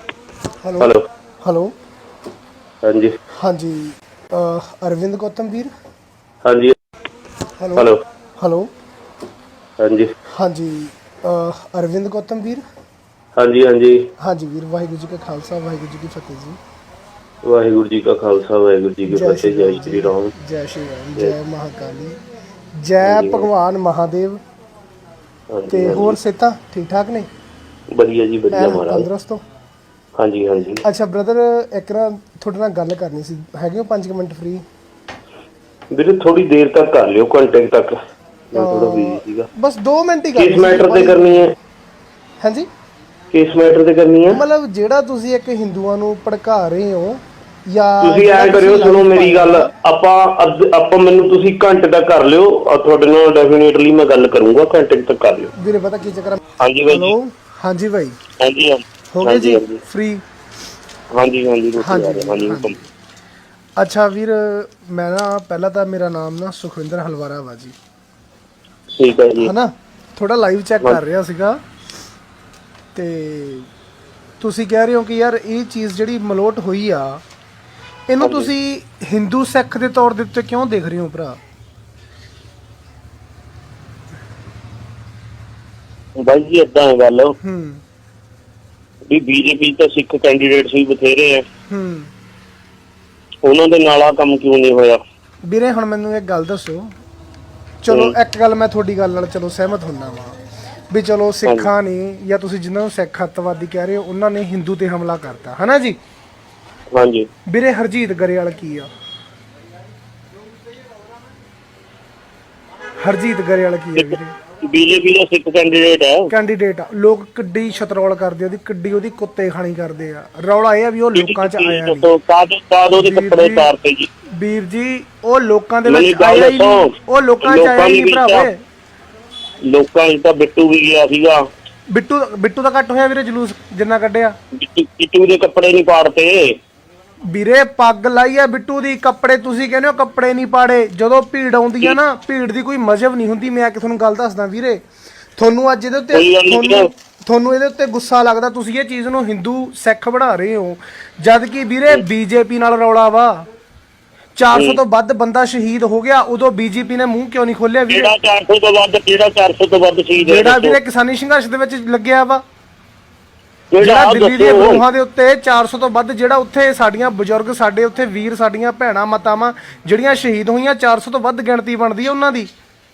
Hello hello. Hello. हाँ जी। हाँ जी। अरविंद गौतम वीर। हाँ जी। Hello hello. हेलो। हाँ जी। हाँ जी। अरविंद गौतम वीर। हाँ जी। हाँ जी। हाँ जी वीर, वाहिगुरू जी का खालसा वाहिगुरू जी की फतेह जी। वाहिगुरू जी का खालसा वाहिगुरू जी की जय श्री फतेह। जय राम जी। श्री राम। जय श्री राम। जय। जय महाकाली। हाँ जय जी। हाँ भगवान महादेव। हाँ जी। ਤੇ हाँ ਹੋਰ जी। ਸਿਹਤਾਂ ਠੀਕ ਠਾਕ ਨੇ? बढ़िया जी ਐ बढ़िया महाराज। ਤੰਦਰੁਸਤ ਹੋ? हाँ जी। हाँ जी। ਅੱਛਾ ਬ੍ਰਦਰ, ਇੱਕ ਨਾ ਤੁਹਾਡੇ ਨਾਲ ਗੱਲ ਕਰਨੀ ਸੀ, ਹੈਗੇ ਹੋ 5 ਮਿੰਟ ਫ੍ਰੀ? ਵੀਰੇ ਥੋੜੀ ਦੇਰ ਤੱਕ ਕਰ ਲਿਓ, ਘੰਟੇ ਕੁ ਤੱਕ। ਮੈਂ ਥੋੜਾ ਬਿਜੀ ਸੀਗਾ। ਬਸ 2 ਮਿੰਟ ਹੀ ਕਿਸ ਕਰਨੀ ਸੀ ਜੀ, ਮੈਟਰ ਤੇ ਬਾਲੀ। ਕਰਨੀ ਹੈ? ਹਾਂਜੀ। ਕਿਸ ਮੈਟਰ ਤੇ ਕਰਨੀ ਹੈ? ਮਤਲਬ ਜਿਹੜਾ ਤੁਸੀਂ ਇੱਕ ਹਿੰਦੂਆਂ ਨੂੰ ਭੜਕਾ ਰਹੇ ਹੋ, ਜਾਂ ਤੁਸੀਂ ਜਿਹੜਾ ਐਂ ਤੁਸੀਂ ਕਰਿਓ, ਸੁਣੋ ਲਾਈਵ ਮੇਰੀ ਪਾਇਆ ਗੱਲ। ਵਾ। ਆਪਾਂ ਮੈਨੂੰ ਤੁਸੀਂ ਘੰਟੇ ਤੱਕ ਕਰ ਲਿਓ, ਤੁਹਾਡੇ ਨਾਲ ਡੈਫੀਨੇਟਲੀ ਮੈਂ ਗੱਲ ਕਰੂੰਗਾ। ਘੰਟੇ ਕੁ ਤੱਕ ਕਰ ਲਿਓ। ਵੀਰੇ ਪਤਾ ਕੀ ਚੱਕਰ ਆ? ਹਾਂਜੀ ਬਾਈ ਹੈਲੋ। ਜੀ। ਹਾਂਜੀ ਭਾਈ। ਹਾਂਜੀ। ਹੋ ਗਏ ਹਾਂਜੀ। ਜੀ ਹਾਂਜੀ। ਫ੍ਰੀ? ਹਾਂਜੀ। ਹਾਂਜੀ ਰੋਟੀ ਹਾਂਜੀ ਆ ਰਿਹਾ। ਵੀਰ, ਹਾਂਜੀ ਹੁਕਮ। ਹਾਂਜੀ। ਅੱਛਾ ਵੀਰ, ਮੈਂ ਨਾ ਪਹਿਲਾਂ ਤਾਂ ਮੇਰਾ ਨਾਮ ਨਾ ਸੁਖਵਿੰਦਰ ਹਲਵਾਰਾ ਵਾ ਜੀ। ਠੀਕ ਹੈ ਜੀ। ਹੈ ਨਾ? ਥੋੜਾ ਲਾਈਵ ਚੈੱਕ ਹਾਂ। ਕਰ ਰਿਹਾ ਸੀਗਾ, ਤੇ ਤੁਸੀਂ ਕਹਿ ਰਹੇ ਹੋ ਕਿ ਯਾਰ ਇਹ ਚੀਜ਼ ਜਿਹੜੀ ਮਲੋਟ ਹੋਈ ਆ, ਇਹਨੂੰ ਹਾਂਜੀ ਤੁਸੀਂ ਹਿੰਦੂ ਸਿੱਖ ਦੇ ਤੌਰ ਦੇ ਉੱਤੇ ਕਿਉਂ ਦੇਖ ਰਹੇ ਹੋ ਭਰਾ? ਬਾਈ ਜੀ ਏਦਾਂ ਹੈ ਗੱਲ ਹੂੰ ਵੀ ਬੀਜੇਪੀ ਤਾਂ ਸਿੱਖ ਕੈਂਡੀਡੇਟਸ ਵੀ ਬਥੇਰੇ ਆ, ਹੂੰ। ਉਹਨਾਂ ਦੇ ਨਾਲ ਆ ਕੰਮ ਕਿਉਂ ਨਹੀਂ ਹੋਇਆ? ਵੀਰੇ ਹੁਣ ਮੈਨੂੰ ਇੱਕ ਗੱਲ ਦੱਸੋ। ਚਲੋ ਹੂੰ। ਇੱਕ ਗੱਲ ਮੈਂ ਤੁਹਾਡੀ ਗੱਲ ਨਾਲ ਚਲੋ ਸਹਿਮਤ ਹੁੰਦਾ ਵਾਂ, ਵੀ ਚਲੋ ਹਾਂਜੀ। ਸਿੱਖਾਂ ਨੇ, ਜਾਂ ਤੁਸੀਂ ਜਿਨ੍ਹਾਂ ਨੂੰ ਸਿੱਖ ਅੱਤਵਾਦੀ ਕਹਿ ਰਹੇ ਹੋ, ਉਹਨਾਂ ਨੇ ਹਿੰਦੂ ਤੇ ਹਮਲਾ ਕਰਤਾ, ਹੈ ਨਾ ਜੀ? ਹਾਂਜੀ। ਵੀਰੇ ਹਰਜੀਤ ਗਰੇਵਾਲ ਕੀ ਆ? ਹਰਜੀਤ ਗਰੇਵਾਲ ਕੀ ਆ ਵੀਰੇ? ਬੀਜੇਪੀ ਦਾ ਸਿੱਖ ਕੈਂਡੀਡੇਟ ਹੈ। ਕੈਂਡੀਡੇਟ ਆ। ਲੋਕ ਕਿੱਡੀ ਛਤਰੋਲ ਕਰਦੇ ਉਹਦੀ, ਕਿੱਡੀ ਉਹਦੀ ਕੁੱਤੇ ਖਾਣੀ ਕਰਦੇ ਆ। ਰੌਲਾ ਇਹ ਆ ਵੀ ਉਹ ਕਿਹੜੀ ਲੋਕਾਂ 'ਚ ਚੀਜ਼ ਆਇਆ ਨਹੀਂ। ਦੱਸੋ? ਕਾਦ ਉਹਦੇ ਵੀਰ ਕੱਪੜੇ ਜੀ, ਉਤਾਰਤੇ ਜੀ? ਵੀਰ ਜੀ, ਉਹ ਲੋਕਾਂ ਦੇ ਮੈਨੂੰ ਵਿੱਚ ਇੱਕ ਗੱਲ ਆਇਆ ਹੀ ਦੱਸੋ। ਨਹੀਂ। ਉਹ ਲੋਕਾਂ 'ਚ ਆਇਆ ਹੀ ਨਹੀਂ ਭਰਾਵੇ। ਲੋਕਾਂ ਵਿੱਚ ਤਾਂ ਬਿੱਟੂ ਵੀ ਗਿਆ ਸੀਗਾ। ਬਿੱਟੂ ਬਿੱਟੂ ਦਾ ਘੱਟ ਹੋਇਆ ਵੀਰੇ ਜਲੂਸ ਜਿੰਨਾ ਕੱਢਿਆ? ਬਿੱਟੂ ਦੇ ਕੱਪੜੇ ਨਹੀਂ ਪਾੜਤੇ। ਵੀਰੇ ਪੱਗ ਲਾਈ ਆ ਬਿੱਟੂ ਦੀ, ਕੱਪੜੇ ਤੁਸੀਂ ਕਹਿੰਦੇ ਹੋ ਕੱਪੜੇ ਨਹੀਂ ਪਾੜੇ। ਜਦੋਂ ਭੀੜ ਆਉਂਦੀ ਆ ਨਾ, ਭੀੜ ਦੀ ਕੋਈ ਮਜ਼ਹਬ ਨਹੀਂ ਹੁੰਦੀ। ਮੈਂ ਤੁਹਾਨੂੰ ਗੱਲ ਦੱਸਦਾ ਵੀਰੇ, ਤੁਹਾਨੂੰ ਅੱਜ ਇਹਦੇ ਉੱਤੇ ਕੋਈ ਗੱਲ ਨਹੀਂ ਵੀਰੇ। ਤੁਹਾਨੂੰ ਇਹਦੇ ਉੱਤੇ ਗੁੱਸਾ ਲੱਗਦਾ, ਤੁਸੀਂ ਇਹ ਚੀਜ਼ ਨੂੰ ਹਿੰਦੂ ਸਿੱਖ ਬਣਾ ਰਹੇ ਹੋ, ਜਦ ਕਿ ਵੀਰੇ ਬੀਜੇਪੀ ਨਾਲ ਰੌਲਾ ਵਾ। 400 ਤੋਂ ਵੱਧ ਬੰਦਾ ਸ਼ਹੀਦ ਹੋ ਗਿਆ, ਉਦੋਂ ਬੀਜੇਪੀ ਨੇ ਮੂੰਹ ਕਿਉਂ ਨਹੀਂ ਖੋਲਿਆ ਵੀਰੇ? ਕਿਹੜਾ 400 ਤੋਂ ਵੱਧ? ਕਿਹੜਾ 400 ਤੋਂ ਵੱਧ ਚੀਜ਼ ਹੈ ਜਿਹੜਾ ਦੱਸੋ? ਵੀਰੇ ਕਿਸਾਨੀ ਸੰਘਰਸ਼ ਦੇ ਵਿੱਚ ਲੱਗਿਆ ਵਾ, ਜਿਹੜਾ ਕਿਹੜਾ ਦਿੱਲੀ ਦੀਆਂ ਦੱਸੋ? ਗਰੋਹਾਂ ਦੇ ਉੱਤੇ 400 ਤੋਂ ਵੱਧ, ਜਿਹੜਾ ਉੱਥੇ ਸਾਡੀਆਂ ਬਜ਼ੁਰਗ, ਸਾਡੇ ਉੱਥੇ ਵੀਰ, ਸਾਡੀਆਂ ਭੈਣਾਂ ਮਾਤਾਵਾਂ ਜਿਹੜੀਆਂ ਸ਼ਹੀਦ ਹੋਈਆਂ, 400 ਤੋਂ ਵੱਧ ਗਿਣਤੀ ਬਣਦੀ ਹੈ ਉਹਨਾਂ ਦੀ।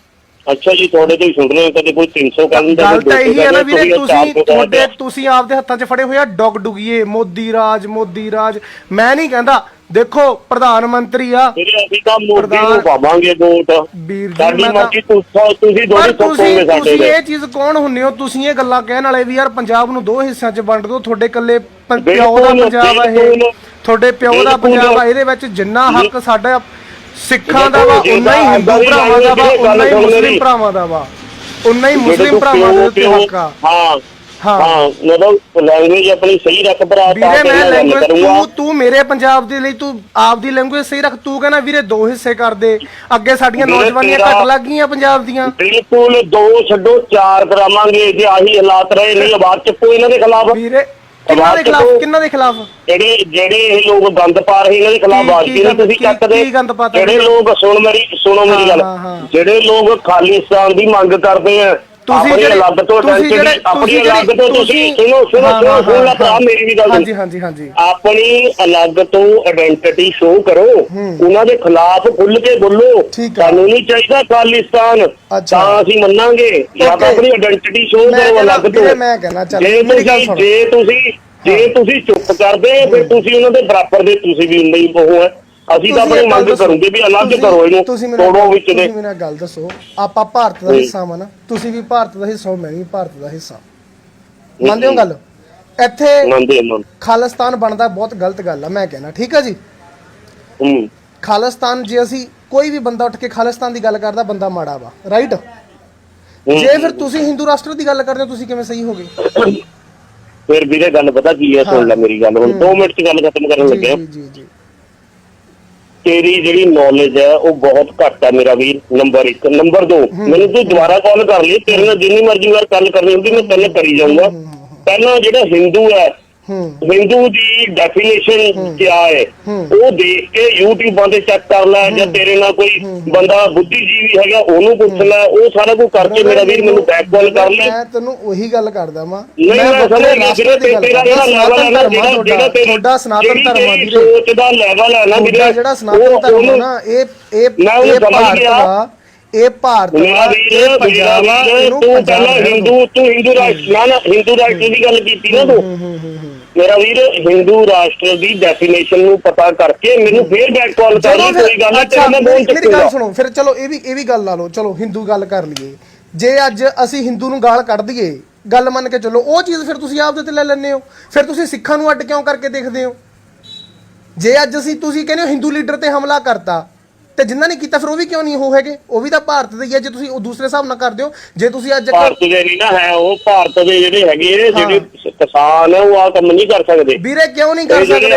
ਅੱਛਾ ਜੀ, ਤੁਹਾਡੇ ਤੋਂ ਹੀ ਸੁਣ ਰਹੇ ਹੋ। ਕਦੇ ਕੋਈ 300 ਕਹਿ ਦਿੰਦਾ, ਕੋਈ ਗੱਲ ਤਾਂ 200 ਇਹੀ ਕਹਿ ਹੈ ਨਾ ਦਿੰਦਾ, ਵੀਰੇ, ਤੁਸੀਂ ਤੁਸੀਂ 400 ਕਹਿ ਦਿੰਦੇ। ਤੁਸੀਂ ਆਪਦੇ ਹੱਥਾਂ 'ਚ ਫੜੇ ਹੋਇਆ ਡੁੱਗ ਡੁਗੀਏ, ਮੋਦੀ ਰਾਜ ਮੋਦੀ ਰਾਜ। ਮੈਂ ਨਹੀਂ ਕਹਿੰਦਾ, ਦੇਖੋ ਪ੍ਰਧਾਨ ਮੰਤਰੀ ਆ ਵੀਰੇ ਅਸੀਂ ਤਾਂ ਮੋਦੀ ਨੂੰ ਪ੍ਰਧਾਨ ਪਾਵਾਂਗੇ ਵੋਟ। ਵੀਰ ਜੀ। ਸਾਡੀ ਮੈਂ ਤਾਂ ਮਰਜ਼ੀ, ਤੁਸੀਂ ਪਰ ਥੋੜੀ ਥੋਪੋਗੇ ਸਾਡੇ ਤੁਸੀਂ ਤੇ। ਇਹ ਚੀਜ਼ ਕੌਣ ਹੁੰਨੇ ਹੋ? ਤੁਸੀਂ ਇਹ ਗੱਲਾਂ ਕਹਿਣ ਵਾਲੇ ਵੀ ਯਾਰ ਪੰਜਾਬ ਨੂੰ 2 ਹਿੱਸਿਆਂ 'ਚ ਵੰਡ ਦਿਓ, ਤੁਹਾਡੇ ਇਕੱਲੇ ਪਿਓ ਦਾ ਬਿਲਕੁਲ ਪੰਜਾਬ ਆ ਇਹ, ਬਿਲਕੁਲ ਤੁਹਾਡੇ ਪਿਓ ਦਾ ਬਿਲਕੁਲ। ਪੰਜਾਬ ਆ, ਇਹਦੇ ਵਿੱਚ ਜਿੰਨਾ ਹੱਕ ਸਾਡਾ ਸਿੱਖਾਂ ਦਾ ਦੇਖੋ ਵਾ, ਜੇ ਉਨਾ ਤਾਂ ਹੀ ਹਿੰਦੂ ਏਦਾਂ ਦੀ ਭਰਾਵਾਂ ਦਾ ਵਾ, ਵੀਰੇ ਉਨਾ ਗੱਲ ਹੀ ਸੁਣ ਮੁਸਲਿਮ ਮੇਰੀ। ਭਰਾਵਾਂ ਦਾ ਵਾ, ਉਨਾ ਹੀ ਜਿਹੜੇ ਮੁਸਲਿਮ ਤੂੰ ਭਰਾਵਾਂ ਦੇ ਪਿਓ ਉੱਤੇ ਪਿਓ ਹੱਕ ਆ। ਹਾਂ ਹਾਂ ਹਾਂ, ਮਤਲਬ ਲੈਂਗੁਏਜ ਆਪਣੀ ਸਹੀ ਰੱਖ ਭਰਾ, ਤਾਂ ਵੀਰੇ, ਤੇਰੇ ਮੈਂ ਨਾਲ ਗੱਲ ਲੈਂਗੁਏਜ, ਕਰੂੰਗਾ। ਤੂੰ ਮੇਰੇ ਪੰਜਾਬ ਦੇ ਲਈ ਤੂੰ ਆਪਦੀ ਲੈਂਗੁਏਜ ਸਹੀ ਰੱਖ। ਤੂੰ ਕਹਿੰਦਾ ਵੀਰੇ 2 ਹਿੱਸੇ ਕਰ ਦੇ, ਅੱਗੇ ਸਾਡੀਆਂ ਵੀਰੇ ਨੌਜਵਾਨੀਆਂ ਤੇਰਾ ਘੱਟ ਲੱਗ ਗਈਆਂ ਪੰਜਾਬ ਦੀਆਂ। ਬਿਲਕੁਲ 2 ਛੱਡੋ 4 ਕਰਾਵਾਂਗੇ ਜੇ ਆਹੀ ਹਾਲਾਤ ਰਹੇ। ਨਹੀਂ ਆਵਾਜ਼ ਚੱਕੋ ਇਹਨਾਂ ਦੇ ਖਿਲਾਫ। ਵੀਰੇ ਕਿੰਨਾਂ ਆਵਾਜ਼ ਦੇ ਖਿਲਾਫ? ਚੱਕੋ। ਕਿੰਨਾਂ ਦੇ ਖਿਲਾਫ? ਜਿਹੜੇ ਇਹ ਲੋਕ ਗੰਦ ਪਾ ਰਹੇ, ਇਹਨਾਂ ਦੇ ਖਿਲਾਫ ਕੀ ਆਵਾਜ਼ ਕੀ ਕਿਉਂ ਨਹੀਂ ਗੰਦ ਤੁਸੀਂ ਕੀ ਚੱਕਦੇ? ਕੀ ਗੰਦ ਪਾਤਾ ਜਿਹੜੇ ਵੀਰੇ? ਲੋਕ ਸੁਣੋ ਮੇਰੀ ਹਾਂ ਗੱਲ। ਹਾਂ ਹਾਂ। ਜਿਹੜੇ ਲੋਕ ਖਾਲਿਸਤਾਨ ਦੀ ਮੰਗ ਕਰਦੇ ਆ, ਤੁਸੀਂ ਆਪਣੀ ਜਿਹੜੇ ਅਲੱਗ ਤੋਂ ਤੁਸੀਂ ਆਇਡੈਂਟੀਟੀ, ਜਿਹੜੇ ਆਪਣੀ ਤੁਸੀਂ ਅਲੱਗ ਜਿਹੜੀ ਤੋਂ ਤੁਸੀਂ ਤੁਸੀਂ ਹਾਂ ਸੁਣੋ ਹਾਂ ਸੁਣ ਹਾਂ ਲੈ ਭਰਾ, ਹਾਂ। ਮੇਰੀ ਵੀ ਗੱਲ ਸੁਣ। ਹਾਂਜੀ ਹਾਂਜੀ ਹਾਂਜੀ। ਆਪਣੀ ਅਲੱਗ ਤੋਂ ਆਇਡੈਂਟੀਟੀ ਸ਼ੋਅ ਕਰੋ, ਉਹਨਾਂ ਦੇ ਖਿਲਾਫ ਖੁੱਲ ਕੇ ਬੋਲੋ। ਠੀਕ ਆ। ਸਾਨੂੰ ਨਹੀਂ ਚਾਹੀਦਾ ਖਾਲਿਸਤਾਨ, ਅੱਛਾ ਤਾਂ ਅਸੀਂ ਮੰਨਾਂਗੇ। ਜਾਂ ਤਾਂ ਓਕੇ। ਆਪਣੀ ਆਇਡੈਂਟੀਟੀ ਸ਼ੋਅ ਮੈਂ ਕਰੋ ਕਹਿੰਦਾ ਅਲੱਗ ਤੋਂ। ਵੀਰੇ, ਮੈਂ ਕਹਿੰਦਾ ਚੱਲ ਜੇ ਮੇਰੀ ਗੱਲ ਤੁਸੀਂ ਸੁਣ। ਜੇ ਤੁਸੀਂ ਹਾਂ ਜੇ ਤੁਸੀਂ ਚੁੱਪ ਕਰਦੇ, ਫਿਰ ਤੁਸੀਂ ਉਹਨਾਂ ਦੇ ਬਰਾਬਰ ਦੇ, ਤੁਸੀਂ ਵੀ ਉਨੇ ਹੀ ਬਹੁ ਹੈ। ਅਸੀਂ ਤਾਂ ਤੁਸੀਂ ਆਪਣੀ ਇੱਕ ਗੱਲ ਮੰਗ ਦੱਸੋ, ਕਰੂਗੇ ਵੀ ਅਲੱਗ ਕਰੋ, ਇਹਨੂੰ ਤੁਸੀਂ ਮੈਨੂੰ ਇੱਕ ਤੋੜੋ ਗੱਲ ਵਿੱਚ ਦੇ। ਤੁਸੀਂ ਮੈਨੂੰ ਇੱਕ ਗੱਲ ਦੱਸੋ, ਆਪਾਂ ਭਾਰਤ ਦਾ ਹਿੱਸਾ ਵਾ ਨਾ, ਤੁਸੀਂ ਵੀ ਭਾਰਤ ਦਾ ਹਿੱਸਾ ਹੋ, ਮੈਂ ਵੀ ਭਾਰਤ ਦਾ ਹਿੱਸਾ, ਮੰਨਦੇ ਹੋ ਗੱਲ? ਇੱਥੇ ਮੰਨਦੇ ਮੰਨ ਖਾਲਿਸਤਾਨ ਬਣਦਾ ਬਹੁਤ ਗਲਤ ਗੱਲ ਆ, ਮੈਂ ਕਹਿੰਦਾ, ਠੀਕ ਆ ਜੀ? ਹੂੰ ਖਾਲਿਸਤਾਨ, ਜੇ ਅਸੀਂ ਕੋਈ ਵੀ ਬੰਦਾ ਉੱਠ ਕੇ ਖਾਲਿਸਤਾਨ ਦੀ ਗੱਲ ਕਰਦਾ, ਬੰਦਾ ਮਾੜਾ ਵਾ, ਰਾਈਟ? ਜੇ ਫਿਰ ਤੁਸੀਂ ਹਿੰਦੂ ਰਾਸ਼ਟਰ ਦੀ ਗੱਲ ਕਰਦੇ ਹੋ, ਤੁਸੀਂ ਕਿਵੇਂ ਸਹੀ ਹੋ ਗਏ? ਫਿਰ ਵੀਰੇ ਗੱਲ ਪਤਾ ਕੀ ਹੈ, ਸੁਣ ਲੈ ਮੇਰੀ ਗੱਲ। ਹੁਣ 2 ਮਿੰਟ ਚ ਗੱਲ ਖਤਮ ਕਰਨ ਜੀ ਲੱਗੇ। ਜੀ ਜੀ ਜੀ। ਤੇਰੀ ਜਿਹੜੀ ਨੌਲੇਜ ਹੈ ਉਹ ਬਹੁਤ ਘੱਟ ਹੈ ਮੇਰਾ ਵੀਰ, ਨੰਬਰ 1। ਨੰਬਰ 2, ਮੈਨੂੰ ਤੂੰ ਦੁਬਾਰਾ ਕਾਲ ਕਰ ਲਈ, ਤੇਰੇ ਨਾਲ ਜਿੰਨੀ ਮਰਜ਼ੀ ਵਾਰ ਗੱਲ ਕਰਨੀ ਹੋਊਗੀ ਮੈਂ ਤੈਨੂੰ ਕਰੀ ਜਾਊਂਗਾ। ਪਹਿਲਾਂ ਜਿਹੜਾ ਹਿੰਦੂ ਹੈ, ਹਿੰਦੂ ਦੀ ਡੈਫੀਨੇਸ਼ਨ ਕੀ ਹੈ ਉਹ ਦੇਖ ਕੇ YouTube ਤੇ ਚੈੱਕ ਕਰ ਲੈ, ਜਾਂ ਤੇਰੇ ਨਾਲ ਕੋਈ ਬੰਦਾ ਬੁੱਧੀਜੀਵੀ ਹੈਗਾ ਉਹਨੂੰ ਪੁੱਛ ਲੈ, ਉਹ ਸਾਰਾ ਕੁਝ ਕਰਕੇ ਮੇਰਾ ਵੀਰ ਮੈਨੂੰ ਬੈਕ ਕਾਲ ਕਰ ਲੈ। ਮੈਂ ਤੈਨੂੰ ਉਹੀ ਗੱਲ ਕਰਦਾ ਵਾਂ, ਨਹੀਂ ਮੈਂ ਸਮਝ ਗਿਆ ਵੀਰੇ, ਤੇਰਾ ਜਿਹੜਾ ਲੈਵਲ ਹੈ ਨਾ, ਜਿਹੜਾ ਤੁਹਾਡਾ ਸਨਾਤਨ ਧਰਮ ਆ ਵੀਰੇ, ਸੋਚ ਦਾ ਲੈਵਲ ਹੈ ਨਾ ਵੀਰੇ, ਜਿਹੜਾ ਸਨਾਤਨ ਧਰਮ ਆ ਨਾ, ਇਹ ਭਾਰਤ ਦਾ, ਇਹ ਭਾਰਤ ਮੇਰਾ ਦਾ, ਵੀਰ, ਇਹ ਪੰਜਾਬ ਆ, ਇਹਨੂੰ ਤੂੰ ਪੰਜਾਬ ਪਹਿਲਾਂ ਹਿੰਦੂ ਰਾਸ਼ਟਰ ਨਾ ਹਿੰਦੂ ਰਾਸ਼ਟਰ ਦੀ ਗੱਲ ਕੀਤੀ ਨਾ ਤੂੰ, ਮੇਰਾ ਵੀਰ ਹਿੰਦੂ ਰਾਸ਼ਟਰ ਦੀ ਡੈਫੀਨੇਸ਼ਨ ਨੂੰ ਪਤਾ ਕਰਕੇ ਮੈਨੂੰ ਫੇਰ ਬੈਕ ਕਾਲ ਕਰ ਲਈ, ਕੋਈ ਗੱਲ ਨਹੀਂ, ਮੇਰੀ ਗੱਲ ਸੁਣੋ ਫਿਰ, ਚਲੋ ਇਹ ਵੀ ਗੱਲ ਲਾ ਲਓ, ਚਲੋ ਹਿੰਦੂ ਗੱਲ ਕਰ ਲਈਏ, ਜੇ ਅੱਜ ਅਸੀਂ ਹਿੰਦੂ ਨੂੰ ਗਾਲ ਕੱਢ ਦਈਏ, ਗੱਲ ਮੰਨ ਕੇ ਚਲੋ, ਉਹ ਚੀਜ਼ ਫਿਰ ਤੁਸੀਂ ਆਪਦੇ ਤੇ ਲੈ ਲੈਂਦੇ ਹੋ, ਫਿਰ ਤੁਸੀਂ ਸਿੱਖਾਂ ਨੂੰ ਅੱਡ ਕਿਉਂ ਕਰਕੇ ਦੇਖਦੇ ਹੋ? ਜੇ ਅੱਜ ਤੁਸੀਂ ਕਹਿੰਦੇ ਹੋ ਹਿੰਦੂ ਲੀਡਰ ਤੇ ਹਮਲਾ ਕਰਤਾ, ਤੇ ਜਿੰਨਾ ਨੇ ਕੀਤਾ ਫਿਰ ਉਹ ਵੀ ਕਿਉਂ ਨਹੀਂ ਉਹ ਹੈਗੇ? ਉਹ ਵੀ ਤਾਂ ਭਾਰਤ ਦੇ ਹੀ ਆ, ਜੇ ਤੁਸੀਂ ਉਹ ਦੂਸਰੇ ਹਿਸਾਬ ਨਾਲ ਕਰਦੇ ਹੋ। ਜੇ ਤੁਸੀਂ ਅੱਜ ਭਾਰਤ ਦੇ ਨਹੀਂ ਨਾ ਹੈ, ਉਹ ਭਾਰਤ ਦੇ ਜਿਹੜੇ ਹੈਗੇ ਜਿਹੜੇ ਕਿਸਾਨ ਹੈ ਉਹ ਆ ਕੰਮ ਨਹੀਂ ਕਰ ਸਕਦੇ ਵੀਰੇ, ਕਿਉਂ ਨਹੀਂ ਕਰ ਸਕਦੇ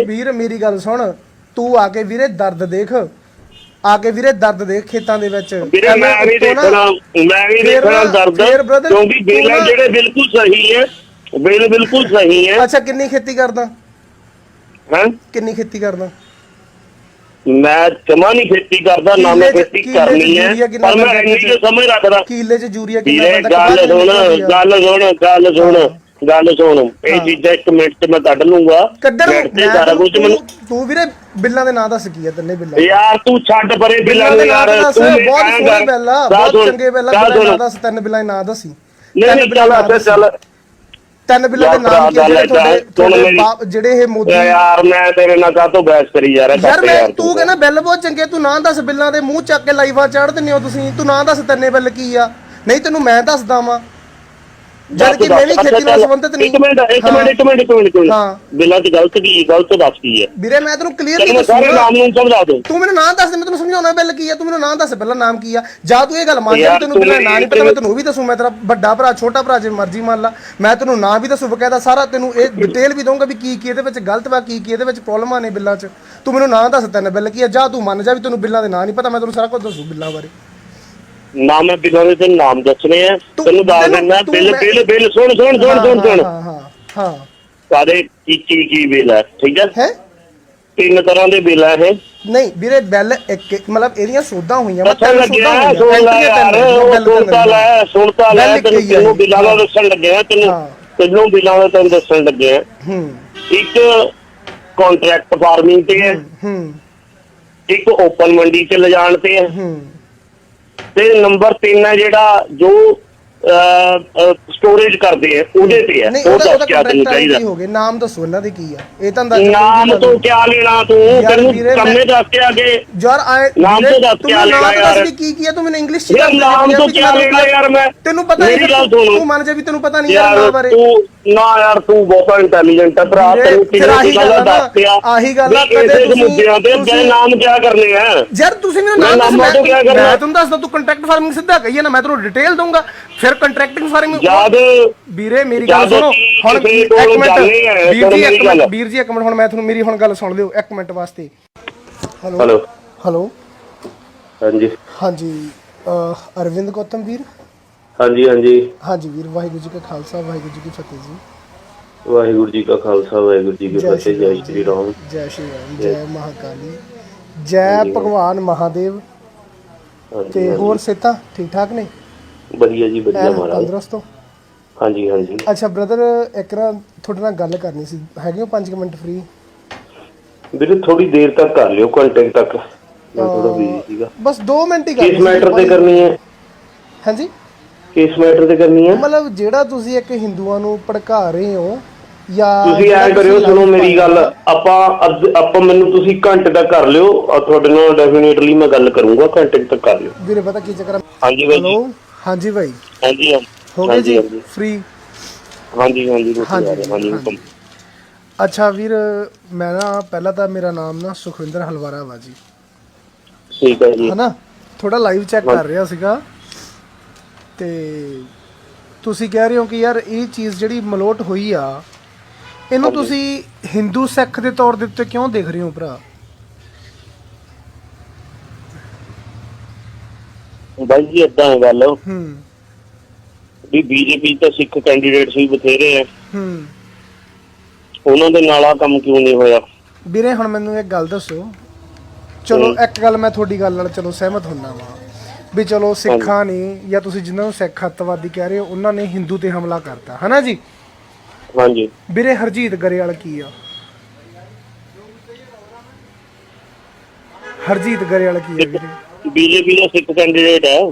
ਵੀਰ? ਮੇਰੀ ਗੱਲ ਸੁਣ, ਤੂੰ ਆ ਕੇ ਵੀਰੇ ਦਰਦ ਦੇਖ, ਆ ਕੇ ਵੀਰੇ ਦਰਦ ਦੇਖ ਖੇਤਾਂ ਦੇ ਵਿੱਚ। ਮੈਂ ਵੀ ਦੇਖਣਾ ਦਰਦ, ਕਿਉਂਕਿ ਬੇਲਾਂ ਜਿਹੜੇ ਬਿਲਕੁਲ ਸਹੀ ਹੈ, ਬਿਲਕੁਲ ਸਹੀ ਹੈ। ਅੱਛਾ, ਕਿੰਨੀ ਖੇਤੀ ਕਰਦਾ? ਹੈਂ, ਕਿੰਨੀ ਖੇਤੀ ਕਰਦਾ? ਮੈਂ ਜਮਾ ਨਹੀਂ ਖੇਤੀ ਕਰਦਾ, ਨਾ ਮੈਂ ਖੇਤੀ ਕਰਨੀ ਹੈ, ਪਰ ਮੈਂ ਇੰਨੀ ਕੁ ਸਮਝ ਰੱਖਦਾ। ਕਿੱਲੇ 'ਚ ਯੂਰੀਆ ਕਿੰਨਾ ਪੈਂਦਾ? ਗੱਲ ਸੁਣ, ਇਹ ਚੀਜ਼ਾਂ 1 ਮਿੰਟ 'ਚ ਮੈਂ ਕੱਢ ਲੂੰਗਾ, ਸਾਰਾ ਕੁਝ ਮੈਨੂੰ। ਤੂੰ ਵੀਰੇ ਬਿੱਲਾਂ ਦੇ ਨਾਂ ਦੱਸ ਕੀ ਆ? ਤਿੰਨੇ ਬਿੱਲਾਂ ਯਾਰ ਤੂੰ ਛੱਡ ਪਰੇ ਬਿੱਲਾਂ ਦੇ ਯਾਰ, ਬਹੁਤ ਸੋਹਣੇ ਬਿੱਲ ਆ, ਬਹੁਤ ਚੰਗੇ ਬਿੱਲ ਆ, ਬਿੱਲਾਂ ਦੇ ਨਾਂ ਦੱਸ, 3 ਬਿੱਲਾਂ ਦੇ ਨਾਂ ਦੱਸੀ। ਨਹੀਂ ਚੱਲ 3 ਬਿੱਲਾਂ ਦੇ ਨਾਮ ਕੀ ਜਿਹੜੇ ਇਹ ਮੋਦੀ। ਯਾਰ ਮੈਂ ਤੇਰੇ ਨਾਲ ਕਾਹਤੋਂ ਬਹਿਸ ਕਰੀ ਜਾ ਰਿਹਾ ਯਾਰ? ਮੈਂ ਤੂੰ ਕਹਿੰਦਾ ਬਿੱਲ ਬਹੁਤ ਚੰਗੇ, ਤੂੰ ਨਾਂ ਦੱਸ ਬਿੱਲਾਂ ਦੇ, ਮੂੰਹ ਚੱਕ ਕੇ ਲਾਈਵਾਂ ਚਾੜ ਦਿੰਦੇ ਹੋ ਤੁਸੀਂ, ਤੂੰ ਨਾਂ ਦੱਸ 3 ਬਿੱਲ ਕੀ ਆ? ਨਹੀਂ ਤੈਨੂੰ ਮੈਂ ਦੱਸਦਾ ਵਾਂ, ਜਦ ਕਿ ਮੈਂ ਵੀ ਖੇਤੀ ਨਾਲ ਸੰਬੰਧਿਤ ਨਹੀਂ। ਇੱਕ ਮਿੰਟ ਹਾਂ, ਬਿੱਲਾਂ ਦੀ ਗਲਤ ਦੱਸ ਕੀ ਹੈ ਵੀਰੇ? ਮੈਂ ਤੈਨੂੰ ਕਲੀਅਰਲੀ ਦੱਸੂਗਾ, ਸਾਰੇ ਨਾਮ ਨੂੰ ਸਮਝਾ ਦੋ। ਤੂੰ ਮੈਨੂੰ ਨਾਂ ਦੱਸ, ਮੈਂ ਤੈਨੂੰ ਸਮਝਾਉਣਾ ਬਿੱਲ ਕੀ ਆ, ਤੂੰ ਮੈਨੂੰ ਨਾਂ ਦੱਸ ਪਹਿਲਾਂ ਨਾਮ ਕੀ ਆ। ਜਾਂ ਤੂੰ ਇਹ ਗੱਲ ਮੰਨ ਜਾ ਤੈਨੂੰ ਬਿੱਲਾਂ ਨਾਂ ਨਹੀਂ ਪਤਾ, ਮੈਂ ਤੈਨੂੰ ਉਹ ਵੀ ਦੱਸੂ, ਮੈਂ ਤੇਰਾ ਵੱਡਾ ਭਰਾ ਛੋਟਾ ਭਰਾ ਜੇ ਮਰਜ਼ੀ ਮੰਨ ਲਾ, ਮੈਂ ਤੈਨੂੰ ਨਾਂ ਵੀ ਦੱਸੂ ਬਕਾਇਦਾ, ਸਾਰਾ ਤੈਨੂੰ ਇਹ ਡਿਟੇਲ ਵੀ ਦਊਂਗਾ ਵੀ ਕੀ ਇਹਦੇ ਵਿੱਚ ਗਲਤ ਵਾ, ਕੀ ਇਹਦੇ ਵਿੱਚ ਪ੍ਰੋਬਲਮਾਂ ਨੇ ਬਿੱਲਾਂ 'ਚ। ਤੂੰ ਮੈਨੂੰ ਨਾਂ ਦੱਸ 3 ਬਿੱਲ ਕੀ ਆ, ਜਾਂ ਤੂੰ ਮੰਨ ਜਾ ਵੀ ਤੈਨੂੰ ਬਿੱਲਾਂ ਦੇ ਨਾਂ ਨਹੀਂ ਪਤਾ, ਮੈਂ ਤੈਨੂੰ ਸਾਰਾ ਕੁਝ ਦੱਸੂ ਬਿੱਲਾਂ ਬਾਰੇ। ਨਾ ਮੈਂ ਬਿੱਲਾਂ ਦੇ ਤੈਨੂੰ ਨਾਮ ਦੱਸਣੇ ਆ, ਤੈਨੂੰ ਦੱਸ ਦਿੰਦਾ। ਬਿੱਲ ਸੁਣ ਹਾਂ ਸਾਰੇ ਕੀ ਬਿੱਲ ਹੈ, ਠੀਕ ਹੈ? 3 ਤਰ੍ਹਾਂ ਦੇ ਬਿੱਲ ਹੈ ਇਹ। ਨਹੀਂ ਵੀਰੇ, ਬਿੱਲ ਇੱਕ ਮਤਲਬ ਇਹਦੀਆਂ ਸੋਧਾਂ ਹੋਈਆਂ, ਸੁਣਤਾ ਲੈ ਤੈਨੂੰ ਬਿੱਲਾਂ ਦਾ ਦੱਸਣ ਲੱਗਿਆ, ਤੈਨੂੰ ਬਿੱਲਾਂ ਦਾ ਤੈਨੂੰ ਦੱਸਣ ਲੱਗਿਆ। ਇੱਕ ਕੰਟਰੈਕਟ ਫਾਰਮਿੰਗ ਤੇ ਹੈ, ਇੱਕ ਓਪਨ ਮੰਡੀ 'ਚ ਲਿਜਾਣ ਤੇ ਹੈ, ਤੇ ਨੰਬਰ 3 ਹੈ ਜਿਹੜਾ ਜੋ ਸਟੋਰੇਜ ਕਰਦੇ ਆ ਉਹਦੇ ਤੇ ਹੈ। ਉਹ ਦੱਸ ਕਿਆ ਤੈਨੂੰ ਚਾਹੀਦਾ? ਨਾਮ ਦੱਸੋ ਇਹਨਾਂ ਦੇ ਕੀ ਆ? ਇਹ ਤਾਂ ਨਾਮ ਤੋਂ ਕਿਆ ਲੈਣਾ ਤੂੰ? ਤੈਨੂੰ ਕੰਮੇ ਦੱਸ ਕੇ ਆਗੇ ਯਾਰ ਨਾਮ ਤੋਂ ਦੱਸ ਕੇ ਲੈਣਾ ਯਾਰ, ਕੀ ਆ? ਤੂੰ ਮੈਨੂੰ ਇੰਗਲਿਸ਼ ਯਾਰ ਨਾਮ ਤੋਂ ਕਿਆ ਲੈਣਾ ਯਾਰ? ਮੈਂ ਤੈਨੂੰ ਪਤਾ ਨਹੀਂ, ਤੂੰ ਮੰਨ ਜਾ ਵੀ ਤੈਨੂੰ ਪਤਾ ਨਹੀਂ ਯਾਰ ਨਾਮ ਬਾਰੇ। ਤੂੰ ਨਾ ਯਾਰ, ਤੂੰ ਬਹੁਤ ਇੰਟੈਲੀਜੈਂਟ ਹੈ ਭਰਾ, ਤੈਨੂੰ ਕਿਹੜੀ ਗੱਲ ਦੱਸ ਕੇ ਆ? ਆਹੀ ਗੱਲ ਆ, ਕਦੇ ਮੁੱਦਿਆਂ ਤੇ ਨਾਮ ਕਿਆ ਕਰਨੇ ਆ ਯਾਰ? ਤੁਸੀਂ ਮੈਨੂੰ ਨਾਮ ਦੱਸ, ਮੈਂ ਤੁਹਾਨੂੰ ਦੱਸਦਾ, ਤੂੰ ਕੰਟਰੈਕਟ ਫਾਰਮਿੰਗ ਸਿੱਧਾ ਕਹੀਏ ਨਾ, ਮੈਂ ਤੈਨੂੰ ਡਿਟੇਲ ਦਊਂਗਾ। ਫਿਰ ਕੰਟਰੈਕਟਿੰਗ ਫਾਰਮਿੰਗ ਵੀਰੇ ਮੇਰੀ ਗੱਲ ਸੁਣੋ ਹੁਣ, 1 ਮਿੰਟ ਵੀਰ ਜੀ 1 ਮਿੰਟ, ਹੁਣ ਮੈਂ ਤੁਹਾਨੂੰ ਮੇਰੀ ਹੁਣ ਗੱਲ ਸੁਣ ਲਿਓ 1 ਮਿੰਟ ਵਾਸਤੇ। ਹੈਲੋ ਹਾਂਜੀ ਅਰਵਿੰਦ ਗੌਤਮ ਵੀਰ? ਹਾਂਜੀ ਵੀਰ, ਵਾਹਿਗੁਰੂ ਜੀ ਕਾ ਖਾਲਸਾ, ਵਾਹਿਗੁਰੂ ਜੀ ਕੀ ਫਤਿਹ ਜੀ। ਵਾਹਿਗੁਰੂ ਜੀ ਕਾ ਖਾਲਸਾ, ਵਾਹਿਗੁਰੂ ਜੀ ਕੀ ਫਤਿਹ। ਜੈ ਸ਼੍ਰੀ ਰਾਮ, ਜੈ ਸ਼੍ਰੀ ਰਾਮ, ਜੈ ਮਹਾਕਾਲੀ, ਜੈ ਭਗਵਾਨ ਮਹਾਦੇਵ। ਤੇ ਹੋਰ ਸਿਹਤਾਂ ਠੀਕ ਠਾਕ ਨੇ? ਵਧੀਆ ਜੀ, ਵਧੀਆ ਮਹਾਰਾਜ, ਤੰਦਰੁਸਤ ਹੋ? ਹਾਂਜੀ। ਅੱਛਾ ਬ੍ਰਦਰ, ਇੱਕ ਨਾ ਤੁਹਾਡੇ ਨਾਲ ਗੱਲ ਕਰਨੀ ਸੀ, ਹੈਗੇ ਹੋ 5 ਮਿੰਟ ਫ੍ਰੀ? ਵੀਰੇ ਥੋੜੀ ਦੇਰ ਤੱਕ ਕਰ ਲਿਓ, ਘੰਟੇ ਤੱਕ, ਮੈਂ ਥੋੜਾ ਬਿਜ਼ੀ ਸੀਗਾ। ਬਸ 2 ਮਿੰਟ ਹੀ ਕਰਨੀ। ਕਿਸ ਮੈਟਰ ਤੇ ਕਰਨੀ ਹੈ? ਹਾਂਜੀ, ਕਿਸ ਮੈਟਰ ਤੇ ਕਰਨੀ ਹੈ? ਮਤਲਬ ਜਿਹੜਾ ਤੁਸੀਂ ਇੱਕ ਹਿੰਦੂਆਂ ਨੂੰ ਭੜਕਾ ਰਹੇ ਹੋ, ਜਾਂ ਤੁਸੀਂ ਐ ਕਰਿਓ, ਸੁਣੋ ਮੇਰੀ ਗੱਲ, ਆਪਾਂ ਮੈਨੂੰ ਤੁਸੀਂ ਘੰਟੇ ਤੱਕ ਕਰ ਲਿਓ, ਤੁਹਾਡੇ ਨਾਲ ਡੈਫੀਨੇਟਲੀ ਮੈਂ ਗੱਲ ਕਰੂੰਗਾ, ਘੰਟੇ ਤੱਕ ਕਰ ਲਿਓ। ਵੀਰੇ ਪਤਾ ਕੀ ਚੱਕਰ? ਹਾਂਜੀ ਬਾਈ। ਹੈਲੋ, ਹਾਂਜੀ ਬਾਈ, ਹਾਂਜੀ ਹੋ ਗਏ ਜੀ ਫ੍ਰੀ? ਹਾਂਜੀ। ਅੱਛਾ ਵੀਰ, ਮੈਂ ਨਾ ਪਹਿਲਾਂ ਤਾਂ ਮੇਰਾ ਨਾਮ ਨਾ ਸੁਖਵਿੰਦਰ ਹਲਵਾਰਾ ਵਾ ਜੀ, ਠੀਕ ਹੈ ਜੀ, ਹਨਾ? ਥੋੜਾ ਲਾਈਵ ਚੈੱਕ ਕਰ ਰਿਹਾ ਸੀਗਾ, ਤੇ ਤੁਸੀਂ ਕਹਿ ਰਹੇ ਹੋ ਕਿ ਯਾਰ ਇਹ ਚੀਜ਼ ਜਿਹੜੀ ਮਲੋਟ ਹੋਈ ਆ, ਇਹਨੂੰ ਤੁਸੀਂ ਹਿੰਦੂ ਸਿੱਖ ਦੇ ਤੌਰ ਦੇ ਉੱਤੇ ਕਿਉਂ ਦੇਖ ਰਹੇ ਹੋ ਭਰਾ? ਬਾਈ ਜੀ ਏਦਾਂ ਹੈ ਗੱਲ, ਵੀ ਬੀਜੇਪੀ ਤਾਂ ਸਿੱਖ ਕੈਂਡੀਡੇਟਸ ਵੀ ਬਥੇਰੇ ਆ, ਉਹਨਾਂ ਦੇ ਨਾਲ ਆ ਕੰਮ ਕਿਉਂ ਨਹੀਂ ਹੋਇਆ? ਵੀਰੇ ਹੁਣ ਮੈਨੂੰ ਇੱਕ ਗੱਲ ਦੱਸੋ, ਚਲੋ ਇੱਕ ਗੱਲ ਮੈਂ ਤੁਹਾਡੀ ਗੱਲ ਨਾਲ ਚਲੋ ਸਹਿਮਤ ਹੁੰਨਾ ਵਾਂ ਵੀ ਚਲੋ ਸਿੱਖਾਂ ਨੇ ਜਾਂ ਤੁਸੀਂ ਜਿਨ੍ਹਾਂ ਨੂੰ ਸਿੱਖ ਅੱਤਵਾਦੀ ਕਹਿ ਰਹੇ ਹੋ ਉਹਨਾਂ ਨੇ ਹਿੰਦੂ ਤੇ ਹਮਲਾ ਕਰਤਾ ਹਨਾ ਜੀ। ਹਾਂਜੀ ਵੀਰੇ ਹਰਜੀਤ ਗਰੇਵਾਲ ਕੀ ਆ? ਹਰਜੀਤ ਗਰੇਵਾਲ ਕੀ ਆ ਵੀਰੇ? ਬੀਜੇਪੀ ਦਾ ਸਿੱਖ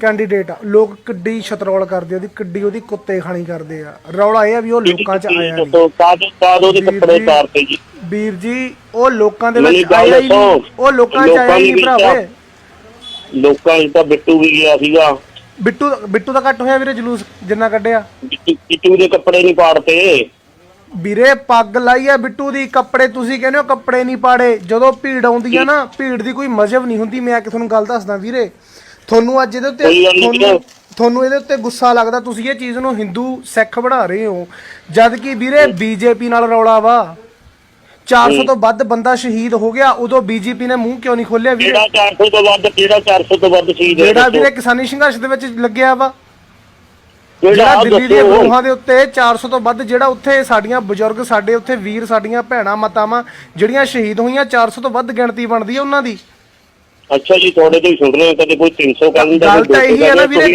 ਕੈਂਡੀਡੇਟ ਆ। ਲੋਕ ਕਿੱਡੀ ਸ਼ਤਰੋਲ ਕਰਦੇ ਉਹਦੀ, ਕਿੱਡੀ ਉਹਦੀ ਕੁੱਤੇ ਖਾਣੀ ਕਰਦੇ ਆ। ਰੌਲਾ ਇਹ ਆ ਵੀ ਉਹ ਲੋਕਾਂ 'ਚ ਆਇਆ ਉਹਦੇ ਕੱਪੜੇ ਉਤਾਰਤੇ ਜੀ ਵੀਰ ਜੀ, ਉਹ ਲੋਕਾਂ ਦੇ ਵਿੱਚ ਆਇਆ ਹੀ ਨਹੀਂ, ਉਹ ਲੋਕਾਂ 'ਚ ਆਇਆ ਹੀ ਨਹੀਂ ਭਰਾਵੇ। ਲੋਕਾਂ 'ਚ ਤਾਂ ਬਿੱਟੂ ਵੀ ਗਿਆ ਸੀਗਾ। ਬਿੱਟੂ ਦਾ ਘੱਟ ਹੋਇਆ ਵੀਰੇ ਜਲੂਸ ਜਿੰਨਾ ਕੱਢਿਆ। ਬਿੱਟੂ ਦੇ ਕੱਪੜੇ ਨਹੀਂ ਪਾੜਤੇ ਵੀਰੇ, ਪੱਗ ਲਾਈ ਆ ਬਿੱਟੂ ਦੀ, ਕੱਪੜੇ ਤੁਸੀਂ ਕਹਿੰਦੇ ਹੋ ਕੱਪੜੇ ਨਹੀਂ ਪਾੜੇ। ਜਦੋਂ ਭੀੜ ਆਉਂਦੀ ਆ ਨਾ, ਭੀੜ ਦੀ ਕੋਈ ਮਜ਼ਹਬ ਨਹੀਂ ਹੁੰਦੀ। ਮੈਂ ਤੁਹਾਨੂੰ ਗੱਲ ਦੱਸਦਾ ਵੀਰੇ, ਤੁਹਾਨੂੰ ਅੱਜ ਇਹਦੇ ਉੱਤੇ ਤੁਹਾਨੂੰ ਇਹਦੇ ਉੱਤੇ ਗੁੱਸਾ ਲੱਗਦਾ, ਤੁਸੀਂ ਇਹ ਚੀਜ਼ ਨੂੰ ਹਿੰਦੂ ਸਿੱਖ ਬਣਾ ਰਹੇ ਹੋ, ਜਦ ਕਿ ਵੀਰੇ ਬੀਜੇਪੀ ਨਾਲ ਰੌਲਾ ਵਾ। 400 ਤੋਂ ਵੱਧ ਬੰਦਾ ਸ਼ਹੀਦ ਹੋ ਗਿਆ, ਉਦੋਂ ਬੀਜੇਪੀ ਨੇ ਮੂੰਹ ਕਿਉਂ ਨਹੀਂ ਖੋਲਿਆ ਵੀਰੇ? ਕਿਹੜਾ 400 ਤੋਂ ਵੱਧ? ਕਿਹੜਾ 400 ਤੋਂ ਵੱਧ ਸ਼ਹੀਦ? ਜਿਹੜਾ ਵੀਰੇ ਕਿਸਾਨੀ ਸੰਘਰਸ਼ ਦੇ ਵਿੱਚ ਲੱਗਿਆ ਵਾ, ਜਿਹੜਾ ਦਿੱਲੀ ਦੀਆਂ ਗਰੋਹਾਂ ਦੇ ਉੱਤੇ 400 ਤੋਂ ਵੱਧ, ਜਿਹੜਾ ਉੱਥੇ ਸਾਡੀਆਂ ਬਜ਼ੁਰਗ, ਸਾਡੇ ਉੱਥੇ ਵੀਰ, ਸਾਡੀਆਂ ਭੈਣਾਂ ਮਾਤਾਵਾਂ ਜਿਹੜੀਆਂ ਸ਼ਹੀਦ ਹੋਈਆਂ, 400 ਤੋਂ ਵੱਧ ਗਿਣਤੀ ਬਣਦੀ ਹੈ ਉਹਨਾਂ ਦੀ। ਅੱਛਾ ਜੀ, ਤੁਹਾਡੇ ਤੋਂ ਹੀ ਸੁਣ ਰਹੇ ਕਦੇ ਕੋਈ 300 ਕਹਿੰਦਾ। ਗੱਲ ਤਾਂ ਇਹੀ ਹੈ ਨਾ ਵੀਰੇ,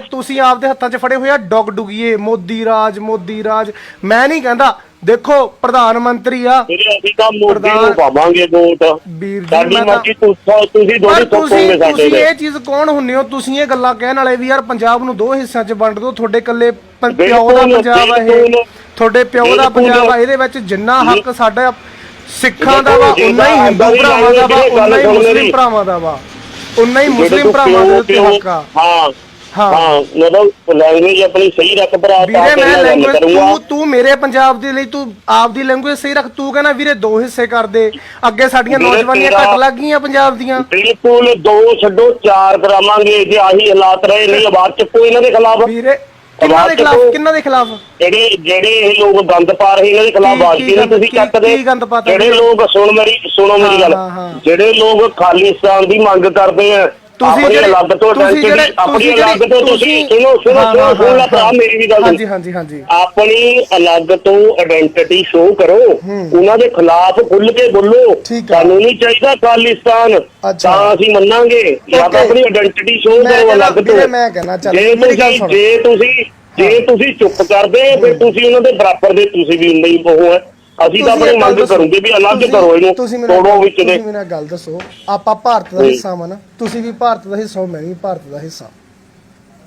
ਤੁਸੀਂ ਆਪਦੇ ਹੱਥਾਂ 'ਚ ਫੜੇ ਹੋਇਆ ਡੌਗ ਡੁਗੀਏ, ਮੋਦੀ ਰਾਜ। ਮੈਂ ਨਹੀਂ ਕਹਿੰਦਾ, ਦੇਖੋ ਪ੍ਰਧਾਨ ਮੰਤਰੀ ਆ, ਅਸੀਂ ਤਾਂ ਮੋਦੀ ਨੂੰ ਪਾਵਾਂਗੇ ਵੋਟ। ਵੀਰ ਸਾਡੀ ਜੀ ਮਰਜ਼ੀ, ਤੁਸੀਂ ਦੋਨੇ ਸੋਚੋਗੇ ਸਾਡੇ ਤੁਸੀਂ ਇਹ ਚੀਜ਼ ਕੌਣ ਹੁੰਨੇ ਹੋ? ਤੁਸੀਂ ਇਹ ਗੱਲਾਂ ਕਹਿਣ ਵਾਲੇ ਵੀ ਯਾਰ ਪੰਜਾਬ ਨੂੰ 2 ਹਿੱਸਿਆਂ 'ਚ ਵੰਡ ਦਿਓ, ਤੁਹਾਡੇ ਇਕੱਲੇ ਪਿਓ ਦਾ ਪੰਜਾਬ ਆ ਇਹ, ਤੁਹਾਡੇ ਪਿਓ ਦਾ ਪੰਜਾਬ ਆ, ਇਹਦੇ ਵਿੱਚ ਜਿੰਨਾ ਹੱਕ ਸਾਡਾ ਸਿੱਖਾਂ ਦਾ ਵਾ ਉਨਾ ਹੀ ਹਿੰਦੂ ਭਰਾਵਾਂ ਦਾ ਵਾ, ਉਨਾ ਹੀ ਮੁਸਲਿਮ ਭਰਾਵਾਂ ਦਾ ਵਾ, ਉਨਾ ਹੀ ਮੁਸਲਿਮ ਭਰਾਵਾਂ ਦੇ ਉੱਤੇ ਹੱਕ ਆ। ਹਾਂ ਮਤਲਬ ਲੈਂਗੁਏਜ ਆਪਣੀ ਸਹੀ ਰੱਖ ਭਰਾ। ਵੀਰੇ ਮੈਂ ਲੈਂਗੁਏਜ, ਤੂੰ ਮੇਰੇ ਪੰਜਾਬ ਦੇ ਲਈ ਤੂੰ ਆਪਦੀ ਲੈਂਗੁਏਜ ਸਹੀ ਰੱਖ। ਤੂੰ ਕਹਿੰਦਾ ਵੀਰੇ 2 ਹਿੱਸੇ ਕਰ ਦੇ, ਅੱਗੇ ਸਾਡੀਆਂ ਨੌਜਵਾਨੀਆਂ ਘੱਟ ਲੱਗ ਗਈਆਂ ਪੰਜਾਬ ਦੀਆਂ। ਬਿਲਕੁਲ 2 ਛੱਡੋ 4 ਕਰਾਵਾਂਗੇ ਜੇ ਆਹੀ ਹਾਲਾਤ ਰਹੇ। ਨਹੀਂ ਆਵਾਜ਼ ਚੱਕੋ ਇਹਨਾਂ ਦੇ ਖਿਲਾਫ। ਵੀਰੇ ਕਿੰਨਾਂ ਦੇ ਖਿਲਾਫ? ਜਿਹੜੇ ਇਹ ਲੋਕ ਗੰਦ ਪਾ ਰਹੇ ਇਹਨਾਂ ਦੇ ਖਿਲਾਫ ਆਵਾਜ਼ ਕਿਉਂ ਤੁਸੀਂ ਚੱਕਦੇ? ਜਿਹੜੇ ਲੋਕ ਸੁਣੋ ਮੇਰੀ ਗੱਲ, ਜਿਹੜੇ ਲੋਕ ਖਾਲਿਸਤਾਨ ਦੀ ਮੰਗ ਕਰਦੇ ਆ, ਆਪਣੀ ਅਲੱਗ ਤੋਂ ਆਪਣੀ ਅਲੱਗ ਤੋਂ ਤੁਸੀਂ ਸੁਣੋ ਭਰਾ ਮੇਰੀ ਵੀ ਗੱਲ। ਹਾਂਜੀ ਆਪਣੀ ਅਲੱਗ ਤੋਂ ਆਇਡੈਂਟੀਟੀ ਸ਼ੋਅ ਕਰੋ, ਉਹਨਾਂ ਦੇ ਖਿਲਾਫ ਖੁੱਲ ਕੇ ਬੋਲੋ। ਸਾਨੂੰ ਨਹੀਂ ਚਾਹੀਦਾ ਖਾਲਿਸਤਾਨ, ਤਾਂ ਅਸੀਂ ਮੰਨਾਂਗੇ। ਆਪਣੀ ਆਇਡੈਂਟੀਟੀ ਸ਼ੋਅ ਕਰੋ ਅਲੱਗ ਤੋਂ। ਮੈਂ ਕਹਿਣਾ ਜੇ ਤੁਸੀਂ ਚੁੱਪ ਕਰਦੇ ਫਿਰ ਤੁਸੀਂ ਉਹਨਾਂ ਦੇ ਬਰਾਬਰ ਦੇ, ਤੁਸੀਂ ਵੀ ਉਨੇ ਹੀ ਉਹ ਹੈ। ਅਸੀਂ ਤਾਂ ਆਪਣੀ ਮੰਗ ਕਰੂਗੇ ਵੀ ਅਲੱਗ ਕਰੋ ਇਹਨੂੰ, ਤੋੜੋ ਵਿੱਚ ਦੇ। ਤੁਸੀਂ ਮੈਨੂੰ ਗੱਲ ਦੱਸੋ, ਆਪਾਂ ਭਾਰਤ ਦਾ ਹਿੱਸਾ ਵਾ ਨਾ, ਤੁਸੀਂ ਵੀ ਭਾਰਤ ਦਾ ਹਿੱਸਾ ਹੋ, ਮੈਂ ਵੀ ਭਾਰਤ ਦਾ ਹਿੱਸਾ।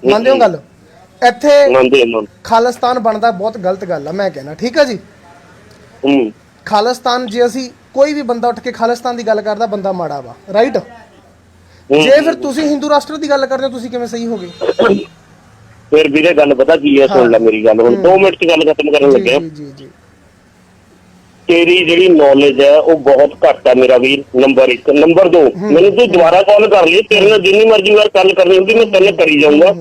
ਮੰਨਦੇ ਹੋ ਗੱਲ? ਇੱਥੇ ਖਾਲਿਸਤਾਨ ਬਣਦਾ ਬਹੁਤ ਗਲਤ ਗੱਲ ਆ, ਮੈਂ ਕਹਿਣਾ। ਠੀਕ ਆ ਜੀ, ਖਾਲਿਸਤਾਨ, ਜੇ ਅਸੀਂ ਕੋਈ ਵੀ ਬੰਦਾ ਉੱਠ ਕੇ ਖਾਲਿਸਤਾਨ ਦੀ ਗੱਲ ਕਰਦਾ, ਬੰਦਾ ਮਾੜਾ ਵਾ, ਰਾਈਟ? ਜੇ ਫਿਰ ਤੁਸੀਂ ਹਿੰਦੂ ਰਾਸ਼ਟਰ ਦੀ ਗੱਲ ਕਰਦੇ ਹੋ, ਤੁਸੀਂ ਕਿਵੇਂ ਸਹੀ ਹੋ ਗਏ? ਫਿਰ ਵੀਰੇ ਗੱਲ ਪਤਾ ਕੀ ਹੈ, ਸੁਣ ਲੈ ਮੇਰੀ ਗੱਲ, ਹੁਣ 2 ਮਿੰਟ 'ਚ ਗੱਲ ਖਤਮ ਕਰਨ ਲੱਗਿਆ। ਜੀ ਤੇਰੀ ਜਿਹੜੀ ਨੌਲੇਜ ਹੈ ਉਹ ਬਹੁਤ ਘੱਟ ਹੈ ਮੇਰਾ ਵੀਰ। ਨੰਬਰ 1। ਨੰਬਰ 2, ਮੈਨੂੰ ਤੂੰ ਦੁਬਾਰਾ ਕਾਲ ਕਰ ਲਈ, ਤੇਰੇ ਨਾਲ ਜਿੰਨੀ ਮਰਜ਼ੀ ਵਾਰ ਗੱਲ ਕਰਨੀ ਹੁੰਦੀ ਮੈਂ ਪਹਿਲਾਂ ਕਰੀ ਜਾਊਂਗਾ।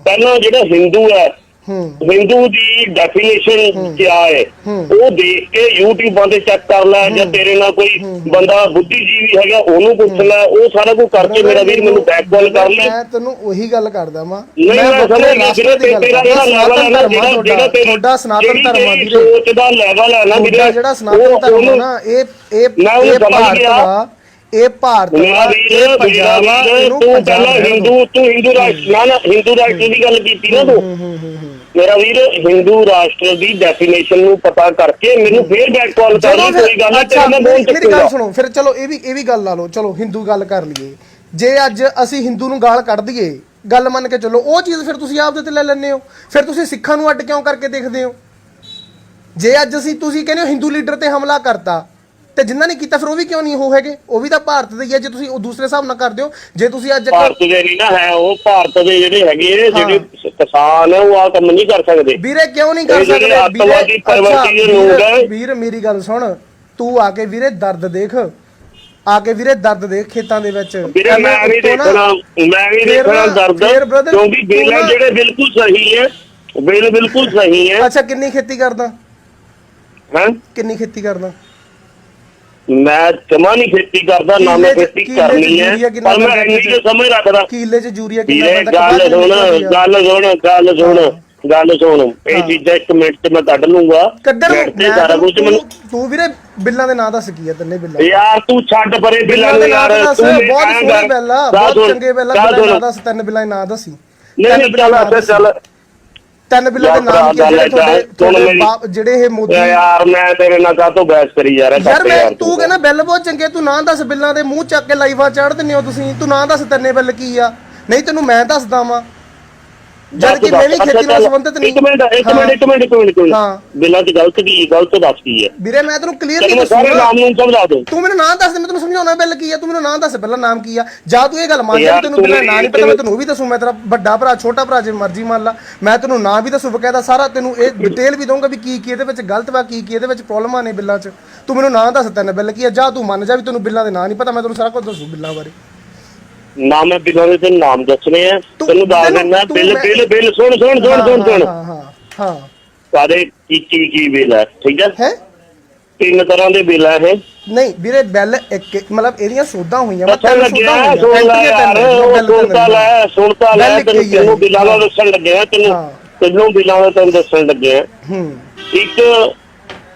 ਪਹਿਲਾਂ ਜਿਹੜਾ ਹਿੰਦੂ ਹੈ, ਹਿੰਦੂ ਦੀ ਡੈਫੀਨੇਸ਼ਨ ਕੀ ਹੈ ਉਹ ਦੇਖ ਕੇ YouTube ਤੇ ਚੈੱਕ ਕਰ ਲੈ, ਜਾਂ ਤੇਰੇ ਨਾਲ ਕੋਈ ਬੰਦਾ ਬੁੱਧੀਜੀਵੀ ਹੈਗਾ ਉਹਨੂੰ ਪੁੱਛ ਲੈ, ਉਹ ਸਾਰਾ ਕੁਝ ਕਰਕੇ ਮੇਰਾ ਵੀਰ ਮੈਨੂੰ ਬੈਕ ਕਾਲ ਕਰ ਲੈ। ਮੈਂ ਤੈਨੂੰ ਉਹੀ ਗੱਲ ਕਰਦਾ ਵਾਂ। ਮੈਂ ਸਮਝ ਜਿਹੜਾ ਤੇਰਾ ਲੈਵਲ ਹੈ ਨਾ, ਜਿਹੜਾ ਤੁਹਾਡਾ ਸਨਾਤਨ ਧਰਮ ਆ ਵੀਰੇ, ਸੋਚ ਦਾ ਲੈਵਲ ਹੈ ਨਾ ਵੀਰੇ, ਜਿਹੜਾ ਸਨਾਤਨ ਧਰਮ ਹੈ ਨਾ, ਇਹ ਭਾਰਤ ਵਾ, ਇਹ ਭਾਰਤ ਮੇਰਾ ਵੀਰ, ਤੂੰ ਪਹਿਲਾਂ ਤੂੰ ਹਿੰਦੂ ਰਾਸ਼ਟਰ ਦੀ ਗੱਲ ਕੀਤੀ ਨਾ ਤੂੰ। ਮੇਰਾ ਵੀਰ, ਹਿੰਦੂ ਰਾਸ਼ਟਰ ਦੀ ਡੈਫੀਨੇਸ਼ਨ ਨੂੰ ਪਤਾ ਕਰਕੇ ਮੈਨੂੰ ਫੇਰ ਬੈਕ ਕਾਲ ਕਰ ਲਈ, ਕੋਈ ਗੱਲ ਨਹੀਂ। ਮੇਰੀ ਗੱਲ ਸੁਣੋ ਫਿਰ, ਚਲੋ ਇਹ ਵੀ ਗੱਲ ਲਾ ਲਓ, ਚਲੋ ਹਿੰਦੂ ਗੱਲ ਕਰ ਲਈਏ। ਜੇ ਅੱਜ ਅਸੀਂ ਹਿੰਦੂ ਨੂੰ ਗਾਲ ਕੱਢ ਦਈਏ, ਗੱਲ ਮੰਨ ਕੇ ਚੱਲੋ, ਉਹ ਚੀਜ਼ ਫਿਰ ਤੁਸੀਂ ਆਪਦੇ ਤੇ ਲੈ ਲੈਂਦੇ ਹੋ। ਫਿਰ ਤੁਸੀਂ ਸਿੱਖਾਂ ਨੂੰ ਅੱਡ ਕਿਉਂ ਕਰਕੇ ਦੇਖਦੇ ਹੋ? ਜੇ ਅੱਜ ਤੁਸੀਂ ਕਹਿੰਦੇ ਹੋ ਹਿੰਦੂ ਲੀਡਰ ਤੇ ਹਮਲਾ ਕਰਤਾ, ਤੇ ਜਿੰਨਾ ਨੇ ਕੀਤਾ ਫਿਰ ਉਹ ਵੀ ਕਿਉਂ ਨਹੀਂ ਉਹ ਹੈਗੇ? ਉਹ ਵੀ ਤਾਂ ਭਾਰਤ ਦੇ ਹੀ ਹੈ। ਜੇ ਤੁਸੀਂ ਉਹ ਦੂਸਰੇ ਹਿਸਾਬ ਨਾਲ ਕਰਦੇ ਹੋ, ਜੇ ਤੁਸੀਂ ਅੱਜ ਭਾਰਤ ਦੇ ਨਹੀਂ ਨਾ ਹੈ, ਉਹ ਭਾਰਤ ਦੇ ਜਿਹੜੇ ਹੈਗੇ ਜਿਹੜੇ ਕਿਸਾਨ ਹੈ ਉਹ ਆ ਕੰਮ ਨਹੀਂ ਕਰ ਸਕਦੇ ਵੀਰੇ। ਕਿਉਂ ਨਹੀਂ ਕਰ ਸਕਦੇ ਵੀਰ? ਮੇਰੀ ਗੱਲ ਸੁਣ, ਤੂੰ ਆ ਕੇ ਵੀਰੇ ਦਰਦ ਦੇਖ, ਦਰਦ ਦੇਖ ਖੇਤਾਂ ਦੇ ਵਿੱਚ। ਮੈਂ ਵੀ ਦੇਖਣਾ ਦਰਦ, ਕਿਉਂਕਿ ਬੇਲਾਂ ਜਿਹੜੇ ਬਿਲਕੁਲ ਸਹੀ ਹੈ, ਬਿਲਕੁਲ ਸਹੀ ਹੈ। ਅੱਛਾ, ਕਿੰਨੀ ਖੇਤੀ ਕਰਦਾ? ਹਾਂ, ਕਿੰਨੀ ਖੇਤੀ ਕਰਦਾ? ਮੈਂ ਜਮਾ ਨਹੀਂ ਖੇਤੀ ਕਰਦਾ, ਨਾ ਮੈਂ ਖੇਤੀ ਕਰਨੀ ਹੈ, ਪਰ ਮੈਂ ਇੰਨੀ ਕੁ ਸਮਝ ਰੱਖਦਾ। ਕਿੱਲੇ 'ਚ ਯੂਰੀਆ ਵੀਰੇ ਗੱਲ ਸੁਣ ਇਹ ਚੀਜ਼ਾਂ 1 ਮਿੰਟ 'ਚ ਮੈਂ ਕੱਢ ਲੂੰਗਾ। ਸਾਰਾ ਕੁਝ ਮੈਨੂੰ ਤੂੰ ਵੀਰੇ ਬਿੱਲਾਂ ਦੇ ਨਾਂ ਦੱਸ ਕੀ ਆ ਤੰਨੇ ਬਿੱਲਾਂ ਯਾਰ, ਤੂੰ ਛੱਡ ਪਰੇ ਬਿੱਲਾਂ ਨੂੰ ਯਾਰ। ਬਹੁਤ ਸੋਹਣੇ ਬਿੱਲ ਆ, ਬਹੁਤ ਚੰਗੇ ਬਿੱਲ ਆ। ਬਿੱਲਾਂ ਦੱਸ, 3 ਬਿੱਲਾਂ ਦੇ ਨਾਂ ਦੱਸੀ। ਨਹੀਂ ਚੱਲ 3 ਬਿੱਲਾਂ ਦੇ ਨਾਮ ਕੀ ਤੁਹਾਡੇ ਜਿਹੜੇ ਇਹ ਮੋਦੀ। ਯਾਰ ਮੈਂ ਤੇਰੇ ਨਾਲ ਕਾਹਤੋਂ ਬਹਿਸ ਕਰੀ ਜਾ ਰਿਹਾ ਯਾਰ? ਤੂੰ ਕਹਿੰਦਾ ਬਿੱਲ ਬਹੁਤ ਚੰਗੇ, ਤੂੰ ਨਾਂ ਦੱਸ। ਬਿੱਲਾਂ ਦੇ ਮੂੰਹ ਚੱਕ ਕੇ ਲਾਈਫਾਂ ਚਾੜ ਦਿੰਦੇ ਹੋ ਤੁਸੀਂ। ਤੂੰ ਨਾਂ ਦੱਸ 3 ਬਿੱਲ ਕੀ ਆ, ਨਹੀਂ ਤੈਨੂੰ ਮੈਂ ਦੱਸਦਾ ਵਾਂ, ਜਦ ਕਿ ਮੈਂ ਵੀ ਖੇਤੀ ਨਾਲ ਸੰਬੰਧਿਤ ਨਹੀਂ। ਇੱਕ ਮਿੰਟ ਹਾਂ, ਬਿੱਲਾਂ 'ਚ ਗਲਤ ਦੱਸ ਕੀ ਹੈ ਵੀਰੇ? ਮੈਂ ਤੈਨੂੰ ਕਲੀਅਰਲੀ ਦੱਸੂਗਾ, ਸਾਰੇ ਨਾਮ ਨੂੰ ਸਮਝਾ ਦੋ। ਤੂੰ ਮੈਨੂੰ ਨਾਂ ਦੱਸ ਦੇ, ਮੈਂ ਤੈਨੂੰ ਸਮਝਾਉਣਾ ਬਿੱਲ ਕੀ ਆ। ਤੂੰ ਮੈਨੂੰ ਨਾਂ ਦੱਸ ਪਹਿਲਾਂ, ਨਾਮ ਕੀ ਆ? ਜਾਂ ਤੂੰ ਇਹ ਗੱਲ ਮੰਨ ਜਾ ਤੈਨੂੰ ਬਿੱਲਾਂ ਨਾਂ ਨਹੀਂ ਪਤਾ, ਮੈਂ ਤੈਨੂੰ ਉਹ ਵੀ ਦੱਸੂ। ਮੈਂ ਤੇਰਾ ਵੱਡਾ ਭਰਾ, ਛੋਟਾ ਭਰਾ, ਜੇ ਮਰਜ਼ੀ ਮੰਨ ਲਾ। ਮੈਂ ਤੈਨੂੰ ਨਾਂ ਵੀ ਦੱਸੂ ਬਕਾਇਦਾ, ਸਾਰਾ ਤੈਨੂੰ ਇਹ ਡਿਟੇਲ ਵੀ ਦਊਂਗਾ ਵੀ ਕੀ ਇਹਦੇ ਵਿੱਚ ਗਲਤ ਵਾ, ਕੀ ਇਹਦੇ ਵਿੱਚ ਪ੍ਰੋਬਲਮਾਂ ਨੇ ਬਿੱਲਾਂ 'ਚ। ਤੂੰ ਮੈਨੂੰ ਨਾਂ ਦੱਸ 3 ਬਿੱਲ ਕੀ ਆ। ਜਾਂ ਤੂੰ ਮੰਨ ਜਾ ਵੀ ਤੈਨੂੰ ਬਿੱਲਾਂ ਦੇ ਨਾਂ ਨਹੀਂ ਪਤਾ, ਮੈਂ ਤੈਨੂੰ ਸਾਰਾ ਕੁਝ ਦੱਸੂ ਬਿੱਲਾਂ ਬਾਰੇ। ਨਾ ਮੈਂ ਬਿੱਲਾਂ ਦੇ ਨਾਮ ਦੱਸਣੇ ਆ, ਤੈਨੂੰ ਦੱਸ ਦਿੰਦਾ। ਬਿੱਲ ਸੁਣ। ਹਾਂ ਸਾਰੇ ਕੀ ਬਿੱਲ ਹੈ, ਠੀਕ ਹੈ? 3 ਤਰ੍ਹਾਂ ਦੇ ਬਿੱਲ ਹੈ ਇਹ। ਨਹੀਂ ਵੀਰੇ, ਬਿੱਲ ਇੱਕ ਮਤਲਬ ਇਹਦੀਆਂ ਸੋਧਾਂ ਹੋਈਆਂ। ਸੁਣਤਾ ਲੈ ਤੈਨੂੰ ਬਿੱਲਾਂ ਦਾ ਦੱਸਣ ਲੱਗਿਆ। ਤੈਨੂੰ ਬਿੱਲਾਂ ਦਾ ਤੈਨੂੰ ਦੱਸਣ ਲੱਗਿਆ। ਇੱਕ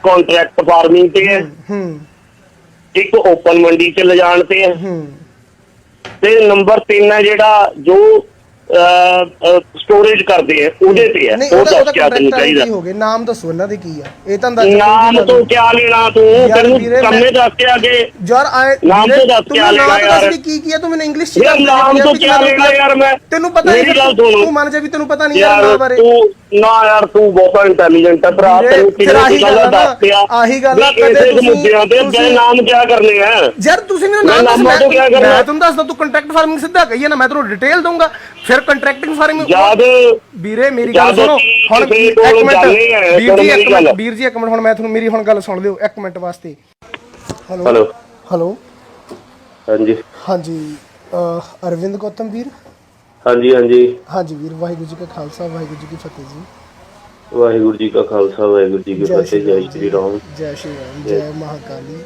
ਕੰਟਰੈਕਟ ਫਾਰਮਿੰਗ ਤੇ ਹੈ, ਇੱਕ ਓਪਨ ਮੰਡੀ 'ਚ ਲਿਜਾਣ ਤੇ ਹੈ, ਤੇ ਨੰਬਰ 3 ਹੈ ਜਿਹੜਾ ਜੋ ਸਟੋਰੇਜ ਕਰਦੇ ਆ ਉਹਦੇ ਤੇ ਹੈ। ਉਹ ਦੱਸ ਕਿਆ ਤੈਨੂੰ ਚਾਹੀਦਾ? ਨਾਮ ਦੱਸੋ ਇਹਨਾਂ ਦੇ ਕੀ ਆ। ਇਹ ਤਾਂ ਨਾਮ ਤੋਂ ਕਿਆ ਲੈਣਾ ਤੂੰ? ਤੈਨੂੰ ਕੰਮੇ ਦੱਸ ਕੇ ਆਗੇ ਯਾਰ ਨਾਮ ਤੋਂ ਦੱਸ ਕੇ ਆ ਲੈਣਾ ਯਾਰ। ਕੀ ਆ? ਤੂੰ ਮੈਨੂੰ ਇੰਗਲਿਸ਼ 'ਚ ਨਾਮ ਤੋਂ ਕਿਆ ਲੈਣਾ ਯਾਰ? ਮੈਂ ਤੈਨੂੰ ਪਤਾ ਨਹੀਂ, ਤੂੰ ਮੰਨ ਜਾ ਵੀ ਤੈਨੂੰ ਪਤਾ ਨਹੀਂ ਯਾਰ ਨਾਮ ਬਾਰੇ। ਤੂੰ ਨਾ ਯਾਰ, ਤੂੰ ਬਹੁਤ ਇੰਟੈਲੀਜੈਂਟ ਹੈ ਭਰਾ। ਤੈਨੂੰ ਕਿਹੜੀ ਗੱਲ ਦੱਸ ਕੇ ਆ? ਆਹੀ ਗੱਲ ਆ। ਕਦੇ ਮੁੱਦਿਆਂ ਤੇ ਨਾਮ ਕਿਆ ਕਰਨੇ ਆ ਯਾਰ? ਤੁਸੀਂ ਮੈਨੂੰ ਨਾਮ ਦੱਸ, ਮੈਂ ਤੈਨੂੰ ਦੱਸਦਾ। ਤੂੰ ਕੰਟਰੈਕਟ ਫਾਰਮਿੰਗ ਸਿੱਧਾ ਕਹੀਏ ਨਾ, ਮੈਂ ਤੈਨੂੰ ਡਿਟੇਲ ਦਊਂਗਾ। ਫਿਰ ਕੰਟਰੈਕਟਿੰਗ ਫਾਰਮਿੰਗ ਵੀਰੇ ਮੇਰੀ ਗੱਲ ਸੁਣੋ ਹੁਣ। 1 ਮਿੰਟ ਵੀਰ ਜੀ 1 ਮਿੰਟ, ਹੁਣ ਮੈਂ ਤੁਹਾਨੂੰ ਮੇਰੀ ਹੁਣ ਗੱਲ ਸੁਣ ਲਿਓ 1 ਮਿੰਟ ਵਾਸਤੇ। ਹੈਲੋ ਹਾਂਜੀ ਅਰਵਿੰਦ ਗੌਤਮ ਵੀਰ। ਹਾਂਜੀ ਵੀਰ, ਵਾਹਿਗੁਰੂ ਜੀ ਕਾ ਖਾਲਸਾ, ਵਾਹਿਗੁਰੂ ਜੀ ਕੀ ਫਤਿਹ ਜੀ। ਵਾਹਿਗੁਰੂ ਜੀ ਕਾ ਖਾਲਸਾ, ਵਾਹਿਗੁਰੂ ਜੀ ਕੀ ਫਤਿਹ। ਜੈ ਸ਼੍ਰੀ ਰਾਮ, ਜੈ ਸ਼੍ਰੀ ਰਾਮ, ਜੈ ਮਹਾਕਾਲੀ,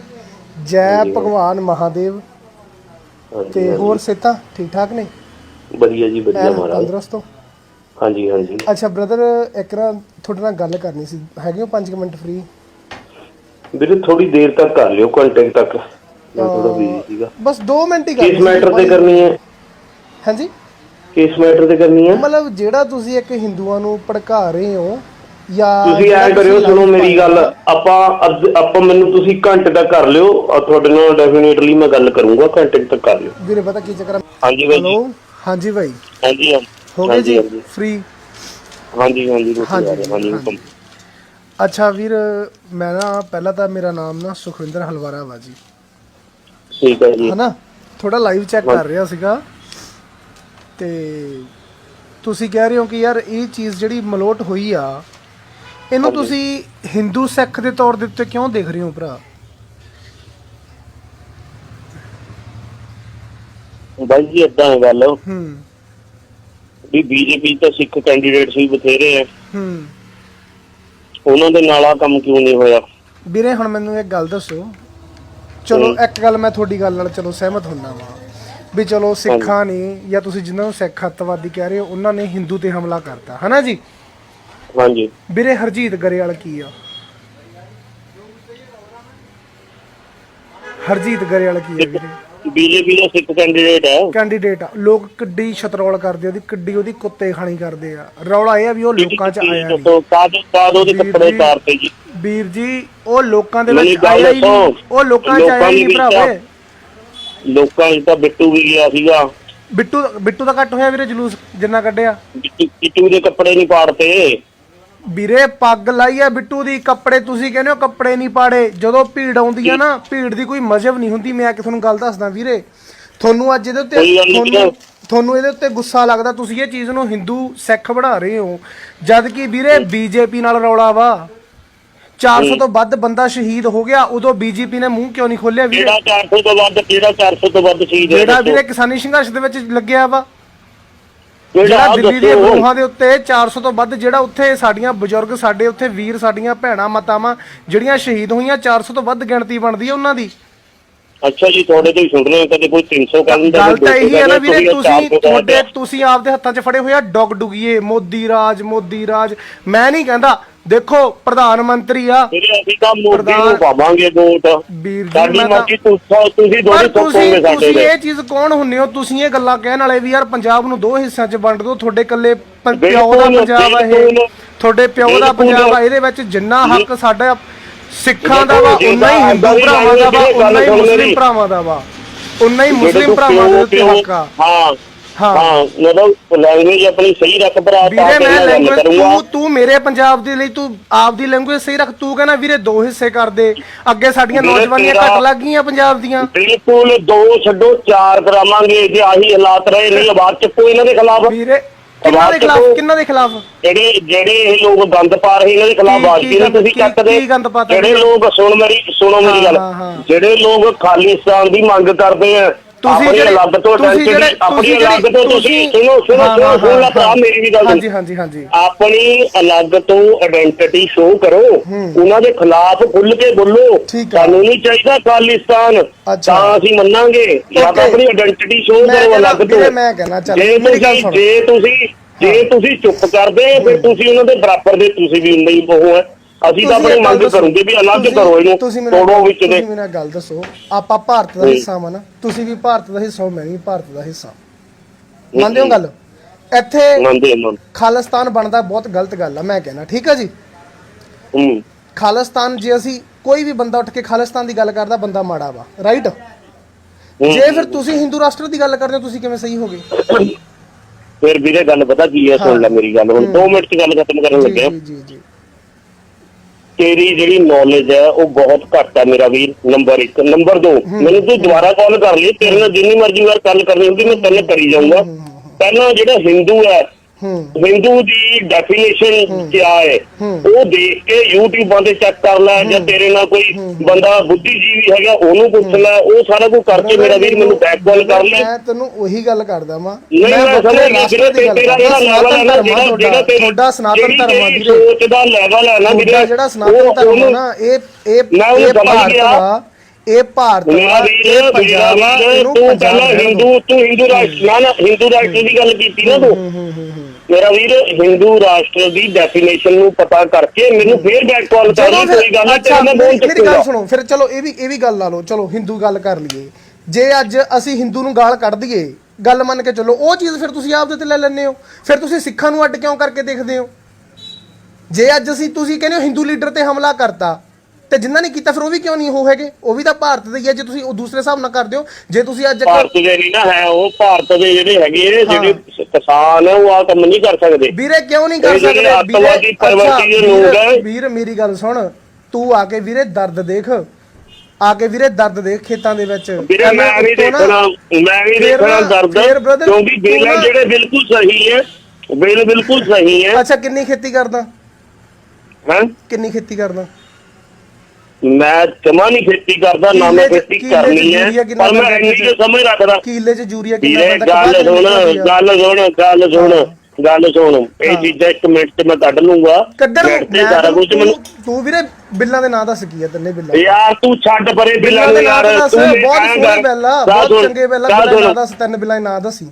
ਜੈ ਭਗਵਾਨ ਮਹਾਦੇਵ। ਤੇ ਹੋਰ ਸਿਹਤਾਂ ਠੀਕ ਠਾਕ ਨੇ? ਵਧੀਆ ਜੀ, ਵਧੀਆ ਮਹਾਰਾਜ, ਤੰਦਰੁਸਤ ਹੋ? ਹਾਂਜੀ। ਅੱਛਾ ਬ੍ਰਦਰ, ਇੱਕ ਨਾ ਤੁਹਾਡੇ ਨਾਲ ਗੱਲ ਕਰਨੀ ਸੀ, ਹੈਗੇ ਹੋ 5 ਮਿੰਟ ਫ੍ਰੀ? ਵੀਰੇ ਥੋੜੀ ਦੇਰ ਤੱਕ ਕਰ ਲਿਓ, ਘੰਟੇ ਤੱਕ। ਮੈਂ ਥੋੜਾ ਬਿਜ਼ੀ ਸੀਗਾ। ਬਸ 2 ਮਿੰਟ ਹੀ ਕਰਨੀ। ਕਿਸ ਮੈਟਰ ਤੇ ਕਰਨੀ ਹੈ? ਹਾਂਜੀ, ਕਿਸ ਮੈਟਰ ਤੇ ਕਰਨੀ ਹੈ? ਮਤਲਬ ਜਿਹੜਾ ਤੁਸੀਂ ਇੱਕ ਹਿੰਦੂਆਂ ਨੂੰ ਭੜਕਾ ਰਹੇ ਹੋ, ਜਾਂ ਤੁਸੀਂ ਐ ਕਰਿਓ, ਸੁਣੋ ਮੇਰੀ ਗੱਲ। ਆਪਾਂ ਮੈਨੂੰ ਤੁਸੀਂ ਘੰਟੇ ਤੱਕ ਕਰ ਲਿਓ, ਤੁਹਾਡੇ ਨਾਲ ਡੈਫੀਨੇਟਲੀ ਮੈਂ ਗੱਲ ਕਰੂੰਗਾ। ਘੰਟੇ ਤੱਕ ਕਰ ਲਿਓ ਵੀਰੇ। ਪਤਾ ਕੀ ਚੱਕਰ? ਹਾਂਜੀ ਬਾਈ। ਹੈਲੋ ਹਾਂਜੀ ਬਾਈ, ਹਾਂਜੀ ਹੋ ਗਏ ਜੀ ਫ੍ਰੀ? ਹਾਂਜੀ। ਅੱਛਾ ਵੀਰ, ਮੈਂ ਨਾ ਪਹਿਲਾਂ ਤਾਂ ਮੇਰਾ ਨਾਮ ਨਾ ਸੁਖਵਿੰਦਰ ਹਲਵਾਰਾ ਵਾ ਜੀ, ਠੀਕ ਹੈ ਜੀ, ਹਨਾ? ਥੋੜਾ ਲਾਈਵ ਚੈੱਕ ਕਰ ਰਿਹਾ ਸੀਗਾ, ਤੇ ਤੁਸੀਂ ਕਹਿ ਰਹੇ ਹੋ ਕਿ ਯਾਰ ਇਹ ਚੀਜ਼ ਜਿਹੜੀ ਮਲੋਟ ਹੋਈ ਆ, ਇਹਨੂੰ ਤੁਸੀਂ ਹਿੰਦੂ ਸਿੱਖ ਦੇ ਤੌਰ ਦੇ ਉੱਤੇ ਕਿਉਂ ਦੇਖ ਰਹੇ ਹੋ ਭਰਾ? ਬਾਈ ਜੀ ਏਦਾਂ ਹੈ ਗੱਲ ਵੀ ਬੀਜੇਪੀ ਤਾਂ ਸਿੱਖ ਕੈਂਡੀਡੇਟਸ ਵੀ ਬਥੇਰੇ ਆ, ਉਹਨਾਂ ਦੇ ਨਾਲ ਆ ਕੰਮ ਕਿਉਂ ਨਹੀਂ ਹੋਇਆ? ਵੀਰੇ ਹੁਣ ਮੈਨੂੰ ਇੱਕ ਗੱਲ ਦੱਸੋ। ਚਲੋ ਇੱਕ ਗੱਲ ਮੈਂ ਤੁਹਾਡੀ ਗੱਲ ਨਾਲ ਚਲੋ ਸਹਿਮਤ ਹੁੰਦਾ ਵਾਂ ਵੀ ਚਲੋ ਸਿੱਖਾਂ ਨੇ, ਜਾਂ ਤੁਸੀਂ ਜਿਨ੍ਹਾਂ ਨੂੰ ਸਿੱਖ ਅੱਤਵਾਦੀ ਕਹਿ ਰਹੇ ਹੋ, ਉਹਨਾਂ ਨੇ ਹਿੰਦੂ ਤੇ ਹਮਲਾ ਕਰਤਾ, ਹਨਾ ਜੀ? ਹਾਂਜੀ ਵੀਰੇ ਹਰਜੀਤ ਗਰੇਵਾਲ ਕੀ ਆ? ਹਰਜੀਤ ਗਰੇਵਾਲ ਕੀ ਆ ਵੀਰੇ? ਬੀਜੇਪੀ ਦਾ ਸਿੱਖ ਕੈਂਡੀਡੇਟ ਆ। ਲੋਕ ਕਿੱਡੀ ਛਤਰੋਲ ਕਰਦੇ, ਉਹਦੀ ਕਿੱਡੀ ਉਹਦੀ ਕੁੱਤੇ ਖਾਣੀ ਕਰਦੇ ਆ। ਰੌਲਾ ਇਹ ਆ ਵੀ ਉਹ ਲੋਕਾਂ 'ਚ ਆਇਆ ਨਹੀਂ। ਵੀਰ ਜੀ ਉਹ ਲੋਕਾਂ ਦੇ ਵਿੱਚ ਆਇਆ ਹੀ ਨਹੀਂ, ਉਹ ਲੋਕਾਂ 'ਚ ਆਇਆ ਹੀ ਨਹੀਂ ਭਰਾਵੇ। ਲੋਕਾਂ 'ਚ ਤਾਂ ਬਿੱਟੂ ਵੀ ਗਿਆ ਸੀਗਾ। ਬਿੱਟੂ ਦਾ ਘੱਟ ਹੋਇਆ ਵੀਰੇ ਜਲੂਸ ਜਿੰਨਾ ਕੱਢਿਆ? ਬਿੱਟੂ ਦੇ ਕੱਪੜੇ ਨਹੀਂ ਪਾੜਤੇ ਵੀਰੇ। ਪੱਗ ਲਾਈ ਆ ਬਿੱਟੂ ਦੀ, ਕੱਪੜੇ ਤੁਸੀਂ ਕਹਿੰਦੇ ਹੋ ਕੱਪੜੇ ਨਹੀਂ ਪਾੜੇ। ਜਦੋਂ ਭੀੜ ਆਉਂਦੀ ਆ ਨਾ, ਭੀੜ ਦੀ ਕੋਈ ਮਜ਼ਹਬ ਨਹੀਂ ਹੁੰਦੀ। ਮੈਂ ਕਿ ਤੁਹਾਨੂੰ ਗੱਲ ਦੱਸਦਾ ਵੀਰੇ, ਤੁਹਾਨੂੰ ਅੱਜ ਇਹਦੇ ਉੱਤੇ ਤੁਹਾਨੂੰ ਇਹਦੇ ਉੱਤੇ ਗੁੱਸਾ ਲੱਗਦਾ, ਤੁਸੀਂ ਇਹ ਚੀਜ਼ ਨੂੰ ਹਿੰਦੂ ਸਿੱਖ ਬਣਾ ਰਹੇ ਹੋ, ਜਦ ਕਿ ਵੀਰੇ ਬੀਜੇਪੀ ਨਾਲ ਰੌਲਾ ਵਾ। 400 ਤੋਂ ਵੱਧ ਬੰਦਾ ਸ਼ਹੀਦ ਹੋ ਗਿਆ, ਉਦੋਂ ਬੀਜੇਪੀ ਨੇ ਮੂੰਹ ਕਿਉਂ ਨਹੀਂ ਖੋਲਿਆ ਵੀਰੇ? 400 ਤੋਂ ਵੱਧ ਕਿਹੜਾ 400 ਤੋਂ ਵੱਧ ਸ਼ਹੀਦ? ਜਿਹੜਾ ਵੀਰੇ ਕਿਸਾਨੀ ਸੰਘਰਸ਼ ਦੇ ਵਿੱਚ ਲੱਗਿਆ ਵਾ, ਜਿਹੜਾ ਦਿੱਲੀ ਦੀਆਂ ਗੋਹਾਂ ਦੇ ਉੱਤੇ 400 ਤੋਂ ਵੱਧ, ਜਿਹੜਾ ਉੱਥੇ ਸਾਡੀਆਂ ਬਜ਼ੁਰਗ, ਸਾਡੇ ਉੱਥੇ ਵੀਰ, ਸਾਡੀਆਂ ਭੈਣਾਂ ਮਾਤਾਵਾਂ ਜਿਹੜੀਆਂ ਸ਼ਹੀਦ ਹੋਈਆਂ, 400 ਤੋਂ ਵੱਧ ਗਿਣਤੀ ਬਣਦੀ ਹੈ ਉਹਨਾਂ ਦੀ। ਅੱਛਾ ਜੀ, ਤੁਹਾਡੇ ਤੋਂ ਹੀ ਸੁਣ ਰਹੇ ਹੋ, ਕਦੇ ਕੋਈ 300 ਕਹਿੰਦਾ, ਗੱਲ ਤਾਂ ਇਹੀ ਹੈ ਨਾ ਵੀਰੇ, ਤੁਸੀਂ ਤੁਸੀਂ ਆਪਦੇ ਹੱਥਾਂ 'ਚ ਫੜੇ ਹੋਏ ਆ ਡੁੱਗ ਡੁਗੀਏ, ਮੋਦੀ ਰਾਜ। ਮੈਂ ਨਹੀਂ ਕਹਿੰਦਾ, ਦੇਖੋ ਪ੍ਰਧਾਨ ਮੰਤਰੀ ਆ ਅਸੀਂ ਤਾਂ ਮੋਦੀ ਨੂੰ ਪਾਵਾਂਗੇ ਵੋਟ। ਵੀਰ ਜੀ ਸਾਡੀ ਮੈਂ ਮਰਜ਼ੀ, ਤੁਸੀਂ ਦੋਨੇ ਸੋਚੋਗੇ ਸਾਡੇ ਤੁਸੀਂ ਇਹ ਚੀਜ਼ ਕੌਣ ਹੁੰਨੇ ਹੋ? ਤੁਸੀਂ ਇਹ ਗੱਲਾਂ ਕਹਿਣ ਵਾਲੇ ਵੀ ਯਾਰ ਪੰਜਾਬ ਨੂੰ 2 ਹਿੱਸਿਆਂ 'ਚ ਵੰਡ ਦਿਓ, ਤੁਹਾਡੇ ਇਕੱਲੇ ਪਿਓ ਦਾ ਪੰਜਾਬ ਆ ਇਹ, ਤੁਹਾਡੇ ਪਿਓ ਦਾ ਪੰਜਾਬ ਆ, ਇਹਦੇ ਵਿੱਚ ਜਿੰਨਾ ਹੱਕ ਸਾਡਾ ਸਿੱਖਾਂ ਦਾ ਵਾ ਉਨਾ ਹੀ ਹਿੰਦੂ ਭਰਾਵਾਂ ਦਾ ਵਾ, ਉਨਾ ਹੀ ਮੁਸਲਿਮ ਭਰਾਵਾਂ ਦਾ ਵਾ, ਉਨਾ ਹੀ ਮੁਸਲਿਮ ਭਰਾਵਾਂ ਦੇ ਉੱਤੇ ਹੱਕ ਆ। ਹਾਂ ਮਤਲਬ ਲੈਂਗੁਏਜ ਆਪਣੀ ਸਹੀ ਰੱਖ ਭਰਾ। ਵੀਰੇ ਮੈਂ ਲੈਂਗੁਏਜ ਤੂੰ ਮੇਰੇ ਪੰਜਾਬ ਦੇ ਲਈ ਤੂੰ ਆਪਦੀ ਲੈਂਗੁਏਜ ਸਹੀ ਰੱਖ। ਤੂੰ ਕਹਿੰਦਾ ਵੀਰੇ 2 ਹਿੱਸੇ ਕਰ ਦੇ, ਅੱਗੇ ਸਾਡੀਆਂ ਨੌਜਵਾਨੀਆਂ ਘੱਟ ਲੱਗ ਗਈਆਂ ਪੰਜਾਬ ਦੀਆਂ। ਬਿਲਕੁਲ 2 ਛੱਡੋ 4 ਕਰਾਵਾਂਗੇ ਜੇ ਆਹੀ ਹਾਲਾਤ ਰਹੇ। ਨਹੀਂ ਆਵਾਜ਼ ਚੱਕੋ ਇਹਨਾਂ ਦੇ ਖਿਲਾਫ। ਵੀਰੇ ਕਿਹਨਾਂ ਦੇ ਖਿਲਾਫ? ਜਿਹੜੇ ਇਹ ਲੋਕ ਗੰਦ ਪਾ ਰਹੇ ਇਹਨਾਂ ਦੇ ਖਿਲਾਫ ਆਵਾਜ਼ ਕਿਹਨੂੰ ਤੁਸੀਂ ਚੱਕਦੇ? ਜਿਹੜੇ ਲੋਕ ਸੁਣੋ ਮੇਰੀ ਗੱਲ, ਜਿਹੜੇ ਲੋਕ ਖਾਲਿਸਤਾਨ ਦੀ ਮੰਗ ਕਰਦੇ ਆ, ਆਪਣੀ ਅਲੱਗ ਤੋਂ ਮੇਰੀ ਵੀ ਗੱਲ, ਹਾਂਜੀ ਆਪਣੀ ਅਲੱਗ ਤੋਂ ਆਇਡੈਂਟੀਟੀ ਸ਼ੋ ਕਰੋ, ਉਹਨਾਂ ਦੇ ਖਿਲਾਫ ਖੁੱਲ ਕੇ ਬੋਲੋ। ਸਾਨੂੰ ਨਹੀਂ ਚਾਹੀਦਾ ਖਾਲਿਸਤਾਨ, ਤਾਂ ਅਸੀਂ ਮੰਨਾਂਗੇ। ਜਾਂ ਤਾਂ ਆਪਣੀ ਆਇਡੈਂਟੀਟੀ ਸ਼ੋ ਕਰੋ ਅਲੱਗ ਤੋਂ। ਮੈਂ ਕਹਿਣਾ ਜੇ ਤੁਸੀਂ ਚੁੱਪ ਕਰਦੇ ਫਿਰ ਤੁਸੀਂ ਉਹਨਾਂ ਦੇ ਬਰਾਬਰ ਦੇ, ਤੁਸੀਂ ਵੀ ਉਨਾ ਹੀ ਉਹ ਹੈ। ਅਸੀਂ ਤਾਂ ਆਪਣੀ ਮੰਗ ਕਰੂਗੇ ਵੀ ਅਲੱਗ ਕਰੋ ਇਹਨੂੰ, ਤੋੜੋ ਵਿੱਚ ਦੇ। ਮੈਨੂੰ ਗੱਲ ਦੱਸੋ, ਆਪਾਂ ਭਾਰਤ ਦਾ ਹਿੱਸਾ ਵਾ ਨਾ, ਤੁਸੀਂ ਵੀ ਭਾਰਤ ਦਾ ਹਿੱਸਾ ਹੋ, ਮੈਂ ਵੀ ਭਾਰਤ ਦਾ ਹਿੱਸਾ, ਮੰਨਦੇ ਹੋ ਗੱਲ? ਇੱਥੇ ਖਾਲਿਸਤਾਨ ਬਣਦਾ ਬਹੁਤ ਗਲਤ ਗੱਲ ਆ, ਮੈਂ ਕਹਿਣਾ, ਠੀਕ ਆ ਜੀ। ਖਾਲਿਸਤਾਨ, ਜੇ ਅਸੀਂ ਕੋਈ ਵੀ ਬੰਦਾ ਉੱਠ ਕੇ ਖਾਲਿਸਤਾਨ ਦੀ ਗੱਲ ਕਰਦਾ, ਬੰਦਾ ਮਾੜਾ ਵਾ, ਰਾਈਟ? ਜੇ ਫਿਰ ਤੁਸੀਂ ਹਿੰਦੂ ਰਾਸ਼ਟਰ ਦੀ ਗੱਲ ਕਰਦੇ ਹੋ, ਤੁਸੀਂ ਕਿਵੇਂ ਸਹੀ ਹੋ ਗਏ? ਫਿਰ ਵੀਰੇ ਗੱਲ ਪਤਾ ਕੀ ਹੈ, ਸੁਣ ਲੈ ਮੇਰੀ ਗੱਲ, ਹੁਣ 2 ਮਿੰਟ 'ਚ ਗੱਲ ਖਤਮ ਕਰਨ ਲੱਗਿਆ। ਤੇਰੀ ਜਿਹੜੀ ਨੌਲੇਜ ਹੈ ਉਹ ਬਹੁਤ ਘੱਟ ਹੈ ਮੇਰਾ ਵੀਰ, ਨੰਬਰ 1। ਨੰਬਰ 2, ਮੈਨੂੰ ਤੂੰ ਦੁਬਾਰਾ ਕਾਲ ਕਰ ਲਈ, ਤੇਰੇ ਨਾਲ ਜਿੰਨੀ ਮਰਜ਼ੀ ਵਾਰ ਗੱਲ ਕਰਨੀ ਹੁੰਦੀ ਮੈਂ ਤੈਨੂੰ ਕਰੀ ਜਾਊਂਗਾ। ਪਹਿਲਾਂ ਜਿਹੜਾ ਹਿੰਦੂ ਹੈ, ਹਿੰਦੂ ਦੀ ਡੈਫੀਨੇਸ਼ਨ ਕਿਆ ਹੈ ਉਹ ਦੇਖ ਕੇ YouTube ਤੇ ਚੈੱਕ ਕਰ ਲੈ, ਜਾਂ ਤੇਰੇ ਨਾਲ ਕੋਈ ਬੰਦਾ ਬੁੱਧੀਜੀਵੀ ਹੈਗਾ ਉਹਨੂੰ ਪੁੱਛ ਲੈ, ਉਹ ਸਾਰਾ ਕੁਝ ਕਰਕੇ ਮੇਰਾ ਵੀਰ ਮੈਨੂੰ ਬੈਕ ਕਾਲ ਕਰ ਲੈ। ਮੈਂ ਤੈਨੂੰ ਉਹੀ ਗੱਲ ਕਰਦਾ ਵਾਂ, ਮੈਂ ਸਮਝ ਗਿਆ ਤੇਰਾ ਜਿਹੜਾ ਲੈਵਲ ਹੈ ਨਾ, ਜਿਹੜਾ ਤੁਹਾਡਾ ਸਨਾਤਨ ਧਰਮ ਆ ਵੀਰੇ, ਸੋਚ ਦਾ ਲੈਵਲ ਹੈ ਨਾ ਵੀਰੇ, ਜਿਹੜਾ ਸਨਾਤਨ ਧਰਮ ਹੈ ਨਾ, ਇਹ ਭਾਰਤ ਮੇਰਾ ਵੀਰ, ਤੂੰ ਪਹਿਲਾਂ ਹਿੰਦੂ ਰਾਸ਼ਟਰ ਦੀ ਗੱਲ ਕੀਤੀ ਨਾ ਤੂੰ। ਮੇਰਾ ਵੀਰ ਹਿੰਦੂ ਰਾਸ਼ਟਰ ਦੀ ਡੈਫੀਨੇਸ਼ਨ ਨੂੰ ਪਤਾ ਕਰਕੇ ਮੈਨੂੰ ਫੇਰ ਬੈਕ ਕਾਲ ਕਰ ਲਈ, ਕੋਈ ਗੱਲ ਨਹੀਂ। ਮੇਰੀ ਗੱਲ ਸੁਣੋ ਫਿਰ, ਚਲੋ ਇਹ ਵੀ ਗੱਲ ਲਾ ਲਓ, ਚਲੋ ਹਿੰਦੂ ਗੱਲ ਕਰ ਲਈਏ। ਜੇ ਅੱਜ ਅਸੀਂ ਹਿੰਦੂ ਨੂੰ ਗਾਲ ਕੱਢ ਦਈਏ, ਗੱਲ ਮੰਨ ਕੇ ਚਲੋ, ਉਹ ਚੀਜ਼ ਫਿਰ ਤੁਸੀਂ ਆਪਦੇ ਤੇ ਲੈ ਲੈਂਦੇ ਹੋ, ਫਿਰ ਤੁਸੀਂ ਸਿੱਖਾਂ ਨੂੰ ਅੱਡ ਕਿਉਂ ਕਰਕੇ ਦੇਖਦੇ ਹੋ? ਜੇ ਅੱਜ ਤੁਸੀਂ ਕਹਿੰਦੇ ਹੋ ਹਿੰਦੂ ਲੀਡਰ ਤੇ ਹਮਲਾ ਕਰਤਾ, ਤੇ ਜਿੰਨਾ ਨੇ ਕੀਤਾ ਫਿਰ ਉਹ ਵੀ ਕਿਉਂ ਨਹੀਂ ਉਹ ਹੈਗੇ? ਉਹ ਵੀ ਤਾਂ ਭਾਰਤ ਦੇ ਹੀ ਹੈ। ਜੇ ਤੁਸੀਂ ਉਹ ਦੂਸਰੇ ਹਿਸਾਬ ਨਾਲ ਕਰਦੇ ਹੋ, ਜੇ ਤੁਸੀਂ ਅੱਜ ਭਾਰਤ ਦੇ ਨਹੀਂ ਨਾ ਹੈ, ਉਹ ਭਾਰਤ ਦੇ ਜਿਹੜੇ ਹੈਗੇ ਜਿਹੜੇ ਕਿਸਾਨ ਹੈ ਉਹ ਆ ਕੰਮ ਨਹੀਂ ਕਰ ਸਕਦੇ ਵੀਰੇ। ਕਿਉਂ ਨਹੀਂ ਕਰ ਸਕਦੇ ਵੀਰ? ਮੇਰੀ ਗੱਲ ਸੁਣ, ਤੂੰ ਆ ਕੇ ਵੀਰੇ ਦਰਦ ਦੇਖ, ਆ ਕੇ ਵੀਰੇ ਦਰਦ ਦੇਖ ਖੇਤਾਂ ਦੇ ਵਿੱਚ। ਮੈਂ ਵੀ ਦੇਖਣਾ ਦਰਦ, ਕਿਉਂਕਿ ਬੇਲਾਂ ਜਿਹੜੇ ਬਿਲਕੁਲ ਸਹੀ ਹੈ, ਬਿਲਕੁਲ ਸਹੀ ਹੈ। ਅੱਛਾ, ਕਿੰਨੀ ਖੇਤੀ ਕਰਦਾ? ਕਿੰਨੀ ਖੇਤੀ ਕਰਦਾ? ਮੈਂ ਜਮਾ ਨਹੀਂ ਖੇਤੀ ਕਰਦਾ, ਨਾ ਮੈਂ ਖੇਤੀ ਕਰਨੀ ਹੈ, ਪਰ ਮੈਂ ਇੰਨੀ ਕੁ ਸਮਝ ਰੱਖਦਾ। ਕਿੱਲੇ 'ਚ ਯੂਰੀਆ ਗੱਲ ਸੁਣ, ਇਹ ਚੀਜ਼ਾਂ 1 ਮਿੰਟ 'ਚ ਮੈਂ ਕੱਢ ਲੂੰਗਾ। ਤੂੰ ਵੀਰੇ ਬਿੱਲਾਂ ਦੇ ਨਾਂ ਦੱਸ ਕੀ ਆ ਤੈਨੇ ਬਿੱਲਾਂ? ਯਾਰ ਤੂੰ ਛੱਡ ਪਰੇ ਬਿੱਲਾਂ ਦੇ ਯਾਰ, ਬਹੁਤ ਸੋਹਣੇ ਬਿੱਲਾਂ, ਬਹੁਤ ਚੰਗੇ ਬਿੱਲਾਂ, ਨਾਂ ਦੱਸ, 3 ਬਿੱਲਾਂ ਦੇ ਨਾਂ ਦੱਸੀ।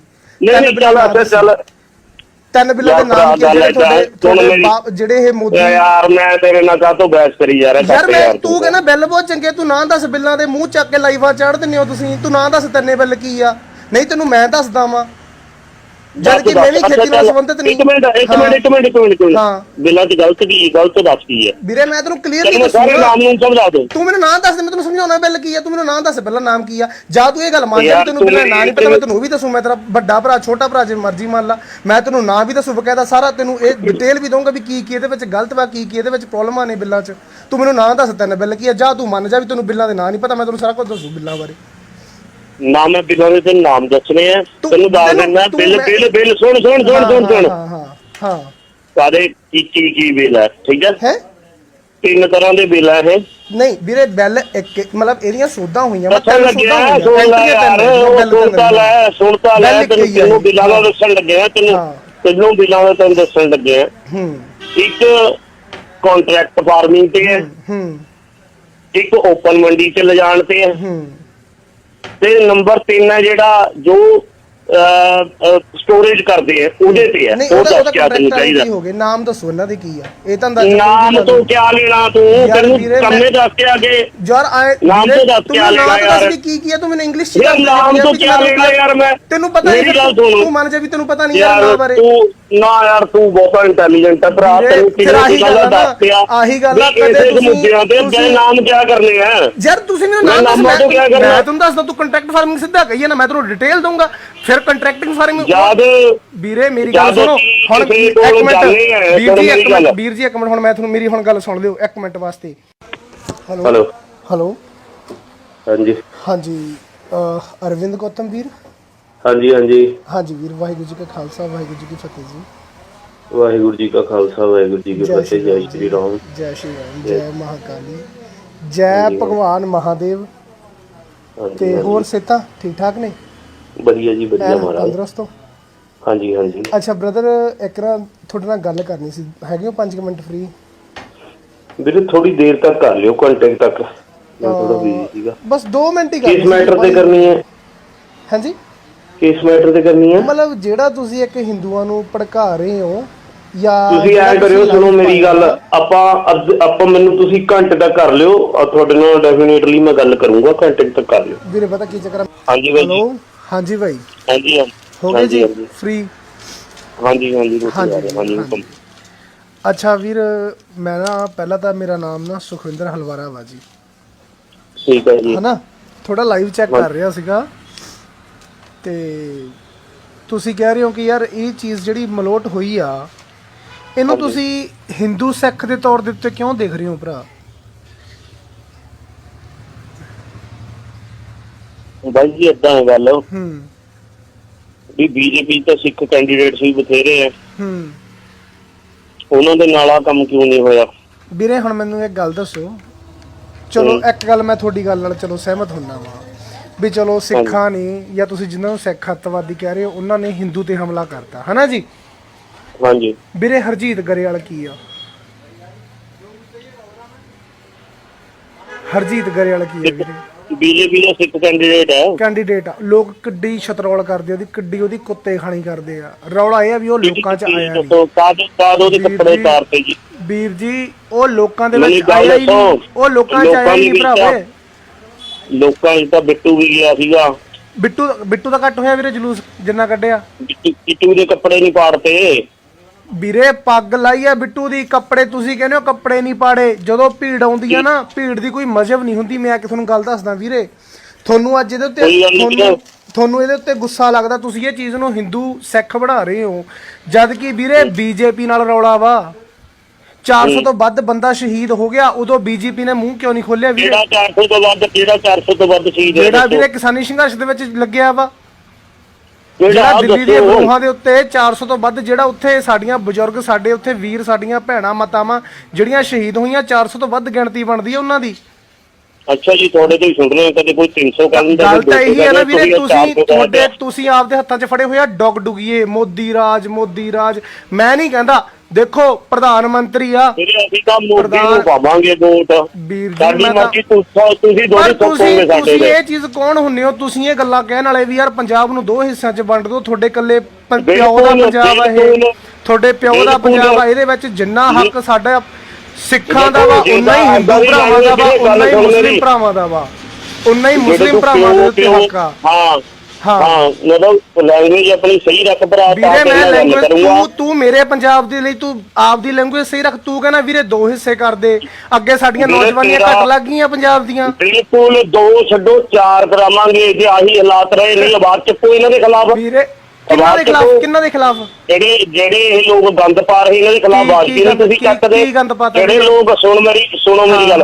ਚੱਲ 3 ਬਿੱਲਾਂ ਦੇ ਨਾਮ ਕੀ ਜਿਹੜੇ ਇਹ ਮੋਦੀ? ਯਾਰ ਮੈਂ ਤੇਰੇ ਨਾਲ ਕਾਹਤੋਂ ਬਹਿਸ ਕਰੀ ਜਾ ਰਿਹਾ ਯਾਰ? ਤੂੰ ਕਹਿੰਦਾ ਬਿੱਲ ਬਹੁਤ ਚੰਗੇ, ਤੂੰ ਨਾਂ ਦੱਸ। ਬਿੱਲਾਂ ਦੇ ਮੂੰਹ ਚੱਕ ਕੇ ਲਾਈਵਾਂ ਚੜ੍ਹ ਦਿੰਦੇ ਹੋ ਤੁਸੀਂ, ਤੂੰ ਨਾਂ ਦੱਸ 3 ਬਿੱਲ ਕੀ ਆ? ਨਹੀਂ ਤੈਨੂੰ ਮੈਂ ਦੱਸਦਾ ਵਾਂ, ਜਦ ਕਿ ਮੈਂ ਵੀ ਖੇਤੀ ਨਾਲ ਸੰਬੰਧਿਤ ਨਹੀਂ। ਇੱਕ ਮਿੰਟ ਬਿੱਲਾਂ 'ਚ ਗਲਤ ਦੱਸ ਕੀ ਹੈ ਵੀਰੇ? ਮੈਂ ਤੈਨੂੰ ਕਲੀਅਰਲੀ ਤੂੰ ਮੈਨੂੰ ਨਾਂ ਦੱਸ ਦੇ, ਮੈਂ ਤੈਨੂੰ ਸਮਝਾਉਣਾ ਬਿੱਲ ਕੀ ਆ। ਤੂੰ ਮੈਨੂੰ ਨਾਂ ਦੱਸ ਪਹਿਲਾਂ, ਨਾਮ ਕੀ ਆ? ਜਾਂ ਤੂੰ ਇਹ ਗੱਲ ਮੰਨ ਜਾ ਤੈਨੂੰ ਬਿੱਲਾਂ ਨਾਂ ਨਹੀਂ ਪਤਾ, ਮੈਂ ਤੈਨੂੰ ਉਹ ਵੀ ਦੱਸੂ। ਮੈਂ ਤੇਰਾ ਵੱਡਾ ਭਰਾ, ਛੋਟਾ ਭਰਾ, ਜੇ ਮਰਜ਼ੀ ਮੰਨ ਲਾ, ਮੈਂ ਤੈਨੂੰ ਨਾਂ ਵੀ ਦੱਸੂ ਬਕਾਇਦਾ ਸਾਰਾ, ਤੈਨੂੰ ਇਹ ਡਿਟੇਲ ਵੀ ਦਊਂਗਾ ਵੀ ਕੀ ਇਹਦੇ ਵਿੱਚ ਗਲਤ ਵਾ, ਕੀ ਇਹਦੇ ਵਿੱਚ ਪ੍ਰੋਬਲਮਾਂ ਨੇ ਬਿੱਲਾਂ 'ਚ। ਤੂੰ ਮੈਨੂੰ ਨਾਂ ਦੱਸ 3 ਬਿੱਲ ਕੀ ਆ? ਜਾਂ ਤੂੰ ਮੰਨ ਜਾ ਵੀ ਤੈਨੂੰ ਬਿੱਲਾਂ ਦੇ ਨਾਂ ਨਹੀਂ ਪਤਾ, ਮੈਂ ਤੈਨੂੰ ਸਾਰਾ ਕੁਝ ਦੱਸੂ ਬਿੱਲਾਂ ਬਾਰੇ। ਨਾ ਮੈਂ ਬਿੱਲਾਂ ਦੇ ਤੈਨੂੰ ਨਾਮ ਦੱਸਣੇ ਆ, ਤੈਨੂੰ ਦੱਸ ਦਿੰਦਾ। ਬਿੱਲ ਸੁਣ ਸਾਰੇ ਕੀ ਬਿੱਲ ਹੈ, ਠੀਕ ਹੈ? 3 ਤਰ੍ਹਾਂ ਦੇ ਬਿੱਲ ਹੈ ਇਹ। ਨਹੀਂ ਵੀਰੇ, ਬਿੱਲ ਇੱਕ ਮਤਲਬ ਇਹਦੀਆਂ ਸੋਧਾਂ ਹੋਈਆਂ, ਸੁਣਤਾ ਲੈ, ਤੈਨੂੰ ਬਿੱਲਾਂ ਦਾ ਦੱਸਣ ਲੱਗਿਆ, ਤੈਨੂੰ ਬਿੱਲਾਂ ਦਾ ਤੈਨੂੰ ਦੱਸਣ ਲੱਗਿਆ। ਇੱਕ ਕੰਟਰੈਕਟ ਫਾਰਮਿੰਗ ਤੇ ਹੈ, ਇੱਕ ਓਪਨ ਮੰਡੀ 'ਚ ਲਿਜਾਣ ਤੇ ਹੈ, ਤੇ ਨੰਬਰ 3 ਹੈ ਜਿਹੜਾ ਜੋ ਸਟੋਰੇਜ ਕਰਦੇ ਆ ਉਹਦੇ ਤੇ ਹੈ। ਨਹੀਂ ਉਹ ਉਹਦਾ ਦੱਸ ਕਿਆ ਤੈਨੂੰ ਕੰਟਰੈਕਟ ਚਾਹੀਦਾ? ਕੀ ਹੋ ਗਏ? ਨਾਮ ਦੱਸੋ ਇਹਨਾਂ ਦੇ ਕੀ ਆ? ਇਹ ਤਾਂ ਅੰਦਾਜ਼ਾ ਨਾਮ ਤੋਂ ਕਿਆ ਲੈਣਾ ਤੂੰ? ਤੈਨੂੰ ਕੰਮੇ ਦੱਸ ਕੇ ਆਗੇ ਯਾਰ ਨਾਮ ਤੋਂ ਦੱਸ ਕੇ ਆ ਲੈਣਾ ਯਾਰ। ਕੀ ਆ ਤੂੰ ਮੈਨੂੰ ਇੰਗਲਿਸ਼ ਚ ਯਾਰ ਨਾਮ ਤੋਂ ਕਿਆ ਲੈਣਾ ਯਾਰ? ਮੈਂ ਤੈਨੂੰ ਪਤਾ ਮੇਰੀ ਗੱਲ ਸੁਣ, ਤੂੰ ਮੰਨ ਜਾ ਵੀ ਤੈਨੂੰ ਪਤਾ ਨਹੀਂ ਯਾਰ ਨਾਮ ਬਾਰੇ। ਤੂੰ ਨਾ ਯਾਰ ਤੂੰ ਬਹੁਤ ਇੰਟੈਲੀਜੈਂਟ ਹੈ ਭਰਾ। ਤੈਨੂੰ ਕਿਹੜੀ ਗੱਲ ਦੱਸ ਪਿਆ? ਆਹੀ ਗੱਲ ਆ ਕਦੇ ਤੁਸੀਂ ਮੁੱਦਿਆਂ ਤੇ ਬੇ ਨਾਮ ਕਿਆ ਕਰਨੇ ਆ ਯਾਰ? ਤੁਸੀਂ ਮੈਨੂੰ ਨਾਮ ਦੱਸ। ਮੈਂ ਤੁਹਾਨੂੰ ਦੱਸਦਾ ਤੂੰ ਕੰਟਰੈਕਟ ਫਾਰਮਿੰਗ ਸਿੱਧਾ ਕਹੀਏ ਨਾ, ਮੈਂ ਤੈਨੂੰ ਡਿਟੇਲ ਦਊਂਗਾ। ਫਿਰ ਕੰਟਰੈਕਟਿੰਗ ਫਾਰਮਿੰਗ ਯਾਦ ਵੀਰੇ ਮੇਰੀ ਗੱਲ ਸੁਣੋ ਹੁਣ। ਇੱਕ ਮਿੰਟ ਵੀਰ ਜੀ ਇੱਕ ਮਿੰਟ, ਹੁਣ ਮੈਂ ਤੁਹਾਨੂੰ ਮੇਰੀ ਹੁਣ ਗੱਲ ਸੁਣ ਲਿਓ ਇੱਕ ਮਿੰਟ ਵਾਸਤੇ। ਹੈਲੋ ਹੈਲੋ ਹਾਂਜੀ ਹਾਂਜੀ ਅਰਵਿੰਦ ਗੌਤਮ ਵੀਰ। ਹਾਂਜੀ ਹਾਂਜੀ ਹਾਂਜੀ ਵੀਰ, ਵਾਹਿਗੁਰੂ ਜੀ ਕਾ ਖਾਲਸਾ ਵਾਹਿਗੁਰੂ ਜੀ ਕੀ ਫਤਿਹ ਜੀ। ਵਾਹਿਗੁਰੂ ਜੀ ਕਾ ਖਾਲਸਾ ਵਾਹਿਗੁਰੂ ਜੀ ਕੀ ਫਤਿਹ। ਜੈ ਸ਼੍ਰੀ ਰਾਮ। ਜੈ ਸ਼੍ਰੀ ਰਾਮ। ਜੈ ਮਹਾਕਾਲੀ। ਜੈ ਭਗਵਾਨ ਮਹਾਦੇਵ। ਤੇ ਹੋਰ ਸਿਹਤਾਂ ਠੀਕ ਠਾਕ ਨੇ? ਵਧੀਆ ਜੀ ਵਧੀਆ ਮਹਾਰਾਜ। ਤੰਦਰੁਸਤ ਹੋ? ਹਾਂਜੀ ਹਾਂਜੀ। ਅੱਛਾ ਬ੍ਰਦਰ, ਇੱਕ ਨਾ ਤੁਹਾਡੇ ਨਾਲ ਗੱਲ ਕਰਨੀ ਸੀ, ਹੈਗੇ ਹੋ 5 ਮਿੰਟ ਫ੍ਰੀ? ਵੀਰੇ ਥੋੜੀ ਦੇਰ ਤੱਕ ਕਰ ਲਿਓ, ਘੰਟੇ ਤੱਕ। ਮੈਂ ਥੋੜਾ ਬਿਜ਼ੀ ਸੀਗਾ। ਬਸ 2 ਮਿੰਟ ਹੀ ਕਰਨੀ। ਕਿਸ ਮੈਟਰ ਤੇ ਕਰਨੀ ਹੈ? ਹਾਂਜੀ ਕਿਸ ਮੈਟਰ ਤੇ ਕਰਨੀ ਹੈ? ਮਤਲਬ ਜਿਹੜਾ ਤੁਸੀਂ ਇੱਕ ਹਿੰਦੂਆਂ ਨੂੰ ਭੜਕਾ ਰਹੇ ਹੋ ਜਾਂ ਤੁਸੀਂ ਐ ਕਰਿਓ, ਸੁਣੋ ਮੇਰੀ ਗੱਲ। ਆਪਾਂ ਮੈਨੂੰ ਤੁਸੀਂ ਘੰਟੇ ਤੱਕ ਕਰ ਲਿਓ, ਤੁਹਾਡੇ ਨਾਲ ਡੈਫੀਨੇਟਲੀ ਮੈਂ ਗੱਲ ਕਰੂੰਗਾ। ਘੰਟੇ ਤੱਕ ਕਰ ਲਿਓ ਵੀਰੇ। ਪਤਾ ਕੀ ਚੱਕਰ? ਹਾਂਜੀ ਬਾਈ। ਹੈਲੋ ਹਾਂਜੀ ਬਾਈ। ਹਾਂਜੀ ਹੋ ਗਏ ਜੀ ਫ੍ਰੀ? ਹਾਂਜੀ ਹਾਂਜੀ ਹਾਂਜੀ। ਅੱਛਾ ਵੀਰ, ਮੈਂ ਨਾ ਪਹਿਲਾਂ ਤਾਂ ਮੇਰਾ ਨਾਮ ਨਾ ਸੁਖਵਿੰਦਰ ਹਲਵਾਰਾ ਵਾ ਜੀ। ਠੀਕ ਹੈ ਜੀ। ਹਨਾ ਥੋੜਾ ਲਾਈਵ ਚੈੱਕ ਕਰ ਰਿਹਾ ਸੀਗਾ ਤੇ ਤੁਸੀਂ ਕਹਿ ਰਹੇ ਹੋ ਕਿ ਯਾਰ ਇਹ ਚੀਜ਼ ਜਿਹੜੀ ਮਲੋਟ ਹੋਈ ਆ, ਇਹਨੂੰ ਤੁਸੀਂ ਹਿੰਦੂ ਸਿੱਖ ਦੇ ਤੌਰ ਦੇ ਉੱਤੇ ਕਿਉਂ ਦੇਖ ਰਹੇ ਹੋ ਭਰਾ? ਬਾਈ ਜੀ ਏਦਾਂ ਹੈ ਗੱਲ ਵੀ ਬੀਜੇਪੀ ਤਾਂ ਸਿੱਖ ਕੈਂਡੀਡੇਟਸ ਵੀ ਬਥੇਰੇ ਆ, ਉਹਨਾਂ ਦੇ ਨਾਲ ਆ ਕੰਮ ਕਿਉਂ ਨਹੀਂ ਹੋਇਆ? ਵੀਰੇ ਹੁਣ ਮੈਨੂੰ ਇੱਕ ਗੱਲ ਦੱਸੋ। ਚਲੋ ਇੱਕ ਗੱਲ ਮੈਂ ਤੁਹਾਡੀ ਗੱਲ ਨਾਲ ਚਲੋ ਸਹਿਮਤ ਹੁੰਦਾ ਵਾਂ ਵੀ ਚਲੋ ਸਿੱਖਾਂ ਨੇ ਜਾਂ ਤੁਸੀਂ ਜਿਨ੍ਹਾਂ ਨੂੰ ਸਿੱਖ ਅੱਤਵਾਦੀ ਕਹਿ ਰਹੇ ਹੋ ਉਹਨਾਂ ਨੇ ਹਿੰਦੂ ਤੇ ਹਮਲਾ ਕਰਤਾ, ਹਨਾ ਜੀ? ਹਾਂਜੀ ਵੀਰੇ ਹਰਜੀਤ ਗਰੇਵਾਲ ਕੀ ਆ? ਹਰਜੀਤ ਗਰੇਵਾਲ ਕੀ ਆ ਵੀਰੇ? ਬੀਜੇਪੀ ਦਾ ਸਿੱਖ ਕੈਂਡੀਡੇਟ ਆ। ਲੋਕ ਕਿੱਡੀ ਛਤਰੋਲ ਕਰਦੇ ਉਹਦੀ, ਕਿੱਡੀ ਉਹਦੀ ਕੁੱਤੇ ਖਾਣੀ ਕਰਦੇ ਆ। ਰੌਲਾ ਇਹ ਆ ਵੀ ਉਹ ਲੋਕਾਂ 'ਚ ਆਇਆ ਨਹੀਂ। ਉਹਦੇ ਕੱਪੜੇ ਉਤਾਰਤੇ ਜੀ ਵੀਰ ਜੀ, ਉਹ ਲੋਕਾਂ ਦੇ ਵਿੱਚ ਆਇਆ ਹੀ ਨਹੀਂ। ਉਹ ਲੋਕਾਂ 'ਚ ਆਇਆ ਹੀ ਨਹੀਂ ਭਰਾਵੇ। ਲੋਕਾਂ 'ਚ ਤਾਂ ਬਿੱਟੂ ਵੀ ਗਿਆ ਸੀਗਾ। ਬਿੱਟੂ ਦਾ ਘੱਟ ਹੋਇਆ ਵੀਰੇ ਜਲੂਸ ਜਿੰਨਾ ਕੱਢਿਆ? ਬਿੱਟੂ ਦੇ ਕੱਪੜੇ ਨਹੀਂ ਪਾੜਤੇ ਵੀਰੇ। ਪੱਗ ਲਾਈ ਆ ਬਿੱਟੂ ਦੀ, ਕੱਪੜੇ ਤੁਸੀਂ ਕਹਿੰਦੇ ਹੋ ਕੱਪੜੇ ਨਹੀਂ ਪਾੜੇ। ਜਦੋਂ ਭੀੜ ਆਉਂਦੀ ਆ ਨਾ, ਭੀੜ ਦੀ ਕੋਈ ਮਜ਼ਹਬ ਨਹੀਂ ਹੁੰਦੀ। ਮੈਂ ਤੁਹਾਨੂੰ ਗੱਲ ਦੱਸਦਾ ਵੀਰੇ, ਤੁਹਾਨੂੰ ਅੱਜ ਇਹਦੇ ਉੱਤੇ ਤੁਹਾਨੂੰ ਇਹਦੇ ਉੱਤੇ ਗੁੱਸਾ ਲੱਗਦਾ, ਤੁਸੀਂ ਇਹ ਚੀਜ਼ ਨੂੰ ਹਿੰਦੂ ਸਿੱਖ ਬਣਾ ਰਹੇ ਹੋ, ਜਦ ਕਿ ਵੀਰੇ ਬੀਜੇਪੀ ਨਾਲ ਰੌਲਾ ਵਾ। 400 ਤੋਂ ਵੱਧ ਬੰਦਾ ਸ਼ਹੀਦ ਹੋ ਗਿਆ, ਉਦੋਂ ਬੀਜੇਪੀ ਨੇ ਮੂੰਹ ਕਿਉਂ ਨਹੀਂ ਖੋਲਿਆ ਵੀਰੇ? ਕਿਹੜਾ 400 ਤੋਂ ਵੱਧ? ਕਿਹੜਾ 400 ਤੋਂ ਵੱਧ ਸ਼ਹੀਦ? ਜਿਹੜਾ ਵੀਰੇ ਕਿਸਾਨੀ ਸੰਘਰਸ਼ ਦੇ ਵਿੱਚ ਲੱਗਿਆ ਵਾ, ਜਿਹੜਾ ਦਿੱਲੀ ਦੀਆਂ ਗਰੋਹਾਂ ਦੇ ਉੱਤੇ 400 ਤੋਂ ਵੱਧ, ਜਿਹੜਾ ਉੱਥੇ ਸਾਡੀਆਂ ਬਜ਼ੁਰਗ, ਸਾਡੇ ਉੱਥੇ ਵੀਰ, ਸਾਡੀਆਂ ਭੈਣਾਂ ਮਾਤਾਵਾਂ ਜਿਹੜੀਆਂ ਸ਼ਹੀਦ ਹੋਈਆਂ, 400 ਤੋਂ ਵੱਧ ਗਿਣਤੀ ਬਣਦੀ ਹੈ ਉਹਨਾਂ ਦੀ। ਅੱਛਾ ਜੀ, ਤੁਹਾਡੇ ਤੋਂ ਹੀ ਸੁਣ ਰਹੇ ਕਦੇ ਕੋਈ 300 ਕਹਿੰਦਾ। ਗੱਲ ਤਾਂ ਇਹੀ ਹੈ ਨਾ ਵੀਰੇ, ਤੁਸੀਂ ਆਪਦੇ ਹੱਥਾਂ 'ਚ ਫੜੇ ਹੋਇਆ ਡੌਗ ਡੁਗੀਏ। ਮੋਦੀ ਰਾਜ, ਮੋਦੀ ਰਾਜ। ਮੈਂ ਨਹੀਂ ਕਹਿੰਦਾ, ਦੇਖੋ ਪ੍ਰਧਾਨ ਮੰਤਰੀ ਆ, ਅਸੀਂ ਤਾਂ ਮੋਦੀ ਨੂੰ ਪਾਵਾਂਗੇ ਵੋਟ। ਵੀਰ ਸਾਡੀ ਜੀ ਮਰਜ਼ੀ, ਤੁਸੀਂ ਦੋਨੇ ਸੋਚੋਗੇ ਸਾਡੇ ਤੁਸੀਂ ਇਹ ਚੀਜ਼ ਕੌਣ ਹੁੰਨੇ ਹੋ? ਤੁਸੀਂ ਇਹ ਗੱਲਾਂ ਕਹਿਣ ਵਾਲੇ ਵੀ ਯਾਰ ਪੰਜਾਬ ਨੂੰ 2 ਹਿੱਸਿਆਂ 'ਚ ਵੰਡ ਦਿਓ, ਤੁਹਾਡੇ ਇਕੱਲੇ ਪਿਓ ਦਾ ਪੰਜਾਬ ਆ ਇਹ, ਤੁਹਾਡੇ ਪਿਓ ਦਾ ਪੰਜਾਬ ਆ, ਇਹਦੇ ਵਿੱਚ ਜਿੰਨਾ ਹੱਕ ਸਾਡਾ ਸਿੱਖਾਂ ਦਾ ਵਾ ਉਨਾ ਹੀ ਹਿੰਦੂ ਭਰਾਵਾਂ ਦਾ ਵਾ, ਉਨਾ ਹੀ ਮੁਸਲਿਮ ਭਰਾਵਾਂ ਦਾ ਵਾ, ਉਨਾ ਹੀ ਮੁਸਲਿਮ ਭਰਾਵਾਂ ਦੇ ਉੱਤੇ ਹੱਕ ਆ। ਹਾਂ ਮਤਲਬ ਲੈਂਗੁਏਜ ਆਪਣੀ ਸਹੀ ਰੱਖ ਭਰਾ। ਵੀਰੇ ਮੈਂ ਲੈਂਗੁਏਜ, ਤੂੰ ਮੇਰੇ ਪੰਜਾਬ ਦੇ ਲਈ ਤੂੰ ਆਪਦੀ ਲੈਂਗੁਏਜ ਸਹੀ ਰੱਖ। ਤੂੰ ਕਹਿੰਦਾ ਵੀਰੇ 2 ਹਿੱਸੇ ਕਰ ਦੇ, ਅੱਗੇ ਸਾਡੀਆਂ ਨੌਜਵਾਨੀਆਂ ਘੱਟ ਲੱਗ ਗਈਆਂ ਪੰਜਾਬ ਦੀਆਂ। ਬਿਲਕੁਲ 2 ਛੱਡੋ 4 ਕਰਾਵਾਂਗੇ ਜੇ ਆਹੀ ਹਾਲਾਤ ਰਹੇ। ਨਹੀਂ ਆਵਾਜ਼ ਚੱਕੋ ਇਹਨਾਂ ਦੇ ਖਿਲਾਫ। ਵੀਰੇ ਕਿਹਨਾਂ ਦੇ ਖਿਲਾਫ? ਜਿਹੜੇ ਇਹ ਲੋਕ ਗੰਦ ਪਾ ਰਹੇ ਇਹਨਾਂ ਦੇ ਖਿਲਾਫ ਆਵਾਜ਼ ਕਿਉਂ ਤੁਸੀਂ ਚੱਕਦੇ? ਜਿਹੜੇ ਲੋਕ ਸੁਣੋ ਮੇਰੀ ਗੱਲ,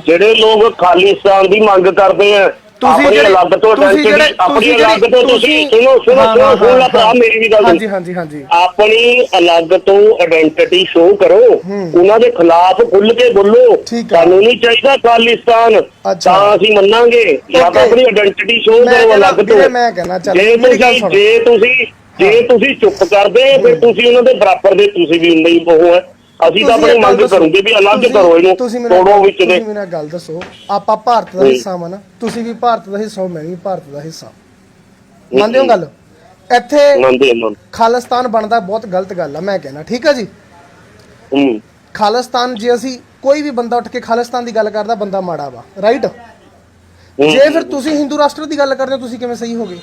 ਜਿਹੜੇ ਲੋਕ ਖਾਲਿਸਤਾਨ ਦੀ ਮੰਗ ਕਰਦੇ ਆ, ਆਪਣੀ ਅਲੱਗ ਤੋਂ ਆਪਣੀ ਅਲੱਗ ਤੋਂ ਤੁਸੀਂ ਸੁਣੋ ਭਰਾ ਮੇਰੀ ਵੀ ਗੱਲ। ਹਾਂਜੀ ਆਪਣੀ ਅਲੱਗ ਤੋਂ ਆਇਡੈਂਟੀਟੀ ਸ਼ੋਅ ਕਰੋ, ਉਹਨਾਂ ਦੇ ਖਿਲਾਫ ਖੁੱਲ ਕੇ ਬੋਲੋ। ਸਾਨੂੰ ਨਹੀਂ ਚਾਹੀਦਾ ਖਾਲਿਸਤਾਨ, ਤਾਂ ਅਸੀਂ ਮੰਨਾਂਗੇ। ਜਾਂ ਤਾਂ ਆਪਣੀ ਆਇਡੈਂਟੀਟੀ ਸ਼ੋਅ ਕਰੋ ਅਲੱਗ ਤੋਂ। ਮੈਂ ਕਹਿਣਾ ਜੇ ਤੁਸੀਂ ਚੁੱਪ ਕਰਦੇ ਫਿਰ ਤੁਸੀਂ ਉਹਨਾਂ ਦੇ ਬਰਾਬਰ ਦੇ, ਤੁਸੀਂ ਵੀ ਉਨਾ ਹੀ ਉਹ ਹੈ। ਅਸੀਂ ਤਾਂ ਆਪਣੀ ਮੰਗ ਕਰੂਗੇ ਵੀ ਅਲੱਗ ਕਰੋ ਇਹਨੂੰ, ਤੋੜੋ ਵਿੱਚ ਦੇ। ਤੁਸੀਂ ਮੈਨੂੰ ਗੱਲ ਦੱਸੋ, ਆਪਾਂ ਭਾਰਤ ਦਾ ਹਿੱਸਾ ਵਾ ਨਾ, ਤੁਸੀਂ ਵੀ ਭਾਰਤ ਦਾ ਹਿੱਸਾ ਹੋ, ਮੈਂ ਵੀ ਭਾਰਤ ਦਾ ਹਿੱਸਾ, ਮੰਨਦੇ ਹੋ ਗੱਲ? ਇੱਥੇ ਖਾਲਿਸਤਾਨ ਬਣਦਾ ਬਹੁਤ ਗਲਤ ਗੱਲ ਆ, ਮੈਂ ਕਹਿਣਾ, ਠੀਕ ਆ ਜੀ। ਖਾਲਿਸਤਾਨ, ਜੇ ਅਸੀਂ ਕੋਈ ਵੀ ਬੰਦਾ ਉੱਠ ਕੇ ਖਾਲਿਸਤਾਨ ਦੀ ਗੱਲ ਕਰਦਾ, ਬੰਦਾ ਮਾੜਾ ਵਾ, ਰਾਈਟ? ਜੇ ਫਿਰ ਤੁਸੀਂ ਹਿੰਦੂ ਰਾਸ਼ਟਰ ਦੀ ਗੱਲ ਕਰਦੇ ਹੋ, ਤੁਸੀਂ ਕਿਵੇਂ ਸਹੀ ਹੋਗੇ?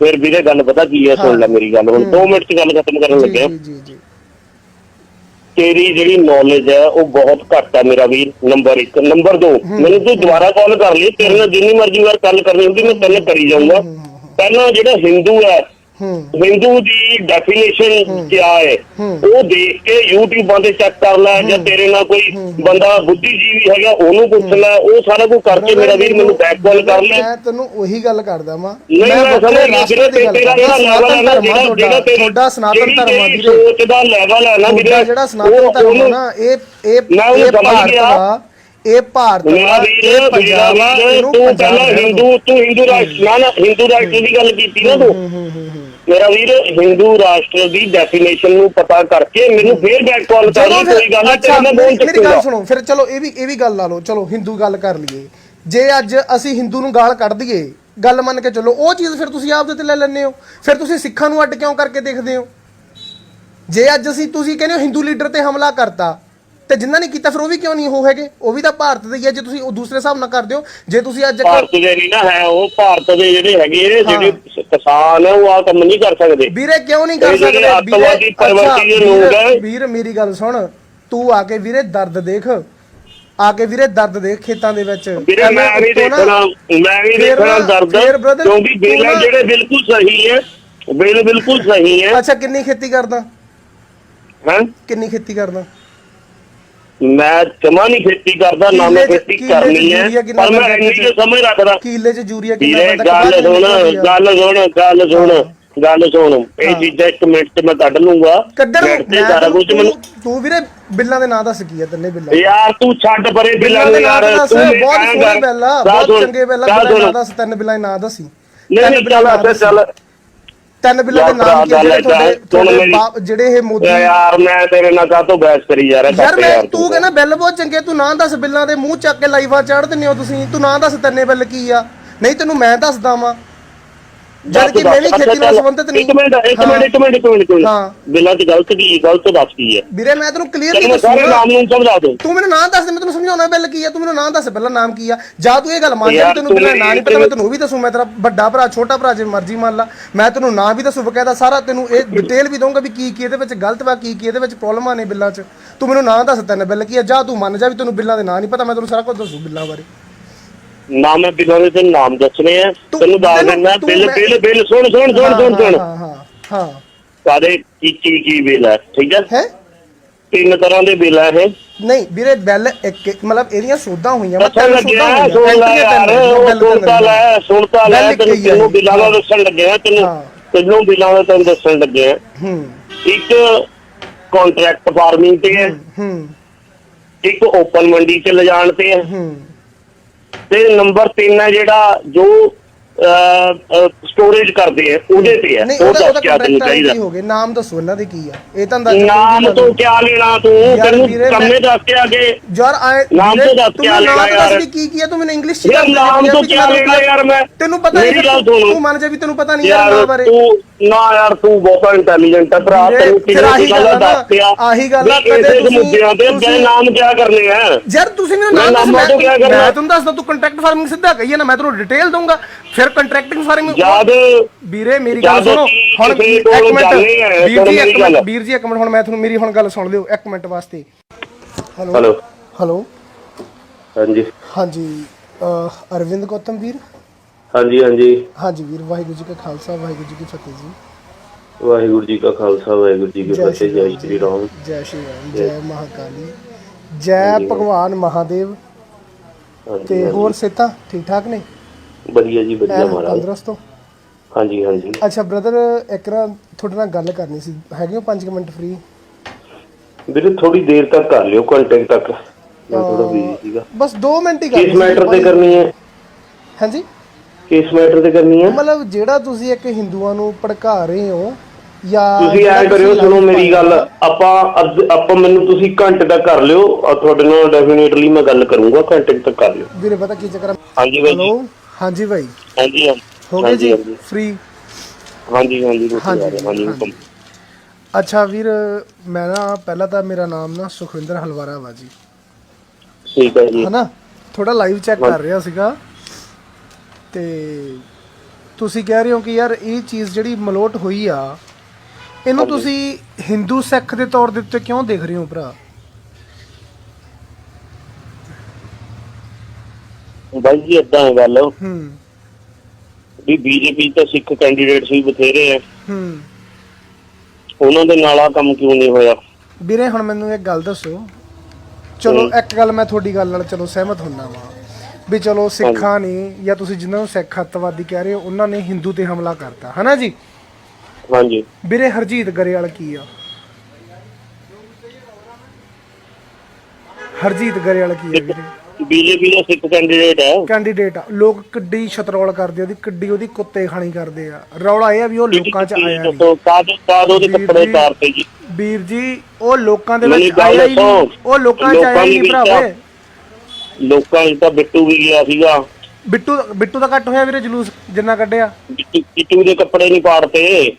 ਫਿਰ ਵੀਰੇ ਗੱਲ ਪਤਾ ਕੀ ਹੈ, ਸੁਣ ਲੈ ਮੇਰੀ ਗੱਲ, ਹੁਣ 2 ਮਿੰਟ ਚ ਗੱਲ ਖਤਮ ਕਰਨ ਲੱਗੇ। ਜੀ ਤੇਰੀ ਜਿਹੜੀ ਨੌਲੇਜ ਹੈ ਉਹ ਬਹੁਤ ਘੱਟ ਹੈ ਮੇਰਾ ਵੀਰ, ਨੰਬਰ 1। ਨੰਬਰ 2, ਮੈਨੂੰ ਤੂੰ ਦੁਬਾਰਾ ਕਾਲ ਕਰ ਲਈ, ਤੇਰੇ ਨਾਲ ਜਿੰਨੀ ਮਰਜ਼ੀ ਵਾਰ ਗੱਲ ਕਰਨੀ ਹੁੰਦੀ ਮੈਂ ਪਹਿਲਾਂ ਕਰੀ ਜਾਊਂਗਾ। ਪਹਿਲਾਂ ਜਿਹੜਾ ਹਿੰਦੂ ਹੈ, ਹਿੰਦੂ ਦੀ ਡੈਫੀਨੇਸ਼ਨ ਕੀ ਹੈ ਉਹ ਦੇਖ ਕੇ YouTube ਤੇ ਚੈੱਕ ਕਰ ਲੈ, ਜਾਂ ਤੇਰੇ ਨਾਲ ਕੋਈ ਬੰਦਾ ਬੁੱਧੀਜੀਵੀ ਹੈਗਾ ਉਹਨੂੰ ਪੁੱਛ ਲੈ, ਉਹ ਸਾਰਾ ਕੁਝ ਕਰਕੇ ਮੇਰਾ ਵੀਰ ਮੈਨੂੰ ਬੈਕ ਕਾਲ ਕਰ ਲੈ। ਮੈਂ ਤੈਨੂੰ ਉਹੀ ਗੱਲ ਕਰਦਾ ਵਾਂ, ਮੈਂ ਸਮਝ ਗਿਆ ਵੀਰੇ, ਤੇਰਾ ਜਿਹੜਾ ਲੈਵਲ ਹੈ ਨਾ, ਜਿਹੜਾ ਤੁਹਾਡਾ ਸਨਾਤਨ ਧਰਮ ਆ ਵੀਰੇ, ਸੋਚ ਦਾ ਲੈਵਲ ਹੈ ਨਾ ਵੀਰੇ, ਜਿਹੜਾ ਸਨਾਤਨ ਧਰਮ ਹੈ ਨਾ, ਇਹ ਭਾਰਤ ਦਾ, ਇਹ ਭਾਰਤ ਮੇਰਾ ਵੀਰ, ਪੰਜਾਬ ਦਾ, ਤੂੰ ਪਹਿਲਾਂ ਹਿੰਦੂ ਰਾਸ਼ਟਰ, ਨਾ ਹਿੰਦੂ ਰਾਸ਼ਟਰ ਦੀ ਗੱਲ ਕੀਤੀ ਨਾ ਤੂੰ, ਮੇਰਾ ਵੀਰ ਹਿੰਦੂ ਰਾਸ਼ਟਰ ਦੀ ਡੈਫੀਨੇਸ਼ਨ ਨੂੰ ਪਤਾ ਕਰਕੇ ਮੈਨੂੰ ਫੇਰ ਬੈਕ ਕਾਲ ਕਰ ਲਈ, ਕੋਈ ਗੱਲ ਨਹੀਂ, ਤੇਰੇ ਨਾਲ ਬੋਲ ਮੇਰੀ ਗੱਲ ਸੁਣੋ ਫਿਰ, ਚਲੋ ਇਹ ਵੀ ਗੱਲ ਲਾ ਲਓ, ਚਲੋ ਹਿੰਦੂ ਗੱਲ ਕਰ ਲਈਏ। ਜੇ ਅੱਜ ਅਸੀਂ ਹਿੰਦੂ ਨੂੰ ਗਾਲ ਕੱਢ ਦਈਏ, ਗੱਲ ਮੰਨ ਕੇ ਚੱਲੋ, ਉਹ ਚੀਜ਼ ਫਿਰ ਤੁਸੀਂ ਆਪਦੇ ਤੇ ਲੈ ਲੈਂਦੇ ਹੋ, ਫਿਰ ਤੁਸੀਂ ਸਿੱਖਾਂ ਨੂੰ ਅੱਡ ਕਿਉਂ ਕਰਕੇ ਦੇਖਦੇ ਹੋ? ਜੇ ਅੱਜ ਤੁਸੀਂ ਕਹਿੰਦੇ ਹੋ ਹਿੰਦੂ ਲੀਡਰ ਤੇ ਹਮਲਾ ਕਰਤਾ, ਤੇ ਜਿੰਨਾ ਨੇ ਕੀਤਾ ਫਿਰ ਉਹ ਵੀ ਕਿਉਂ ਨਹੀਂ ਉਹ ਹੈਗੇ? ਉਹ ਵੀ ਤਾਂ ਭਾਰਤ ਦੇ ਹੀ ਆ, ਜੇ ਤੁਸੀਂ ਉਹ ਦੂਸਰੇ ਹਿਸਾਬ ਨਾਲ ਕਰਦੇ ਹੋ। ਜੇ ਤੁਸੀਂ ਅੱਜ ਭਾਰਤ ਦੇ ਨਹੀਂ ਨਾ ਹੈ, ਉਹ ਭਾਰਤ ਦੇ ਜਿਹੜੇ ਹੈਗੇ, ਜਿਹੜੇ ਕਿਸਾਨ ਹੈ ਉਹ ਆ ਕੰਮ ਨਹੀਂ ਕਰ ਸਕਦੇ ਵੀਰੇ। ਕਿਉਂ ਨਹੀਂ ਕਰ ਸਕਦੇ ਵੀਰ? ਮੇਰੀ ਗੱਲ ਸੁਣ, ਤੂੰ ਆ ਕੇ ਵੀਰੇ ਦਰਦ ਦੇਖ, ਆ ਕੇ ਵੀਰੇ ਦਰਦ ਦੇਖ ਖੇਤਾਂ ਦੇ ਵਿੱਚ। ਵੀਰੇ ਮੈਂ ਵੀ ਦੇਖਣਾ ਦਰਦ, ਕਿਉਂਕਿ ਬੇਲਾਂ ਜਿਹੜੇ ਬਿਲਕੁਲ ਸਹੀ ਹੈ, ਬਿਲਕੁਲ ਸਹੀ ਹੈ। ਅੱਛਾ, ਕਿੰਨੀ ਖੇਤੀ ਕਰਦਾ? ਕਿੰਨੀ ਖੇਤੀ ਕਰਦਾ? ਮੈਂ ਜਮਾ ਨਹੀਂ ਖੇਤੀ ਕਰਦਾ, ਨਾ ਮੈਂ ਖੇਤੀ ਕਰਨੀ ਹੈ, ਪਰ ਮੈਂ ਇੰਨੀ ਕੁ ਸਮਝ ਰੱਖਦਾ। ਕਿੱਲੇ 'ਚ ਯੂਰੀਆ ਗੱਲ ਸੁਣ, ਇਹ ਚੀਜ਼ਾਂ 1 ਮਿੰਟ 'ਚ ਮੈਂ ਕੱਢ ਲੂੰਗਾ, ਸਾਰਾ ਕੁਝ ਮੈਨੂੰ। ਤੂੰ ਵੀਰੇ ਬਿੱਲਾਂ ਦੇ ਨਾਂ ਦੱਸ, ਕੀ ਆ ਤਿੰਨੇ ਬਿੱਲਾਂ? ਯਾਰ ਤੂੰ ਛੱਡ ਪਰੇ ਬਿੱਲਾਂ ਦੇ ਯਾਰ, ਬਹੁਤ ਸੋਹਣੇ ਬਿੱਲ ਆ, ਬਹੁਤ ਚੰਗੇ ਬਿੱਲ ਆ, ਬਿੱਲਾਂ ਦੇ ਨਾਂ ਦੱਸ, 3 ਬਿੱਲਾਂ ਦੇ ਨਾਂ ਦੱਸੀ। ਚੱਲ 3 ਬਿੱਲਾਂ ਦੇ ਨਾਮ ਕੀ ਜਿਹੜੇ ਇਹ ਮੋਦੀ? ਯਾਰ ਮੈਂ ਤੇਰੇ ਨਾਲ ਕਾਹਤੋਂ ਬਹਿਸ ਕਰੀ ਜਾ ਰਿਹਾ ਯਾਰ? ਤੂੰ ਕਹਿੰਦਾ ਬਿੱਲ ਬਹੁਤ ਚੰਗੇ, ਤੂੰ ਨਾਂ ਦੱਸ, ਬਿੱਲਾਂ ਦੇ ਮੂੰਹ ਚੱਕ ਕੇ ਲਾਈਵਾਂ ਚਾੜ ਦਿੰਦੇ ਹੋ ਤੁਸੀਂ, ਤੂੰ ਨਾਂ ਦੱਸ 3 ਬਿੱਲ ਕੀ ਆ, ਨਹੀਂ ਤੈਨੂੰ ਮੈਂ ਦੱਸਦਾ ਵਾਂ, ਜਦ ਕਿ ਮੈਂ ਵੀ ਖੇਤੀ ਨਾਲ ਸੰਬੰਧਿਤ ਨਹੀਂ। ਇੱਕ ਮਿੰਟ ਬਿੱਲਾਂ ਦੀ ਗਲਤ ਦੱਸ ਕੀ ਹੈ ਵੀਰੇ? ਮੈਂ ਤੈਨੂੰ ਕਲੀਅਰਲੀ ਸਾਰੇ ਨਾਮ ਨੂੰ ਸਮਝਾ ਦੋ, ਤੂੰ ਮੈਨੂੰ ਨਾਂ ਦੱਸ ਦੇ, ਮੈਂ ਤੈਨੂੰ ਸਮਝਾਉਣਾ ਬਿੱਲ ਕੀ ਆ, ਤੂੰ ਮੈਨੂੰ ਨਾਂ ਦੱਸ ਪਹਿਲਾਂ, ਨਾਮ ਕੀ ਆ? ਜਾਂ ਤੂੰ ਇਹ ਗੱਲ ਮੰਨ ਜਾ ਤੈਨੂੰ ਬਿੱਲਾਂ ਨਾਂ ਨਹੀਂ ਪਤਾ, ਮੈਂ ਤੈਨੂੰ ਉਹ ਵੀ ਦੱਸੂ, ਮੈਂ ਤੇਰਾ ਵੱਡਾ ਭਰਾ ਛੋਟਾ ਭਰਾ ਜੇ ਮਰਜ਼ੀ ਮੰਨ ਲਾ, ਮੈਂ ਤੈਨੂੰ ਨਾਂ ਵੀ ਦੱਸੂ ਬਕਾਇਦਾ, ਸਾਰਾ ਤੈਨੂੰ ਇਹ ਡਿਟੇਲ ਵੀ ਦਊਂਗਾ ਵੀ ਕੀ ਇਹਦੇ ਵਿੱਚ ਗਲਤ ਵਾ, ਕੀ ਇਹਦੇ ਵਿੱਚ ਪ੍ਰੋਬਲਮਾਂ ਨੇ ਬਿੱਲਾਂ 'ਚ। ਤੂੰ ਮੈਨੂੰ ਨਾਂ ਦੱਸ 3 ਬਿੱਲ ਕੀ ਆ, ਜਾਂ ਤੂੰ ਮੰਨ ਜਾ ਵੀ ਤੈਨੂੰ ਬਿੱਲਾਂ ਦੇ ਨਾਂ ਨਹੀਂ ਪਤਾ, ਮੈਂ ਤੈਨੂੰ ਸਾਰਾ ਕੁਝ ਦੱਸੂ ਬਿੱਲਾਂ ਬਾਰੇ। ਨਾ ਮੈਂ ਬਿੱਲਾਂ ਦੇ ਤੈਨੂੰ ਨਾਮ ਦੱਸਣੇ ਆ, ਤੈਨੂੰ ਦੱਸ ਦਿੰਦਾ। ਬਿੱਲ ਸੁਣ ਹਾਂ ਸਾਡੇ ਕੀ ਬਿੱਲ ਹੈ, ਠੀਕ ਹੈ? 3 ਤਰ੍ਹਾਂ ਦੇ ਬਿੱਲ ਹੈ ਇਹ। ਨਹੀਂ ਵੀਰੇ, ਬਿੱਲ ਇੱਕ ਮਤਲਬ ਇਹਦੀਆਂ ਸੋਧਾਂ ਹੋਈਆਂ, ਸੁਣਤਾ ਲੈ ਤੈਨੂੰ ਬਿੱਲਾਂ ਦਾ ਦੱਸਣ ਲੱਗਿਆ, ਤੈਨੂੰ ਬਿੱਲਾਂ ਦਾ ਤੈਨੂੰ ਦੱਸਣ ਲੱਗਿਆ। ਇੱਕ ਕੰਟਰੈਕਟ ਫਾਰਮਿੰਗ ਤੇ ਹੈ, ਇੱਕ ਓਪਨ ਮੰਡੀ 'ਚ ਲਿਜਾਣ ਤੇ ਹੈ, ਤੇ ਨੰਬਰ 3 ਹੈ ਜਿਹੜਾ ਜੋ ਸਟੋਰੇਜ ਕਰਦੇ ਆ ਉਹਦੇ ਤੇ ਹੈ। ਉਹ ਦੱਸ ਕਿਆ ਤੈਨੂੰ ਚਾਹੀਦਾ? ਨਾਮ ਦੱਸੋ ਇਹਨਾਂ ਦੇ ਕੀ ਆ? ਇਹ ਤਾਂ ਨਾਮ ਤੋਂ ਕਿਆ ਲੈਣਾ ਤੂੰ? ਤੈਨੂੰ ਕੰਮੇ ਦੱਸ ਕੇ ਆਗੇ ਯਾਰ, ਨਾਮ ਤੋਂ ਦੱਸ ਕੇ ਆ ਲੈਣਾ ਯਾਰ। ਕੀ ਆ? ਤੂੰ ਮੈਨੂੰ ਇੰਗਲਿਸ਼ ਯਾਰ ਨਾਮ ਤੋਂ ਕਿਆ ਲੈਣਾ ਯਾਰ? ਮੈਂ ਤੈਨੂੰ ਪਤਾ ਨਹੀਂ, ਤੂੰ ਮੰਨ ਜਾ ਵੀ ਤੈਨੂੰ ਪਤਾ ਨਹੀਂ ਯਾਰ ਨਾਮ ਬਾਰੇ। ਤੂੰ ਨਾ ਯਾਰ, ਤੂੰ ਬਹੁਤ ਇੰਟੈਲੀਜੈਂਟ ਹੈ ਭਰਾ, ਤੈਨੂੰ ਕਿਹੜੀ ਗੱਲ ਦੱਸ ਪਿਆ? ਆਹੀ ਗੱਲ ਆ, ਕਦੇ ਮੁੱਦਿਆਂ ਤੇ ਮੈਂ ਨਾਮ ਕਿਆ ਕਰਨੇ ਆ ਯਾਰ? ਤੁਸੀਂ ਮੈਨੂੰ ਨਾਮ ਦੱਸ, ਮੈਂ ਤੁਹਾਨੂੰ ਦੱਸਦਾ, ਤੂੰ ਕੰਟਰੈਕਟ ਫਾਰਮਿੰਗ ਸਿੱਧਾ ਕਹੀਏ ਨਾ, ਮੈਂ ਤੈਨੂੰ ਡਿਟੇਲ ਦਊਂਗਾ। ਫਿਰ ਕੰਟਰੈਕਟਿੰਗ ਫਾਰਮਿੰਗ ਯਾਦ ਵੀਰੇ, ਮੇਰੀ ਗੱਲ ਸੁਣੋ ਹੁਣ, 1 ਮਿੰਟ ਵੀਰ ਜੀ 1 ਮਿੰਟ, ਹੁਣ ਮੈਂ ਤੁਹਾਨੂੰ ਮੇਰੀ ਹੁਣ ਗੱਲ ਸੁਣ ਲਿਓ 1 ਮਿੰਟ ਵਾਸਤੇ। ਹੈਲੋ ਹਾਂਜੀ ਅਰਵਿੰਦ ਗੌਤਮ ਵੀਰ? ਹਾਂਜੀ ਵੀਰ, ਵਾਹਿਗੁਰੂ ਜੀ ਕਾ ਖਾਲਸਾ, ਵਾਹਿਗੁਰੂ ਜੀ ਕੀ ਫਤਿਹ ਜੀ। ਵਾਹਿਗੁਰੂ ਜੀ ਕਾ ਖਾਲਸਾ, ਵਾਹਿਗੁਰੂ ਜੀ ਕੀ ਫਤਿਹ। ਜੈ ਸ਼੍ਰੀ ਰਾਮ, ਜੈ ਸ਼੍ਰੀ ਰਾਮ, ਜੈ ਮਹਾਕਾਲੀ, ਜੈ ਭਗਵਾਨ ਮਹਾਦੇਵ। ਤੇ ਹੋਰ ਸਿਹਤਾਂ ਠੀਕ ਠਾਕ ਨੇ? ਵਧੀਆ ਜੀ, ਵਧੀਆ ਮਹਾਰਾਜ, ਤੰਦਰੁਸਤ ਹੋ? ਹਾਂਜੀ। ਅੱਛਾ ਬ੍ਰਦਰ, ਇੱਕ ਨਾ ਤੁਹਾਡੇ ਨਾਲ ਗੱਲ ਕਰਨੀ ਸੀ, ਹੈਗੇ ਹੋ 5 ਮਿੰਟ ਫ੍ਰੀ? ਵੀਰੇ ਥੋੜੀ ਦੇਰ ਤੱਕ ਕਰ ਲਿਓ, ਘੰਟੇ ਤੱਕ, ਮੈਂ ਥੋੜਾ ਬਿਜ਼ੀ ਸੀਗਾ। ਬਸ 2 ਮਿੰਟ ਹੀ ਕਰਨੀ। ਕਿਸ ਮੈਟਰ ਤੇ ਕਰਨੀ ਹੈ? ਹਾਂਜੀ, ਕਿਸ ਮੈਟਰ ਤੇ ਕਰਨੀ ਹੈ? ਮਤਲਬ ਜਿਹੜਾ ਤੁਸੀਂ ਇੱਕ ਹਿੰਦੂਆਂ ਨੂੰ ਭੜਕਾ ਰਹੇ ਹੋ, ਜਾਂ ਤੁਸੀਂ ਐ ਕਰਿਓ, ਸੁਣੋ ਮੇਰੀ ਗੱਲ, ਆਪਾਂ ਮੈਨੂੰ ਤੁਸੀਂ ਘੰਟੇ ਤੱਕ ਕਰ ਲਿਓ, ਤੁਹਾਡੇ ਨਾਲ ਡੈਫੀਨੇਟਲੀ ਮੈਂ ਗੱਲ ਕਰੂੰਗਾ, ਘੰਟੇ ਤੱਕ ਕਰ ਲਿਓ ਵੀਰੇ। ਪਤਾ ਕੀ ਚੱਕਰ? ਹਾਂਜੀ ਬਾਈ ਜੀ। ਹੈਲੋ, ਹਾਂਜੀ ਬਾਈ, ਹਾਂਜੀ ਹੋ ਗਏ ਜੀ ਫ੍ਰੀ? ਹਾਂਜੀ ਹਾਂਜੀ ਹਾਂਜੀ। ਅੱਛਾ ਵੀਰ, ਮੈਂ ਨਾ ਪਹਿਲਾਂ ਤਾਂ ਮੇਰਾ ਨਾਮ ਨਾ ਸੁਖਵਿੰਦਰ ਹਲਵਾਰਾ ਵਾ ਜੀ, ਠੀਕ ਹੈ ਜੀ, ਹਨਾ? ਥੋੜਾ ਲਾਈਵ ਚੈੱਕ ਕਰ ਰਿਹਾ ਸੀਗਾ, ਤੇ ਤੁਸੀਂ ਕਹਿ ਰਹੇ ਹੋ ਕਿ ਯਾਰ ਇਹ ਚੀਜ਼ ਜਿਹੜੀ ਮਲੋਟ ਹੋਈ ਆ, ਇਹਨੂੰ ਤੁਸੀਂ ਹਿੰਦੂ ਸਿੱਖ ਦੇ ਤੌਰ ਦੇ ਉੱਤੇ ਕਿਉਂ ਦੇਖ ਰਹੇ ਹੋ ਭਰਾ? ਬਾਈ ਜੀ ਏਦਾਂ ਹੈ ਗੱਲ ਹੂੰ ਵੀ ਬੀਜੇਪੀ ਤਾਂ ਸਿੱਖ ਕੈਂਡੀਡੇਟਸ ਵੀ ਬਥੇਰੇ ਆ, ਹੂੰ। ਉਹਨਾਂ ਦੇ ਨਾਲ ਆ ਕੰਮ ਕਿਉਂ ਨਹੀਂ ਹੋਇਆ? ਵੀਰੇ ਹੁਣ ਮੈਨੂੰ ਇੱਕ ਗੱਲ ਦੱਸੋ, ਚਲੋ ਇੱਕ ਗੱਲ ਮੈਂ ਤੁਹਾਡੀ ਗੱਲ ਨਾਲ ਚਲੋ ਸਹਿਮਤ ਹੁੰਦਾ ਵਾਂ ਵੀ ਚਲੋ ਸਿੱਖਾਂ ਨੇ, ਜਾਂ ਤੁਸੀਂ ਜਿਨ੍ਹਾਂ ਨੂੰ ਸਿੱਖ ਅੱਤਵਾਦੀ ਕਹਿ ਰਹੇ ਹੋ, ਉਹਨਾਂ ਨੇ ਹਿੰਦੂ ਤੇ ਹਮਲਾ ਕਰਤਾ, ਹਨਾ ਜੀ? ਹਾਂਜੀ ਵੀਰੇ ਹਰਜੀਤ ਗਰੇਵਾਲ ਕੀ ਆ? ਹਰਜੀਤ ਗਰੇਵਾਲ ਕੀ ਆ ਵੀਰੇ? ਬੀਜੇਪੀ ਦਾ ਸਿੱਖ ਕੈਂਡੀਡੇਟ ਆ। ਲੋਕ ਕਿੱਡੀ ਸ਼ਤਰੋਲ ਕਰਦੇ, ਉਹਦੀ ਕਿੱਡੀ ਉਹਦੀ ਕੁੱਤੇ ਖਾਣੀ ਕਰਦੇ ਆ। ਰੌਲਾ ਇਹ ਆ ਵੀ ਉਹ ਲੋਕਾਂ 'ਚ ਆਇਆ ਉਹਦੇ ਕੱਪੜੇ ਤਾਰਤੇ ਜੀ ਵੀਰ ਜੀ, ਉਹ ਲੋਕਾਂ ਦੇ ਵਿੱਚ ਆਇਆ ਹੀ ਨਹੀਂ, ਉਹ ਲੋਕਾਂ 'ਚ ਆਇਆ ਹੀ ਨਹੀਂ ਭਰਾਵੇ। ਲੋਕਾਂ 'ਚ ਤਾਂ ਬਿੱਟੂ ਵੀ ਗਿਆ ਸੀਗਾ। ਬਿੱਟੂ ਦਾ ਘੱਟ ਹੋਇਆ ਵੀਰੇ ਜਲੂਸ ਜਿੰਨਾ ਕੱਢਿਆ? ਬਿੱਟੂ ਦੇ ਕੱਪੜੇ ਨਹੀਂ ਪਾੜਤੇ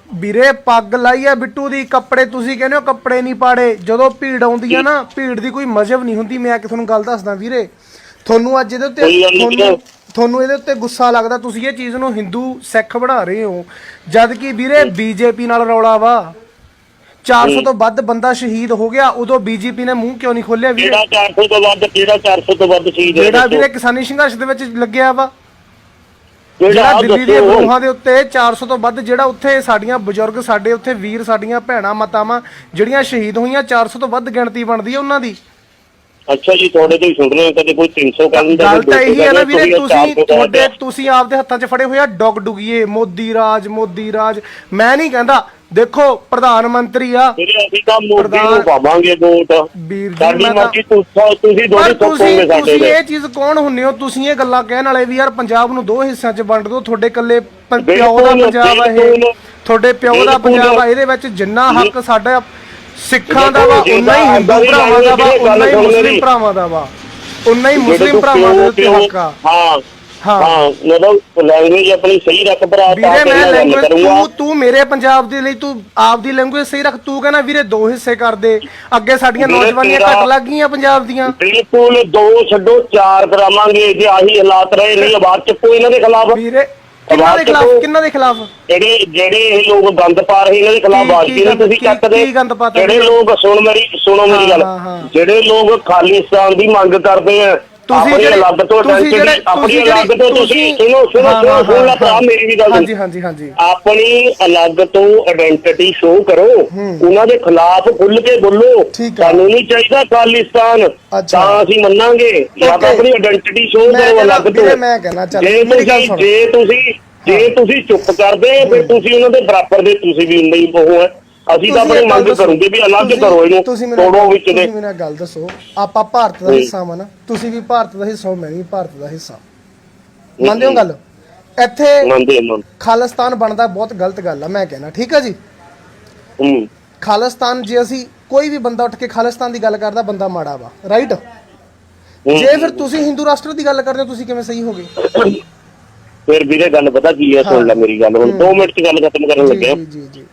ਵੀਰੇ, ਪੱਗ ਲਾਈ ਆ ਬਿੱਟੂ ਦੀ, ਕੱਪੜੇ ਤੁਸੀਂ ਕਹਿੰਦੇ ਹੋ ਕੱਪੜੇ ਨਹੀਂ ਪਾੜੇ। ਜਦੋਂ ਭੀੜ ਆਉਂਦੀ ਆ ਨਾ, ਭੀੜ ਦੀ ਕੋਈ ਮਜ਼ਹਬ ਨਹੀਂ ਹੁੰਦੀ। ਮੈਂ ਕਿ ਤੁਹਾਨੂੰ ਗੱਲ ਦੱਸਦਾ ਵੀਰੇ, ਤੁਹਾਨੂੰ ਅੱਜ ਇਹਦੇ ਉੱਤੇ ਤੁਹਾਨੂੰ ਇਹਦੇ ਉੱਤੇ ਗੁੱਸਾ ਲੱਗਦਾ, ਤੁਸੀਂ ਇਹ ਚੀਜ਼ ਨੂੰ ਹਿੰਦੂ ਸਿੱਖ ਬਣਾ ਰਹੇ ਹੋ, ਜਦ ਕਿ ਵੀਰੇ ਬੀਜੇਪੀ ਨਾਲ ਰੌਲਾ ਵਾ। 400 ਤੋਂ ਵੱਧ ਬੰਦਾ ਸ਼ਹੀਦ ਹੋ ਗਿਆ, ਉਦੋਂ ਬੀਜੇਪੀ ਨੇ ਮੂੰਹ ਕਿਉਂ ਨਹੀਂ ਖੋਲਿਆ ਵੀਰੇ? ਕਿਹੜਾ 400 ਤੋਂ ਵੱਧ? ਕਿਹੜਾ 400 ਤੋਂ ਵੱਧ ਸ਼ਹੀਦ? ਜਿਹੜਾ ਵੀਰੇ ਕਿਸਾਨੀ ਸੰਘਰਸ਼ ਦੇ ਵਿੱਚ ਲੱਗਿਆ ਵਾ, ਜਿਹੜਾ ਦਿੱਲੀ ਦੇ ਬਰੂਹਾਂ ਦੇ ਉੱਤੇ 400 ਤੋਂ ਵੱਧ, ਜਿਹੜਾ ਉੱਥੇ ਸਾਡੀਆਂ ਬਜ਼ੁਰਗ, ਸਾਡੇ ਉੱਥੇ ਵੀਰ, ਸਾਡੀਆਂ ਭੈਣਾਂ ਮਾਤਾਵਾਂ ਜਿਹੜੀਆਂ ਸ਼ਹੀਦ ਹੋਈਆਂ, 400 ਤੋਂ ਵੱਧ ਗਿਣਤੀ ਬਣਦੀ ਹੈ ਉਹਨਾਂ ਦੀ। ਅੱਛਾ ਜੀ, ਤੁਹਾਡੇ ਤੋਂ ਹੀ ਸੁਣ ਰਹੇ ਕਦੇ ਕੋਈ 300 ਕਹਿੰਦਾ। ਗੱਲ ਤਾਂ ਇਹੀ ਹੈ ਨਾ ਵੀਰੇ, ਤੁਸੀਂ ਆਪਦੇ ਹੱਥਾਂ 'ਚ ਫੜੇ ਹੋਇਆ ਡੁੱਗ ਡੁਗੀਏ, ਮੋਦੀ ਰਾਜ, ਮੋਦੀ ਰਾਜ। ਮੈਂ ਨਹੀਂ ਕਹਿੰਦਾ, ਦੇਖੋ ਪ੍ਰਧਾਨ ਮੰਤਰੀ ਆ, ਅਸੀਂ ਤਾਂ ਮੋਦੀ ਨੂੰ ਪਾਵਾਂਗੇ ਵੋਟ। ਵੀਰ ਜੀ ਸਾਡੀ ਮਰਜ਼ੀ, ਤੁਸੀਂ ਦੋਨੇ ਥੋਪੋਗੇ ਸਾਡੇ ਤੁਸੀਂ ਇਹ ਚੀਜ਼ ਕੌਣ ਹੁੰਨੇ ਹੋ? ਤੁਸੀਂ ਇਹ ਗੱਲਾਂ ਕਹਿਣ ਵਾਲੇ ਵੀ ਯਾਰ ਪੰਜਾਬ ਨੂੰ 2 ਹਿੱਸਿਆਂ 'ਚ ਵੰਡ ਦਿਓ, ਤੁਹਾਡੇ ਇਕੱਲੇ ਪਿਓ ਦਾ ਪੰਜਾਬ ਆ ਇਹ, ਤੁਹਾਡੇ ਪਿਓ ਦਾ ਪੰਜਾਬ ਆ, ਇਹਦੇ ਵਿੱਚ ਜਿੰਨਾ ਹੱਕ ਸਾਡਾ ਸਿੱਖਾਂ ਦਾ ਵਾ, ਉਨਾ ਹੀ ਹਿੰਦੂ ਭਰਾਵਾਂ ਦਾ ਵਾ, ਉਨਾ ਹੀ ਮੁਸਲਿਮ ਭਰਾਵਾਂ ਦਾ ਵਾ, ਉਨਾ ਹੀ ਮੁਸਲਿਮ ਭਰਾਵਾਂ ਦੇ ਉੱਤੇ ਹੱਕ ਆ। ਹਾਂ ਮਤਲਬ ਲੈਂਗੁਏਜ ਆਪਣੀ ਸਹੀ ਰੱਖ ਭਰਾ। ਵੀਰੇ ਮੈਂ ਲੈਂਗੁਏਜ, ਤੂੰ ਮੇਰੇ ਪੰਜਾਬ ਦੇ ਲਈ ਤੂੰ ਆਪਦੀ ਲੈਂਗੁਏਜ ਸਹੀ ਰੱਖ। ਤੂੰ ਕਹਿੰਦਾ ਵੀਰੇ 2 ਹਿੱਸੇ ਕਰ ਦੇ, ਅੱਗੇ ਸਾਡੀਆਂ ਨੌਜਵਾਨੀਆਂ ਘੱਟ ਲੱਗ ਗਈਆਂ ਪੰਜਾਬ ਦੀਆਂ। ਬਿਲਕੁਲ 2 ਛੱਡੋ 4 ਕਰਾਵਾਂਗੇ ਜੇ ਆਹੀ ਹਾਲਾਤ ਰਹੇ। ਨਹੀਂ ਆਵਾਜ਼ ਚੱਕੋ ਇਹਨਾਂ ਦੇ ਖਿਲਾਫ। ਵੀਰੇ ਕਿੰਨਾਂ ਦੇ ਖਿਲਾਫ? ਜਿਹੜੇ ਇਹ ਲੋਕ ਗੰਦ ਪਾ ਰਹੇ, ਇਹਨਾਂ ਦੇ ਖਿਲਾਫ ਆਵਾਜ਼ ਕਿਉਂ ਤੁਸੀਂ ਚੱਕਦੇ? ਜਿਹੜੇ ਲੋਕ ਸੁਣੋ ਮੇਰੀ ਗੱਲ, ਜਿਹੜੇ ਲੋਕ ਖਾਲਿਸਤਾਨ ਦੀ ਮੰਗ ਕਰਦੇ ਆ, ਆਪਣੀ ਅਲੱਗ ਤੋਂ ਆਪਣੀ ਅਲੱਗ ਤੋਂ ਤੁਸੀਂ ਸੁਣ ਲਾ ਭਰਾ ਮੇਰੀ ਵੀ ਗੱਲ। ਹਾਂਜੀ ਆਪਣੀ ਅਲੱਗ ਤੋਂ ਆਇਡੈਂਟੀਟੀ ਸ਼ੋ ਕਰੋ, ਉਹਨਾਂ ਦੇ ਖਿਲਾਫ ਖੁੱਲ ਕੇ ਬੋਲੋ। ਸਾਨੂੰ ਨਹੀਂ ਚਾਹੀਦਾ ਖਾਲਿਸਤਾਨ, ਤਾਂ ਅਸੀਂ ਮੰਨਾਂਗੇ। ਆਪਣੀ ਆਇਡੈਂਟੀਟੀ ਸ਼ੋ ਕਰੋ ਅਲੱਗ ਤੋਂ। ਮੈਂ ਕਹਿਣਾ ਜੇ ਤੁਸੀਂ ਚੁੱਪ ਕਰਦੇ, ਫਿਰ ਤੁਸੀਂ ਉਹਨਾਂ ਦੇ ਬਰਾਬਰ ਦੇ, ਤੁਸੀਂ ਵੀ ਉਨਾ ਹੀ ਉਹ ਹੈ। ਅਸੀਂ ਤਾਂ ਆਪਣੀ ਮੰਗ ਕਰੂਗੇ ਵੀ ਅਲੱਗ ਕਰੋ ਇਹਨੂੰ, ਤੋੜੋ ਵਿੱਚ ਦੇ। ਤੁਸੀਂ ਮੈਨੂੰ ਗੱਲ ਦੱਸੋ, ਆਪਾਂ ਭਾਰਤ ਦਾ ਹਿੱਸਾ ਵਾ ਨਾ, ਤੁਸੀਂ ਵੀ ਭਾਰਤ ਦਾ ਹਿੱਸਾ ਹੋ, ਮੈਂ ਵੀ ਭਾਰਤ ਦਾ ਹਿੱਸਾ। ਮੰਨਦੇ ਹੋ ਗੱਲ? ਇੱਥੇ ਖਾਲਿਸਤਾਨ ਬਣਦਾ ਬਹੁਤ ਗਲਤ ਗੱਲ ਆ, ਮੈਂ ਕਹਿਣਾ। ਠੀਕ ਆ ਜੀ? ਖਾਲਿਸਤਾਨ, ਜੇ ਅਸੀਂ ਕੋਈ ਵੀ ਬੰਦਾ ਉੱਠ ਕੇ ਖਾਲਿਸਤਾਨ ਦੀ ਗੱਲ ਕਰਦਾ, ਬੰਦਾ ਮਾੜਾ ਵਾ, ਰਾਈਟ? ਜੇ ਫਿਰ ਤੁਸੀਂ ਹਿੰਦੂ ਰਾਸ਼ਟਰ ਦੀ ਗੱਲ ਕਰਦੇ ਹੋ, ਤੁਸੀਂ ਕਿਵੇਂ ਸਹੀ ਹੋ ਗਏ? ਫਿਰ ਵੀਰੇ ਗੱਲ ਪਤਾ ਕੀ ਹੈ, ਸੁਣ ਲੈ ਮੇਰੀ ਗੱਲ, ਹੁਣ 2 ਮਿੰਟ 'ਚ ਗੱਲ ਖਤਮ ਕਰਨ ਲੱਗਿਆ। ਜੀ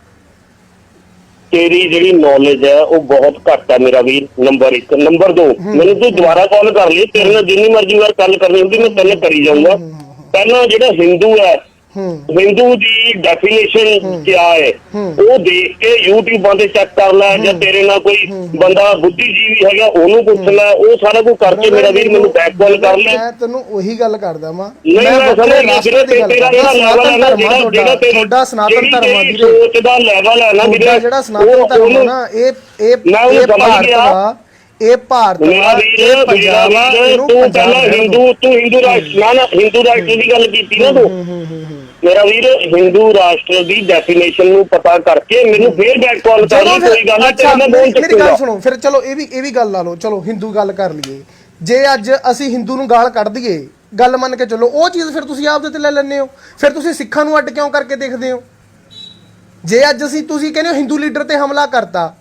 ਤੇਰੀ ਜਿਹੜੀ ਨੌਲੇਜ ਹੈ ਉਹ ਬਹੁਤ ਘੱਟ ਹੈ ਮੇਰਾ ਵੀਰ, ਨੰਬਰ 1। ਨੰਬਰ 2, ਮੈਨੂੰ ਤੂੰ ਦੁਬਾਰਾ ਕਾਲ ਕਰ ਲਈ, ਤੇਰੇ ਨਾਲ ਜਿੰਨੀ ਮਰਜ਼ੀ ਵਾਰ ਗੱਲ ਕਰਨੀ ਹੁੰਦੀ ਮੈਂ ਪਹਿਲਾਂ ਕਰੀ ਜਾਊਂਗਾ। ਪਹਿਲਾਂ ਜਿਹੜਾ ਹਿੰਦੂ ਹੈ, ਹਿੰਦੂ ਦੀ ਡੈਫੀਨੇਸ਼ਨ ਕੀ ਹੈ ਉਹ ਦੇਖ ਕੇ YouTube ਤੇ ਚੈੱਕ ਕਰ ਲੈ, ਜਾਂ ਤੇਰੇ ਨਾਲ ਕੋਈ ਬੰਦਾ ਬੁੱਧੀਜੀਵੀ ਹੈਗਾ ਉਹਨੂੰ ਪੁੱਛ ਲੈ, ਉਹ ਸਾਰਾ ਕੁਝ ਕਰਕੇ ਮੇਰਾ ਵੀਰ ਮੈਨੂੰ ਬੈਕ ਕਾਲ ਕਰ ਲੈ। ਮੈਂ ਤੈਨੂੰ ਉਹੀ ਗੱਲ ਕਰਦਾ ਵਾਂ, ਮੈਂ ਸਮਝ ਤੇਰਾ ਜਿਹੜਾ ਲੈਵਲ ਹੈ ਨਾ, ਜਿਹੜਾ ਤੁਹਾਡਾ ਸਨਾਤਨ ਧਰਮ ਆ ਵੀਰੇ, ਸੋਚ ਦਾ ਲੈਵਲ ਹੈ ਨਾ ਵੀਰੇ, ਜਿਹੜਾ ਸਨਾਤਨ ਧਰਮ ਹੈ ਨਾ, ਇਹ ਭਾਰਤ ਦਾ, ਇਹ ਪੰਜਾਬ ਆ, ਇਹਨੂੰ ਪੰਜਾਬ ਤੂੰ ਹਿੰਦੂ ਰਾਸ਼ਟਰ, ਨਾ ਹਿੰਦੂ ਰਾਸ਼ਟਰ ਦੀ ਗੱਲ ਕੀਤੀ ਨਾ ਤੂੰ ਮੇਰਾ ਵੀਰ। ਹਿੰਦੂ ਰਾਸ਼ਟਰ ਦੀ ਡੈਫੀਨੇਸ਼ਨ ਨੂੰ ਪਤਾ ਕਰਕੇ ਮੈਨੂੰ ਫੇਰ ਬੈਕ ਕਾਲ ਕਰ ਲਈ, ਕੋਈ ਗੱਲ ਨਹੀਂ। ਮੇਰੀ ਗੱਲ ਸੁਣੋ ਫਿਰ, ਚਲੋ ਇਹ ਵੀ ਗੱਲ ਲਾ ਲਓ, ਚਲੋ ਹਿੰਦੂ ਗੱਲ ਕਰ ਲਈਏ। ਜੇ ਅੱਜ ਅਸੀਂ ਹਿੰਦੂ ਨੂੰ ਗਾਲ ਕੱਢ ਦਈਏ, ਗੱਲ ਮੰਨ ਕੇ ਚੱਲੋ, ਉਹ ਚੀਜ਼ ਫਿਰ ਤੁਸੀਂ ਆਪਦੇ ਤੇ ਲੈ ਲੈਂਦੇ ਹੋ, ਫਿਰ ਤੁਸੀਂ ਸਿੱਖਾਂ ਨੂੰ ਅੱਡ ਕਿਉਂ ਕਰਕੇ ਦੇਖਦੇ ਹੋ? ਜੇ ਅੱਜ ਤੁਸੀਂ ਕਹਿੰਦੇ ਹੋ ਹਿੰਦੂ ਲੀਡਰ ਤੇ ਹਮਲਾ ਕਰਤਾ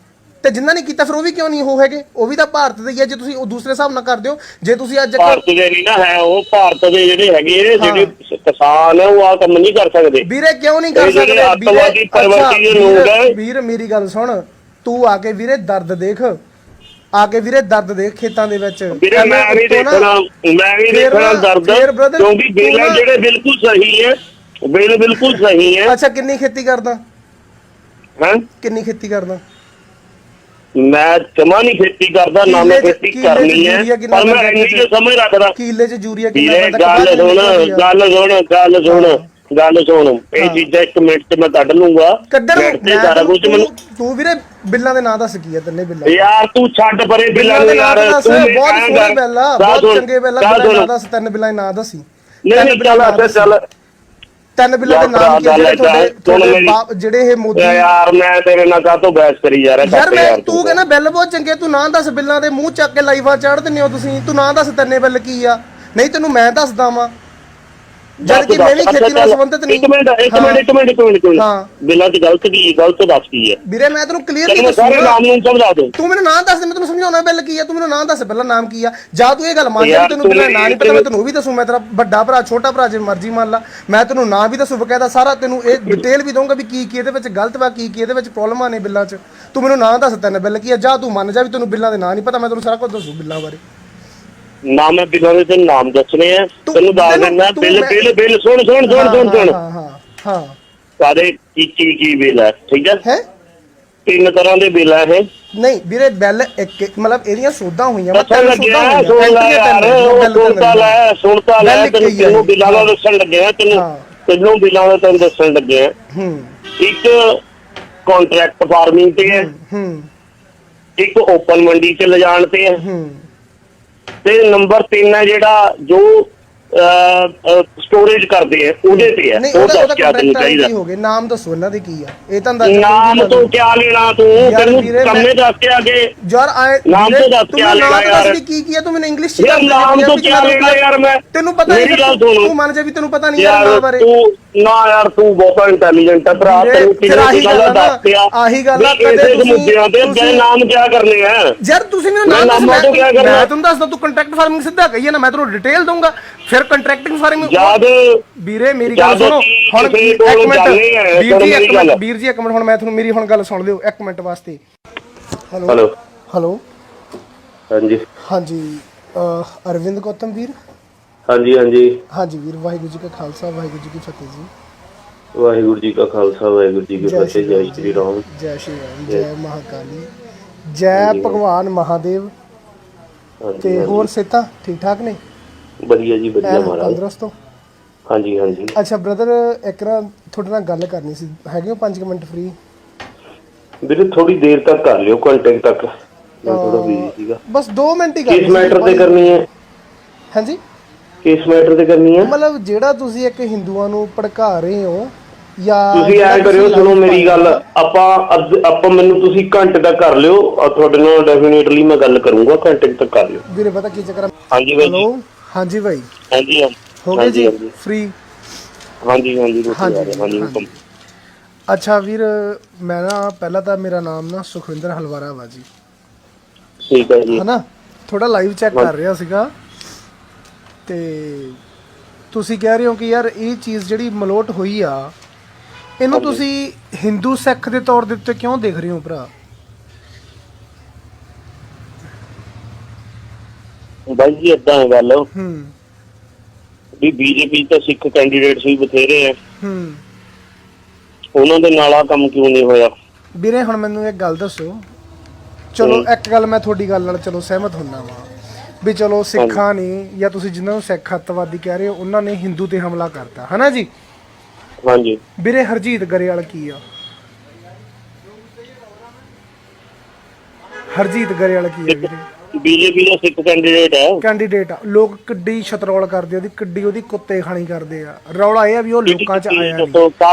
ਤੇ ਜਿਨ੍ਹਾਂ ਨੇ ਕੀਤਾ ਫਿਰ ਉਹ ਵੀ ਕਿਉਂ ਨਹੀਂ ਉਹ ਹੈਗੇ? ਉਹ ਵੀ ਤਾਂ ਭਾਰਤ ਦੇ ਹੀ ਆ। ਜੇ ਤੁਸੀਂ ਉਹ ਦੂਸਰੇ ਹਿਸਾਬ ਨਾਲ ਕਰਦੇ ਹੋ, ਜੇ ਤੁਸੀਂ ਅੱਜ ਭਾਰਤ ਦੇ ਨਹੀਂ ਨਾ ਹੈ, ਉਹ ਭਾਰਤ ਦੇ ਜਿਹੜੇ ਹੈਗੇ ਜਿਹੜੇ ਕਿਸਾਨ ਹੈ ਉਹ ਆ ਕੰਮ ਨਹੀਂ ਕਰ ਸਕਦੇ ਵੀਰੇ। ਕਿਉਂ ਨਹੀਂ ਕਰ ਸਕਦੇ ਅੱਤਵਾਦੀ ਪਰਵਰਤੀ ਦੇ ਲੋਕ ਹੈ ਵੀਰ? ਮੇਰੀ ਗੱਲ ਸੁਣ, ਤੂੰ ਆ ਕੇ ਵੀਰੇ ਦਰਦ ਦੇਖ, ਆ ਕੇ ਵੀਰੇ ਦਰਦ ਦੇਖ ਖੇਤਾਂ ਦੇ ਵਿੱਚ। ਵੀਰੇ ਮੈਂ ਵੀ ਦੇਖਣਾ ਦਰਦ, ਕਿਉਂਕਿ ਬਿੱਲ ਜਿਹੜੇ ਬਿਲਕੁਲ ਸਹੀ ਹੈ, ਬਿੱਲ ਬਿਲਕੁਲ ਸਹੀ ਹੈ। ਅੱਛਾ ਕਿੰਨੀ ਖੇਤੀ ਕਰਦਾ? ਹਾਂ ਕਿੰਨੀ ਖੇਤੀ ਕਰਦਾ? ਮੈਂ ਜਮਾ ਨਹੀਂ ਖੇਤੀ ਕਰਦਾ, ਨਾ ਮੈਂ ਖੇਤੀ ਕਰਨੀ ਹੈ, ਪਰ ਮੈਂ ਇੰਨੀ ਜੋ ਸਮਝ ਰੱਖਦਾ। ਕਿੱਲੇ 'ਚ ਯੂਰੀਆ ਕਿੰਨਾ ਵੀਰੇ ਗੱਲ ਸੁਣ ਇਹ ਚੀਜ਼ਾਂ 1 ਮਿੰਟ 'ਚ ਮੈਂ ਕੱਢ ਲੂੰਗਾ। ਸਾਰਾ ਕੁਝ ਮੈਨੂੰ ਤੂੰ ਵੀਰੇ ਬਿੱਲਾਂ ਦੇ ਨਾਂ ਦੱਸ ਕੀ ਆ ਤਿੰਨੇ ਬਿੱਲਾਂ? ਯਾਰ ਤੂੰ ਛੱਡ ਪਰੇ ਬਿੱਲਾਂ ਦੇ ਯਾਰ, ਬਹੁਤ ਸੋਹਣੇ ਬਿੱਲ ਆ, ਬਹੁਤ ਚੰਗੇ ਬਿੱਲ ਆ। ਬਿੱਲਾਂ ਦੇ ਨਾਂ ਦੱਸ, 3 ਬਿੱਲਾਂ ਦੇ ਨਾਂ ਦੱਸੀ। ਨਹੀਂ ਚੱਲ 3 ਬਿੱਲਾਂ ਦੇ ਨਾਮ ਕੀ ਤੁਹਾਡੇ ਜਿਹੜੇ ਇਹ ਮੋਦੀ? ਯਾਰ ਮੈਂ ਤੇਰੇ ਨਾਲ ਕਾਹਤੋਂ ਬਹਿਸ ਕਰੀ ਯਾਰ ਮੈਂ ਤੂੰ ਕਹਿੰਦਾ ਬਿੱਲ ਬਹੁਤ ਚੰਗੇ, ਤੂੰ ਨਾਂ ਦੱਸ। ਬਿੱਲਾਂ ਦੇ ਮੂੰਹ ਚੱਕ ਕੇ ਲਾਈਵਾਂ ਚਾੜ ਦਿੰਦੇ ਹੋ ਤੁਸੀਂ। ਤੂੰ ਨਾਂ ਦੱਸ ਤਿੰਨੇ ਬਿੱਲ ਕੀ ਆ, ਨਹੀਂ ਤੈਨੂੰ ਮੈਂ ਦੱਸਦਾ ਵਾਂ, ਜਦ ਕਿ ਮੈਂ ਵੀ ਖੇਤੀ ਨਾਲ ਸੰਬੰਧਿਤ ਨਹੀਂ। ਇੱਕ ਮਿੰਟ ਹਾਂ ਬਿੱਲਾਂ 'ਚ ਗਲਤ ਦੱਸ ਕੀ ਹੈ ਵੀਰੇ? ਮੈਂ ਤੈਨੂੰ ਕਲੀਅਰਲੀ ਦੱਸੂਗਾ, ਨਾਮ ਨੂੰ ਸਮਝਾ ਦੇ। ਤੂੰ ਮੈਨੂੰ ਨਾਂ ਦੱਸ ਦੇ, ਮੈਂ ਤੈਨੂੰ ਸਮਝਾਉਣਾ ਬਿੱਲ ਕੀ ਆ। ਤੂੰ ਮੈਨੂੰ ਨਾਂ ਦੱਸ ਪਹਿਲਾਂ, ਨਾਮ ਕੀ ਆ? ਜਾਂ ਤੂੰ ਇਹ ਗੱਲ ਮੰਨ ਜਾ ਤੈਨੂੰ ਬਿੱਲਾਂ ਨਾਂ ਨਹੀਂ ਪਤਾ, ਮੈਂ ਤੈਨੂੰ ਉਹ ਵੀ ਦੱਸੂ। ਮੈਂ ਤੇਰਾ ਵੱਡਾ ਭਰਾ ਛੋਟਾ ਭਰਾ ਜੇ ਮਰਜ਼ੀ ਮੰਨ ਲਾ, ਮੈਂ ਤੈਨੂੰ ਨਾਂ ਵੀ ਦੱਸੂ ਬਕਾਇਦਾ ਸਾਰਾ, ਤੈਨੂੰ ਇਹ ਡਿਟੇਲ ਵੀ ਦਊਂਗਾ ਵੀ ਕੀ ਇਹਦੇ ਵਿੱਚ ਗਲਤ ਵਾ, ਕੀ ਇਹਦੇ ਵਿੱਚ ਪ੍ਰੋਬਲਮਾਂ ਨੇ ਬਿੱਲਾਂ 'ਚ। ਤੂੰ ਮੈਨੂੰ ਨਾਂ ਦੱਸ 3 ਬਿੱਲ ਕੀ ਆ, ਜਾਂ ਤੂੰ ਮੰਨ ਜਾ ਵੀ ਤੈਨੂੰ ਬਿੱਲਾਂ ਦੇ ਨਾਂ ਨਹੀਂ ਪਤਾ, ਮੈਂ ਤੈਨੂੰ ਸਾਰਾ ਕੁਝ ਦੱਸੂ ਬਿੱਲਾਂ ਬਾਰੇ। ਨਾ ਮੈਂ ਬਿੱਲਾਂ ਦੇ ਨਾਮ ਦੱਸਣੇ ਆ, ਤੈਨੂੰ ਦੱਸ ਦਿੰਦਾ। ਬਿੱਲ ਸੁਣ ਹਾਂ ਸਾਰੇ ਕੀ ਬਿੱਲ ਹੈ, ਠੀਕ ਹੈ? 3 ਤਰ੍ਹਾਂ ਦੇ ਬਿੱਲ ਹੈ ਇਹ। ਨਹੀਂ ਵੀਰੇ ਬਿੱਲ ਇੱਕ ਮਤਲਬ ਇਹਦੀਆਂ ਸੋਧਾਂ ਹੋਈਆਂ, ਸੁਣਤਾ ਲੈ ਤੈਨੂੰ ਬਿੱਲਾਂ ਦਾ ਦੱਸਣ ਲੱਗਿਆ, ਤੈਨੂੰ ਬਿੱਲਾਂ ਦਾ ਤੈਨੂੰ ਦੱਸਣ ਲੱਗਿਆ। ਇੱਕ ਕੰਟਰੈਕਟ ਫਾਰਮਿੰਗ ਤੇ ਹੈ, ਇੱਕ ਓਪਨ ਮੰਡੀ 'ਚ ਲਿਜਾਣ ਤੇ ਹੈ, ਤੇ ਨੰਬਰ 3 ਹੈ ਜਿਹੜਾ ਜੋ ਸਟੋਰੇਜ ਕਰਦੇ ਆ ਉਹਦੇ ਤੇ ਹੈ। ਉਹ ਦੱਸ ਕਿਆ ਤੈਨੂੰ ਚਾਹੀਦਾ? ਨਾਮ ਦੱਸੋ ਇਹਨਾਂ ਦੇ ਕੀ ਆ? ਇਹ ਤਾਂ ਨਾਮ ਤੋਂ ਕਿਆ ਲੈਣਾ ਤੂੰ? ਤੈਨੂੰ ਕੰਮੇ ਦੱਸ ਕੇ ਆਗੇ ਯਾਰ ਨਾਮ ਤੋਂ ਦੱਸ ਕੇ ਆ ਲੈਣਾ ਯਾਰ। ਕੀ ਕੀ ਆ ਤੂੰ ਮੈਨੂੰ ਇੰਗਲਿਸ਼ 'ਚ ਯਾਰ ਨਾਮ ਤੋਂ ਕਿਆ ਲੈਣਾ ਯਾਰ? ਮੈਂ ਤੈਨੂੰ ਪਤਾ ਨਹੀਂ, ਤੂੰ ਮੰਨ ਜਾ ਵੀ ਤੈਨੂੰ ਪਤਾ ਨਹੀਂ ਯਾਰ ਨਾਮ ਬਾਰੇ। ਤੂੰ ਨਾ ਯਾਰ ਤੂੰ ਬਹੁਤ ਇੰਟੈਲੀਜੈਂਟ ਹੈ ਭਰਾ, ਤੈਨੂੰ ਕਿਹੜੀ ਗੱਲ ਦੱਸ ਪਿਆ? ਆਹੀ ਗੱਲ ਆ, ਕਦੇ ਮੁੱਦਿਆਂ ਤੇ ਮੈਂ ਨਾਮ ਕਿਆ ਕਰਨੇ ਆ ਯਾਰ? ਤੁਸੀਂ ਮੈਨੂੰ ਨਾਮ ਦੱਸ, ਮੈਂ ਤੈਨੂੰ ਦੱਸਦਾ। ਤੂੰ ਕੰਟਰੈਕਟ ਫਾਰਮਿੰਗ ਸਿੱਧਾ ਕਹੀਏ ਨਾ, ਮੈਂ ਤੈਨੂੰ ਡਿਟੇਲ ਦਊਂਗਾ। ਫਿਰ ਕੰਟਰੈਕਟਿੰਗ ਫਾਰਮਿੰਗ ਯਾਦ ਵੀਰੇ ਮੇਰੀ ਗੱਲ ਸੁਣੋ ਹੁਣ। 1 ਮਿੰਟ ਵੀਰ ਜੀ 1 ਮਿੰਟ, ਹੁਣ ਮੈਂ ਤੁਹਾਨੂੰ ਮੇਰੀ ਹੁਣ ਗੱਲ ਸੁਣ ਲਿਓ 1 ਮਿੰਟ ਵਾਸਤੇ। ਹੈਲੋ ਹਾਂਜੀ ਅਰਵਿੰਦ ਗੌਤਮ ਵੀਰ? ਹਾਂਜੀ ਵੀਰ, ਵਾਹਿਗੁਰੂ ਜੀ ਕਾ ਖਾਲਸਾ ਵਾਹਿਗੁਰੂ ਜੀ ਕੀ ਫਤਿਹ ਜੀ। ਵਾਹਿਗੁਰੂ ਜੀ ਕਾ ਖਾਲਸਾ ਵਾਹਿਗੁਰੂ ਜੀ ਕੀ ਫਤਿਹ। ਜੈ ਸ਼੍ਰੀ ਰਾਮ, ਜੈ ਸ਼੍ਰੀ ਰਾਮ, ਜੈ ਮਹਾਕਾਲੀ, ਜੈ ਭਗਵਾਨ ਮਹਾਦੇਵ। ਤੇ ਹੋਰ ਸਿਹਤਾਂ ਠੀਕ ਠਾਕ ਨੇ? ਵਧੀਆ ਜੀ ਵਧੀਆ ਮਹਾਰਾਜ, ਤੰਦਰੁਸਤ ਹੋ? ਹਾਂਜੀ। ਅੱਛਾ ਬ੍ਰਦਰ, ਇੱਕ ਨਾ ਤੁਹਾਡੇ ਨਾਲ ਗੱਲ ਕਰਨੀ ਸੀ, ਹੈਗੇ ਹੋ 5 ਮਿੰਟ ਫ੍ਰੀ? ਵੀਰੇ ਥੋੜੀ ਦੇਰ ਤੱਕ ਕਰ ਲਿਓ, ਘੰਟੇ ਤੱਕ। ਮੈਂ ਥੋੜਾ ਬਿਜ਼ੀ ਸੀਗਾ। ਬਸ 2 ਮਿੰਟ ਹੀ ਕਰਨੀ। ਕਿਸ ਮੈਟਰ ਤੇ ਕਰਨੀ ਹੈ? ਹਾਂਜੀ ਕਿਸ ਮੈਟਰ ਤੇ ਕਰਨੀ ਹੈ? ਮਤਲਬ ਜਿਹੜਾ ਤੁਸੀਂ ਇੱਕ ਹਿੰਦੂਆਂ ਨੂੰ ਭੜਕਾ ਰਹੇ ਹੋ, ਜਾਂ ਤੁਸੀਂ ਐ ਕਰਿਓ, ਸੁਣੋ ਮੇਰੀ ਗੱਲ, ਆਪਾਂ ਮੈਨੂੰ ਤੁਸੀਂ ਘੰਟੇ ਤੱਕ ਕਰ ਲਿਓ, ਤੁਹਾਡੇ ਨਾਲ ਡੈਫੀਨੇਟਲੀ ਮੈਂ ਗੱਲ ਕਰੂੰਗਾ। ਘੰਟੇ ਤੱਕ ਕਰ ਲਿਓ ਵੀਰੇ। ਪਤਾ ਕੀ ਚੱਕਰ? ਹਾਂਜੀ ਬਾਈ। ਹਾਂਜੀ ਬਾਈ, ਹਾਂਜੀ ਹੋ ਗਏ ਜੀ ਫ੍ਰੀ? ਹਾਂਜੀ। ਅੱਛਾ ਵੀਰ, ਮੈਂ ਨਾ ਪਹਿਲਾਂ ਤਾਂ ਮੇਰਾ ਨਾਮ ਨਾ ਸੁਖਵਿੰਦਰ ਹਲਵਾਰਾ ਵਾ ਜੀ, ਠੀਕ ਹੈ ਜੀ, ਹਨਾ? ਥੋੜਾ ਲਾਈਵ ਚੈੱਕ ਕਰ ਰਿਹਾ ਸੀਗਾ, ਤੇ ਤੁਸੀਂ ਕਹਿ ਰਹੇ ਹੋ ਕਿ ਯਾਰ ਇਹ ਚੀਜ਼ ਜਿਹੜੀ ਮਲੋਟ ਹੋਈ ਆ, ਇਹਨੂੰ ਤੁਸੀਂ ਹਿੰਦੂ ਸਿੱਖ ਦੇ ਤੌਰ ਦੇ ਉੱਤੇ ਕਿਉਂ ਦੇਖ ਰਹੇ ਹੋ ਭਰਾ? ਬਾਈ ਜੀ ਏਦਾਂ ਹੈ ਗੱਲ ਵੀ ਬੀਜੇਪੀ ਤਾਂ ਸਿੱਖ ਕੈਂਡੀਡੇਟਸ ਵੀ ਬਥੇਰੇ ਆ, ਉਹਨਾਂ ਦੇ ਨਾਲ ਆ ਕੰਮ ਕਿਉਂ ਨਹੀਂ ਹੋਇਆ? ਵੀਰੇ ਹੁਣ ਮੈਨੂੰ ਇੱਕ ਗੱਲ ਦੱਸੋ, ਚਲੋ ਇੱਕ ਗੱਲ ਮੈਂ ਤੁਹਾਡੀ ਗੱਲ ਨਾਲ ਚਲੋ ਸਹਿਮਤ ਹੁੰਦਾ ਵਾਂ ਵੀ ਚਲੋ ਸਿੱਖਾਂ ਨੇ, ਜਾਂ ਤੁਸੀਂ ਜਿਨ੍ਹਾਂ ਨੂੰ ਸਿੱਖ ਅੱਤਵਾਦੀ ਕਹਿ ਰਹੇ ਹੋ, ਉਹਨਾਂ ਨੇ ਹਿੰਦੂ ਤੇ ਹਮਲਾ ਕਰਤਾ, ਹਨਾ ਜੀ? ਹਾਂਜੀ ਵੀਰੇ ਹਰਜੀਤ ਗਰੇਵਾਲ ਕੀ ਆ? ਹਰਜੀਤ ਗਰੇਵਾਲ ਕੀ ਹੈ ਵੀਰੇ? ਬੀਜੇਪੀ ਦਾ ਸਿੱਖ ਕੈਂਡੀਡੇਟ ਆ। ਲੋਕ ਕਿੱਡੀ ਛਤਰੋਲ ਕਰਦੇ, ਉਹਦੀ ਕਿੱਡੀ ਉਹਦੀ ਕੁੱਤੇ ਖਾਣੀ ਕਰਦੇ ਆ। ਰੌਲਾ ਇਹ ਆ ਵੀ ਉਹ ਲੋਕਾਂ 'ਚ ਆਇਆ ਨਹੀਂ।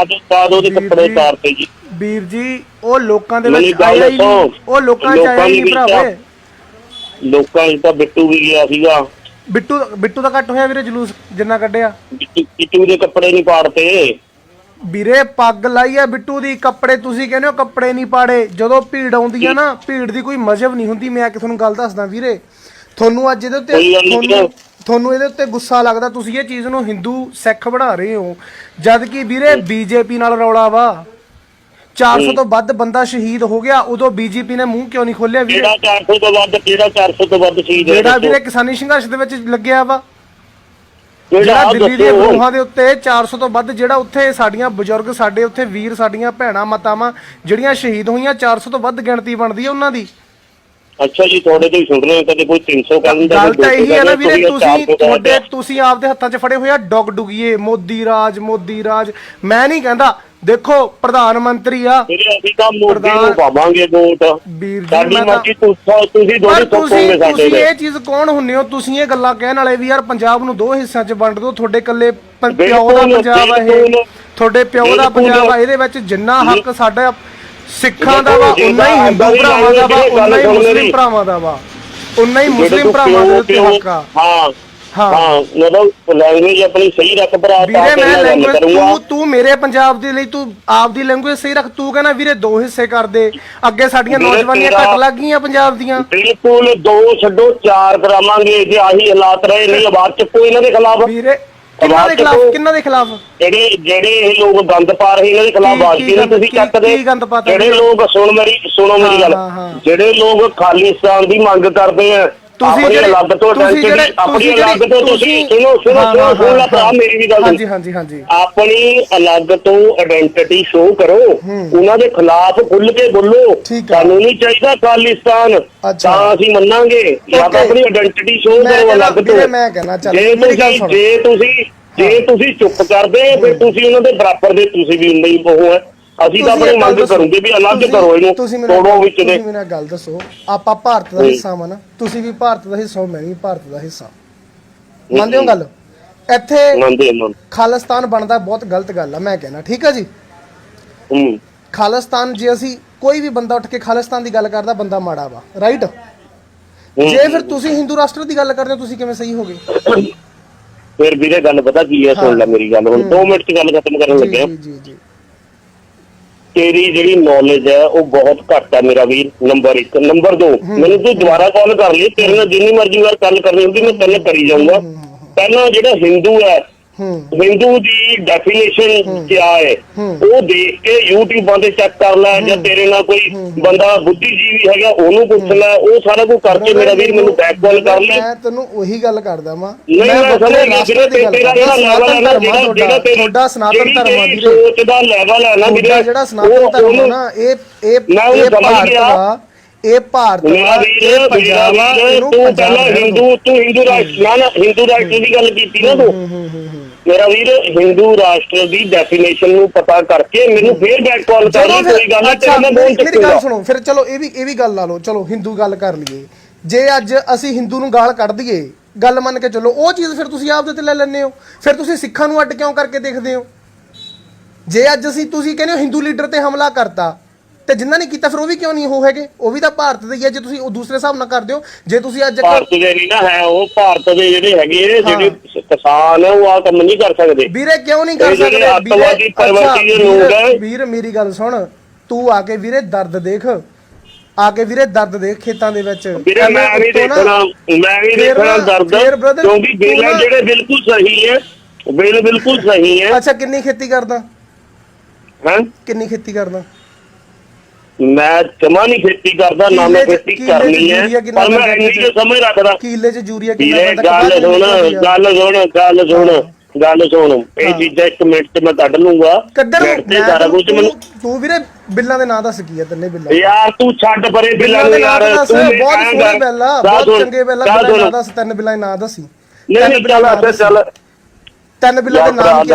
ਉਹਦੇ ਕੱਪੜੇ ਤਾਰਤੇ ਜੀ ਵੀਰ ਜੀ, ਉਹ ਲੋਕਾਂ ਦੇ ਵਿੱਚ ਆਇਆ ਹੀ ਨਹੀਂ, ਉਹ ਲੋਕਾਂ 'ਚ ਆਇਆ ਹੀ ਨਹੀਂ ਭਰਾਵੇ। ਲੋਕਾਂ 'ਚ ਤਾਂ ਬਿੱਟੂ ਵੀ ਗਿਆ ਸੀਗਾ। ਬਿੱਟੂ ਦਾ ਘੱਟ ਹੋਇਆ ਵੀਰੇ ਜਲੂਸ ਜਿੰਨਾ ਕੱਢਿਆ? ਬਿੱਟੂ ਦੇ ਕੱਪੜੇ ਨਹੀਂ ਪਾੜਤੇ ਵੀਰੇ ਪੱਗ ਲਾਈ ਆ ਬਿੱਟੂ ਦੀ, ਕੱਪੜੇ ਤੁਸੀਂ ਕਹਿੰਦੇ ਹੋ ਕੱਪੜੇ ਨਹੀਂ ਪਾੜੇ। ਜਦੋਂ ਭੀੜ ਆਉਂਦੀ ਆ ਨਾ, ਭੀੜ ਦੀ ਕੋਈ ਮਜ਼ਹਬ ਨਹੀਂ ਹੁੰਦੀ। ਮੈਂ ਕਿ ਤੁਹਾਨੂੰ ਗੱਲ ਦੱਸਦਾ ਵੀਰੇ, ਤੁਹਾਨੂੰ ਅੱਜ ਇਹਦੇ ਉੱਤੇ ਤੁਹਾਨੂੰ ਇਹਦੇ ਉੱਤੇ ਗੁੱਸਾ ਲੱਗਦਾ, ਤੁਸੀਂ ਇਹ ਚੀਜ਼ ਨੂੰ ਹਿੰਦੂ ਸਿੱਖ ਬਣਾ ਰਹੇ ਹੋ, ਜਦ ਕਿ ਵੀਰੇ ਬੀਜੇਪੀ ਨਾਲ ਰੌਲਾ ਵਾ। 400 ਤੋਂ ਵੱਧ ਬੰਦਾ ਸ਼ਹੀਦ ਹੋ ਗਿਆ, ਉਦੋਂ ਬੀਜੇਪੀ ਨੇ ਮੂੰਹ ਕਿਉਂ ਨਹੀਂ ਖੋਲਿਆ ਵੀਰੇ? ਕਿਹੜਾ 400 ਤੋਂ ਵੱਧ, ਕਿਹੜਾ 400 ਤੋਂ ਵੱਧ ਸ਼ਹੀਦ? ਜਿਹੜਾ ਵੀਰੇ ਕਿਸਾਨੀ ਸੰਘਰਸ਼ ਦੇ ਵਿੱਚ ਲੱਗਿਆ ਵਾ, ਜਿਹੜਾ ਦਿੱਲੀ ਦੀਆਂ ਗੋਹਾਂ ਦੇ ਉੱਤੇ 400 ਤੋਂ ਵੱਧ, ਜਿਹੜਾ ਉੱਥੇ ਸਾਡੀਆਂ ਬਜ਼ੁਰਗ, ਸਾਡੇ ਉੱਥੇ ਵੀਰ, ਸਾਡੀਆਂ ਭੈਣਾਂ ਮਾਤਾਵਾਂ ਜਿਹੜੀਆਂ ਸ਼ਹੀਦ ਹੋਈਆਂ, 400 ਤੋਂ ਵੱਧ ਗਿਣਤੀ ਬਣਦੀ ਹੈ ਉਹਨਾਂ ਦੀ। ਅੱਛਾ ਜੀ, ਤੁਹਾਡੇ ਤੋਂ ਹੀ ਸੁਣ ਰਹੇ ਹਾਂ, ਕਦੇ ਕੋਈ 300 ਕਹਿੰਦਾ। ਗੱਲ ਤਾਂ ਇਹੀ ਹੈ ਨਾ ਵੀਰੇ, ਤੁਸੀਂ ਆਪਦੇ ਹੱਥਾਂ 'ਚ ਫੜੇ ਹੋਏ ਆ ਡੁੱਗ ਡੁਗੀਏ, ਮੋਦੀ ਰਾਜ, ਮੋਦੀ ਰਾਜ। ਮੈਂ ਨਹੀਂ ਕਹਿੰਦਾ, ਦੇਖੋ ਪ੍ਰਧਾਨ ਮੰਤਰੀ ਆ, ਅਸੀਂ ਤਾਂ ਮੋਦੀ ਨੂੰ ਪਾਵਾਂਗੇ ਵੋਟ। ਵੀਰ ਸਾਡੀ ਜੀ ਮਰਜ਼ੀ, ਤੁਸੀਂ ਦੋਨੇ ਸੋਚੋਗੇ ਸਾਡੇ ਤੁਸੀਂ ਇਹ ਚੀਜ਼ ਕੌਣ ਹੁੰਨੇ ਹੋ? ਤੁਸੀਂ ਇਹ ਗੱਲਾਂ ਕਹਿਣ ਵਾਲੇ ਵੀ ਯਾਰ ਪੰਜਾਬ ਨੂੰ 2 ਹਿੱਸਿਆਂ 'ਚ ਵੰਡ ਦਿਓ, ਤੁਹਾਡੇ ਇਕੱਲੇ ਪਿਓ ਦਾ ਪੰਜਾਬ ਆ ਇਹ, ਤੁਹਾਡੇ ਪਿਓ ਦਾ ਪੰਜਾਬ ਆ, ਇਹਦੇ ਵਿੱਚ ਜਿੰਨਾ ਹੱਕ ਸਾਡਾ ਸਿੱਖਾਂ ਦਾ ਵਾ ਉਨਾ ਹੀ ਹਿੰਦੂ ਭਰਾਵਾਂ ਦਾ ਵਾ, ਉਨਾ ਹੀ ਮੁਸਲਿਮ ਭਰਾਵਾਂ ਦਾ ਵਾ, ਉਨਾ ਹੀ ਮੁਸਲਿਮ ਭਰਾਵਾਂ ਦੇ ਉੱਤੇ ਹੱਕ ਆ। ਹਾਂ ਮਤਲਬ ਲੈਂਗੁਏਜ ਆਪਣੀ ਸਹੀ ਰੱਖ ਭਰਾ। ਵੀਰੇ ਮੈਂ ਲੈਂਗੁਏਜ, ਤੂੰ ਮੇਰੇ ਪੰਜਾਬ ਦੇ ਲਈ ਤੂੰ ਆਪਦੀ ਲੈਂਗੁਏਜ ਸਹੀ ਰੱਖ। ਤੂੰ ਕਹਿੰਦਾ ਵੀਰੇ 2 ਹਿੱਸੇ ਕਰ ਦੇ, ਅੱਗੇ ਸਾਡੀਆਂ ਨੌਜਵਾਨੀਆਂ ਘੱਟ ਲੱਗ ਗਈਆਂ ਪੰਜਾਬ ਦੀਆਂ। ਬਿਲਕੁਲ 2 ਛੱਡੋ 4 ਕਰਾਵਾਂਗੇ ਜੇ ਆਹੀ ਹਾਲਾਤ ਰਹੇ। ਨਹੀਂ ਆਵਾਜ਼ ਚੱਕੋ ਇਹਨਾਂ ਦੇ ਖਿਲਾਫ। ਵੀਰੇ ਕਿਹਨਾਂ ਦੇ ਖਿਲਾਫ? ਕਿਹਨਾਂ ਦੇ ਖਿਲਾਫ? ਜਿਹੜੇ ਇਹ ਲੋਕ ਗੰਦ ਪਾ ਰਹੇ ਇਹਨਾਂ ਦੇ ਖਿਲਾਫ ਆਵਾਜ਼ ਕਿਉਂ ਤੁਸੀਂ ਚੱਕਦੇ? ਜਿਹੜੇ ਲੋਕ ਸੁਣੋ ਮੇਰੀ ਗੱਲ, ਜਿਹੜੇ ਲੋਕ ਖਾਲਿਸਤਾਨ ਦੀ ਮੰਗ ਕਰਦੇ ਆ, ਆਪਣੀ ਅਲੱਗ ਤੋਂ ਆਪਣੀ ਅਲੱਗ ਤੋਂ ਤੁਸੀਂ ਸੁਣੋ ਭਰਾ ਮੇਰੀ ਵੀ ਗੱਲ। ਹਾਂਜੀ ਆਪਣੀ ਅਲੱਗ ਤੋਂ ਆਇਡੈਂਟੀਟੀ ਸ਼ੋ ਕਰੋ, ਉਹਨਾਂ ਦੇ ਖਿਲਾਫ ਖੁੱਲ ਕੇ ਬੋਲੋ। ਸਾਨੂੰ ਨਹੀਂ ਚਾਹੀਦਾ ਖਾਲਿਸਤਾਨ, ਤਾਂ ਅਸੀਂ ਮੰਨਾਂਗੇ। ਜਾਂ ਤਾਂ ਆਪਣੀ ਆਇਡੈਂਟੀਟੀ ਸ਼ੋ ਕਰੋ ਅਲੱਗ ਤੋਂ। ਮੈਂ ਕਹਿਣਾ ਚੱਲ, ਜੇ ਤੁਸੀਂ ਚੁੱਪ ਕਰਦੇ ਫਿਰ ਤੁਸੀਂ ਉਹਨਾਂ ਦੇ ਬਰਾਬਰ ਦੇ, ਤੁਸੀਂ ਵੀ ਉਨਾ ਹੀ ਉਹ ਹੈ। ਅਸੀਂ ਤਾਂ ਆਪਣੀ ਮੰਗ ਕਰੂਗੇ ਵੀ ਅਲੱਗ ਕਰੋ ਇਹਨੂੰ, ਤੋੜੋ ਵਿੱਚ ਦੇ। ਮੇਰਾ ਗੱਲ ਦੱਸੋ, ਆਪਾਂ ਭਾਰਤ ਦਾ ਹਿੱਸਾ ਵਾ ਨਾ, ਤੁਸੀਂ ਵੀ ਭਾਰਤ ਦਾ ਹਿੱਸਾ ਹੋ, ਮੈਂ ਵੀ ਭਾਰਤ ਦਾ ਹਿੱਸਾ। ਮੰਨਦੇ ਹੋ ਗੱਲ? ਇੱਥੇ ਖਾਲਿਸਤਾਨ ਬਣਦਾ ਬਹੁਤ ਗਲਤ ਗੱਲ ਆ, ਮੈਂ ਕਹਿਣਾ। ਠੀਕ ਆ ਜੀ, ਖਾਲਿਸਤਾਨ, ਜੇ ਅਸੀਂ ਕੋਈ ਵੀ ਬੰਦਾ ਉੱਠ ਕੇ ਖਾਲਿਸਤਾਨ ਦੀ ਗੱਲ ਕਰਦਾ, ਬੰਦਾ ਮਾੜਾ ਵਾ, ਰਾਈਟ? ਜੇ ਫਿਰ ਤੁਸੀਂ ਹਿੰਦੂ ਰਾਸ਼ਟਰ ਦੀ ਗੱਲ ਕਰਦੇ ਹੋ, ਤੁਸੀਂ ਕਿਵੇਂ ਸਹੀ ਹੋ ਗਏ? ਫਿਰ ਵੀਰੇ ਗੱਲ ਪਤਾ ਕੀ ਹੈ, ਸੁਣ ਲੈ ਮੇਰੀ ਗੱਲ, ਹੁਣ 2 ਮਿੰਟ 'ਚ ਗੱਲ ਖਤਮ ਕਰਨ ਲੱਗੇ। ਜੀ ਤੇਰੀ ਜਿਹੜੀ ਨੌਲੇਜ ਹੈ ਉਹ ਬਹੁਤ ਘੱਟ ਹੈ ਮੇਰਾ ਵੀਰ, ਨੰਬਰ 1। ਨੰਬਰ 2, ਮੈਨੂੰ ਤੂੰ ਦੁਬਾਰਾ ਕਾਲ ਕਰ ਲਈ, ਤੇਰੇ ਨਾਲ ਜਿੰਨੀ ਮਰਜ਼ੀ ਵਾਰ ਗੱਲ ਕਰਨੀ ਹੁੰਦੀ ਮੈਂ ਤੈਨੂੰ ਕਰੀ ਜਾਊਂਗਾ। ਪਹਿਲਾਂ ਜਿਹੜਾ ਹਿੰਦੂ ਹੈ, ਹਿੰਦੂ ਦੀ ਡੈਫੀਨੇਸ਼ਨ ਕੀ ਹੈ ਉਹ ਦੇਖ ਕੇ YouTube ਤੇ ਚੈੱਕ ਕਰ ਲੈ, ਜਾਂ ਤੇਰੇ ਨਾਲ ਕੋਈ ਬੰਦਾ ਬੁੱਧੀਜੀਵੀ ਹੈਗਾ ਉਹਨੂੰ ਪੁੱਛ ਲੈ, ਉਹ ਸਾਰਾ ਕੁਝ ਕਰਕੇ ਮੇਰਾ ਵੀਰ ਮੈਨੂੰ ਬੈਕ ਕਾਲ ਕਰ ਲੈ। ਮੈਂ ਤੈਨੂੰ ਉਹੀ ਗੱਲ ਕਰਦਾ ਵਾਂ, ਮੈਂ ਸਮਝ ਗਿਆ ਤੇਰਾ ਜਿਹੜਾ ਲੈਵਲ ਹੈ ਨਾ, ਜਿਹੜਾ ਤੁਹਾਡਾ ਸਨਾਤਨ ਧਰਮ ਆ ਵੀਰੇ, ਸੋਚ ਦਾ ਲੈਵਲ ਹੈ ਨਾ ਵੀਰੇ, ਜਿਹੜਾ ਸਨਾਤਨ ਧਰਮ ਹੈ ਨਾ, ਇਹ ਭਾਰਤ ਦਾ, ਇਹ ਭਾਰਤ ਮੇਰਾ ਵੀਰ, ਤੂੰ ਪਹਿਲਾਂ ਹਿੰਦੂ ਰਾਸ਼ਟਰ ਦੀ ਗੱਲ ਕੀਤੀ ਨਾ ਤੂੰ। ਮੇਰਾ ਵੀਰ ਹਿੰਦੂ ਰਾਸ਼ਟਰ ਦੀ ਡੈਫੀਨੇਸ਼ਨ ਨੂੰ ਪਤਾ ਕਰਕੇ ਮੈਨੂੰ ਫੇਰ ਬੈਕ ਕਾਲ ਕਰ ਲਈ, ਕੋਈ ਗੱਲ ਨਹੀਂ। ਮੇਰੀ ਗੱਲ ਸੁਣੋ ਫਿਰ, ਚਲੋ ਇਹ ਵੀ ਗੱਲ ਲਾ ਲਓ, ਚਲੋ ਹਿੰਦੂ ਗੱਲ ਕਰ ਲਈਏ। ਜੇ ਅੱਜ ਅਸੀਂ ਹਿੰਦੂ ਨੂੰ ਗਾਲ ਕੱਢ ਦਈਏ, ਗੱਲ ਮੰਨ ਕੇ ਚਲੋ, ਉਹ ਚੀਜ਼ ਫਿਰ ਤੁਸੀਂ ਆਪਦੇ ਤੇ ਲੈ ਲੈਂਦੇ ਹੋ। ਫਿਰ ਤੁਸੀਂ ਸਿੱਖਾਂ ਨੂੰ ਅੱਡ ਕਿਉਂ ਕਰਕੇ ਦੇਖਦੇ ਹੋ? ਜੇ ਅੱਜ ਤੁਸੀਂ ਕਹਿੰਦੇ ਹੋ ਹਿੰਦੂ ਲੀਡਰ ਤੇ ਹਮਲਾ ਕਰਤਾ, ਤੇ ਜਿਨ੍ਹਾਂ ਨੇ ਕੀਤਾ ਫਿਰ ਉਹ ਵੀ ਕਿਉਂ ਨਹੀਂ ਉਹ ਹੈਗੇ? ਉਹ ਵੀ ਤਾਂ ਭਾਰਤ ਦੇ ਹੀ ਆ। ਜੇ ਤੁਸੀਂ ਉਹ ਦੂਸਰੇ ਹਿਸਾਬ ਨਾਲ ਕਰਦੇ ਹੋ, ਜੇ ਤੁਸੀਂ ਅੱਜ ਭਾਰਤ ਦੇ ਨਹੀਂ ਨਾ ਹੈ, ਉਹ ਭਾਰਤ ਦੇ ਜਿਹੜੇ ਹੈਗੇ ਜਿਹੜੇ ਕਿਸਾਨ ਹੈ ਉਹ ਆ ਕੰਮ ਨਹੀਂ ਕਰ ਸਕਦੇ ਵੀਰੇ। ਕਿਉਂ ਨਹੀਂ ਕਰ ਸਕਦੇ ਵੀਰ? ਮੇਰੀ ਗੱਲ ਸੁਣ, ਤੂੰ ਆ ਕੇ ਵੀਰੇ ਦਰਦ ਦੇਖ, ਆ ਕੇ ਵੀਰੇ ਦਰਦ ਦੇਖ ਖੇਤਾਂ ਦੇ ਵਿੱਚ। ਵੀਰੇ ਮੈਂ ਵੀ ਦੇਖਣਾ ਦਰਦ, ਕਿਉਂਕਿ ਬੇਲਾਂ ਜਿਹੜੇ ਬਿਲਕੁਲ ਸਹੀ ਹੈ, ਬਿਲਕੁਲ ਸਹੀ ਹੈ। ਅੱਛਾ, ਕਿੰਨੀ ਖੇਤੀ ਕਰਦਾ? ਕਿੰਨੀ ਖੇਤੀ ਕਰਦਾ? ਮੈਂ ਜਮਾ ਨਹੀਂ ਖੇਤੀ ਕਰਦਾ, ਨਾ ਮੈਂ ਖੇਤੀ ਕਰਨੀ ਹੈ, ਪਰ ਮੈਂ ਇੰਨੀ ਕੁ ਸਮਝ ਰੱਖਦਾ। ਕਿੱਲੇ 'ਚ ਯੂਰੀਆ ਕਿੰਨਾ ਪੈਂਦਾ? ਗੱਲ ਸੁਣ, ਇਹ ਚੀਜ਼ਾਂ 1 ਮਿੰਟ 'ਚ ਮੈਂ ਕੱਢ ਲੂੰਗਾ। ਤੂੰ ਵੀਰੇ ਬਿੱਲਾਂ ਦੇ ਨਾਂ ਦੱਸ ਕੀ ਆ? ਤਿੰਨੇ ਬਿੱਲਾਂ ਯਾਰ ਤੂੰ ਛੱਡ ਪਰੇ ਬਿੱਲਾਂ ਦੇ ਨਾਂ। ਬਹੁਤ ਸੋਹਣੇ ਬਿੱਲ ਆ, ਬਹੁਤ ਚੰਗੇ ਬਿੱਲ ਆ। ਬਿੱਲਾਂ ਦੇ ਨਾਂ ਦੱਸ, 3 ਬਿੱਲਾਂ ਦੇ ਨਾਂ ਦੱਸੀ। ਚੱਲ 3 ਬਿੱਲਾਂ ਦੇ ਨਾਮ ਕੀ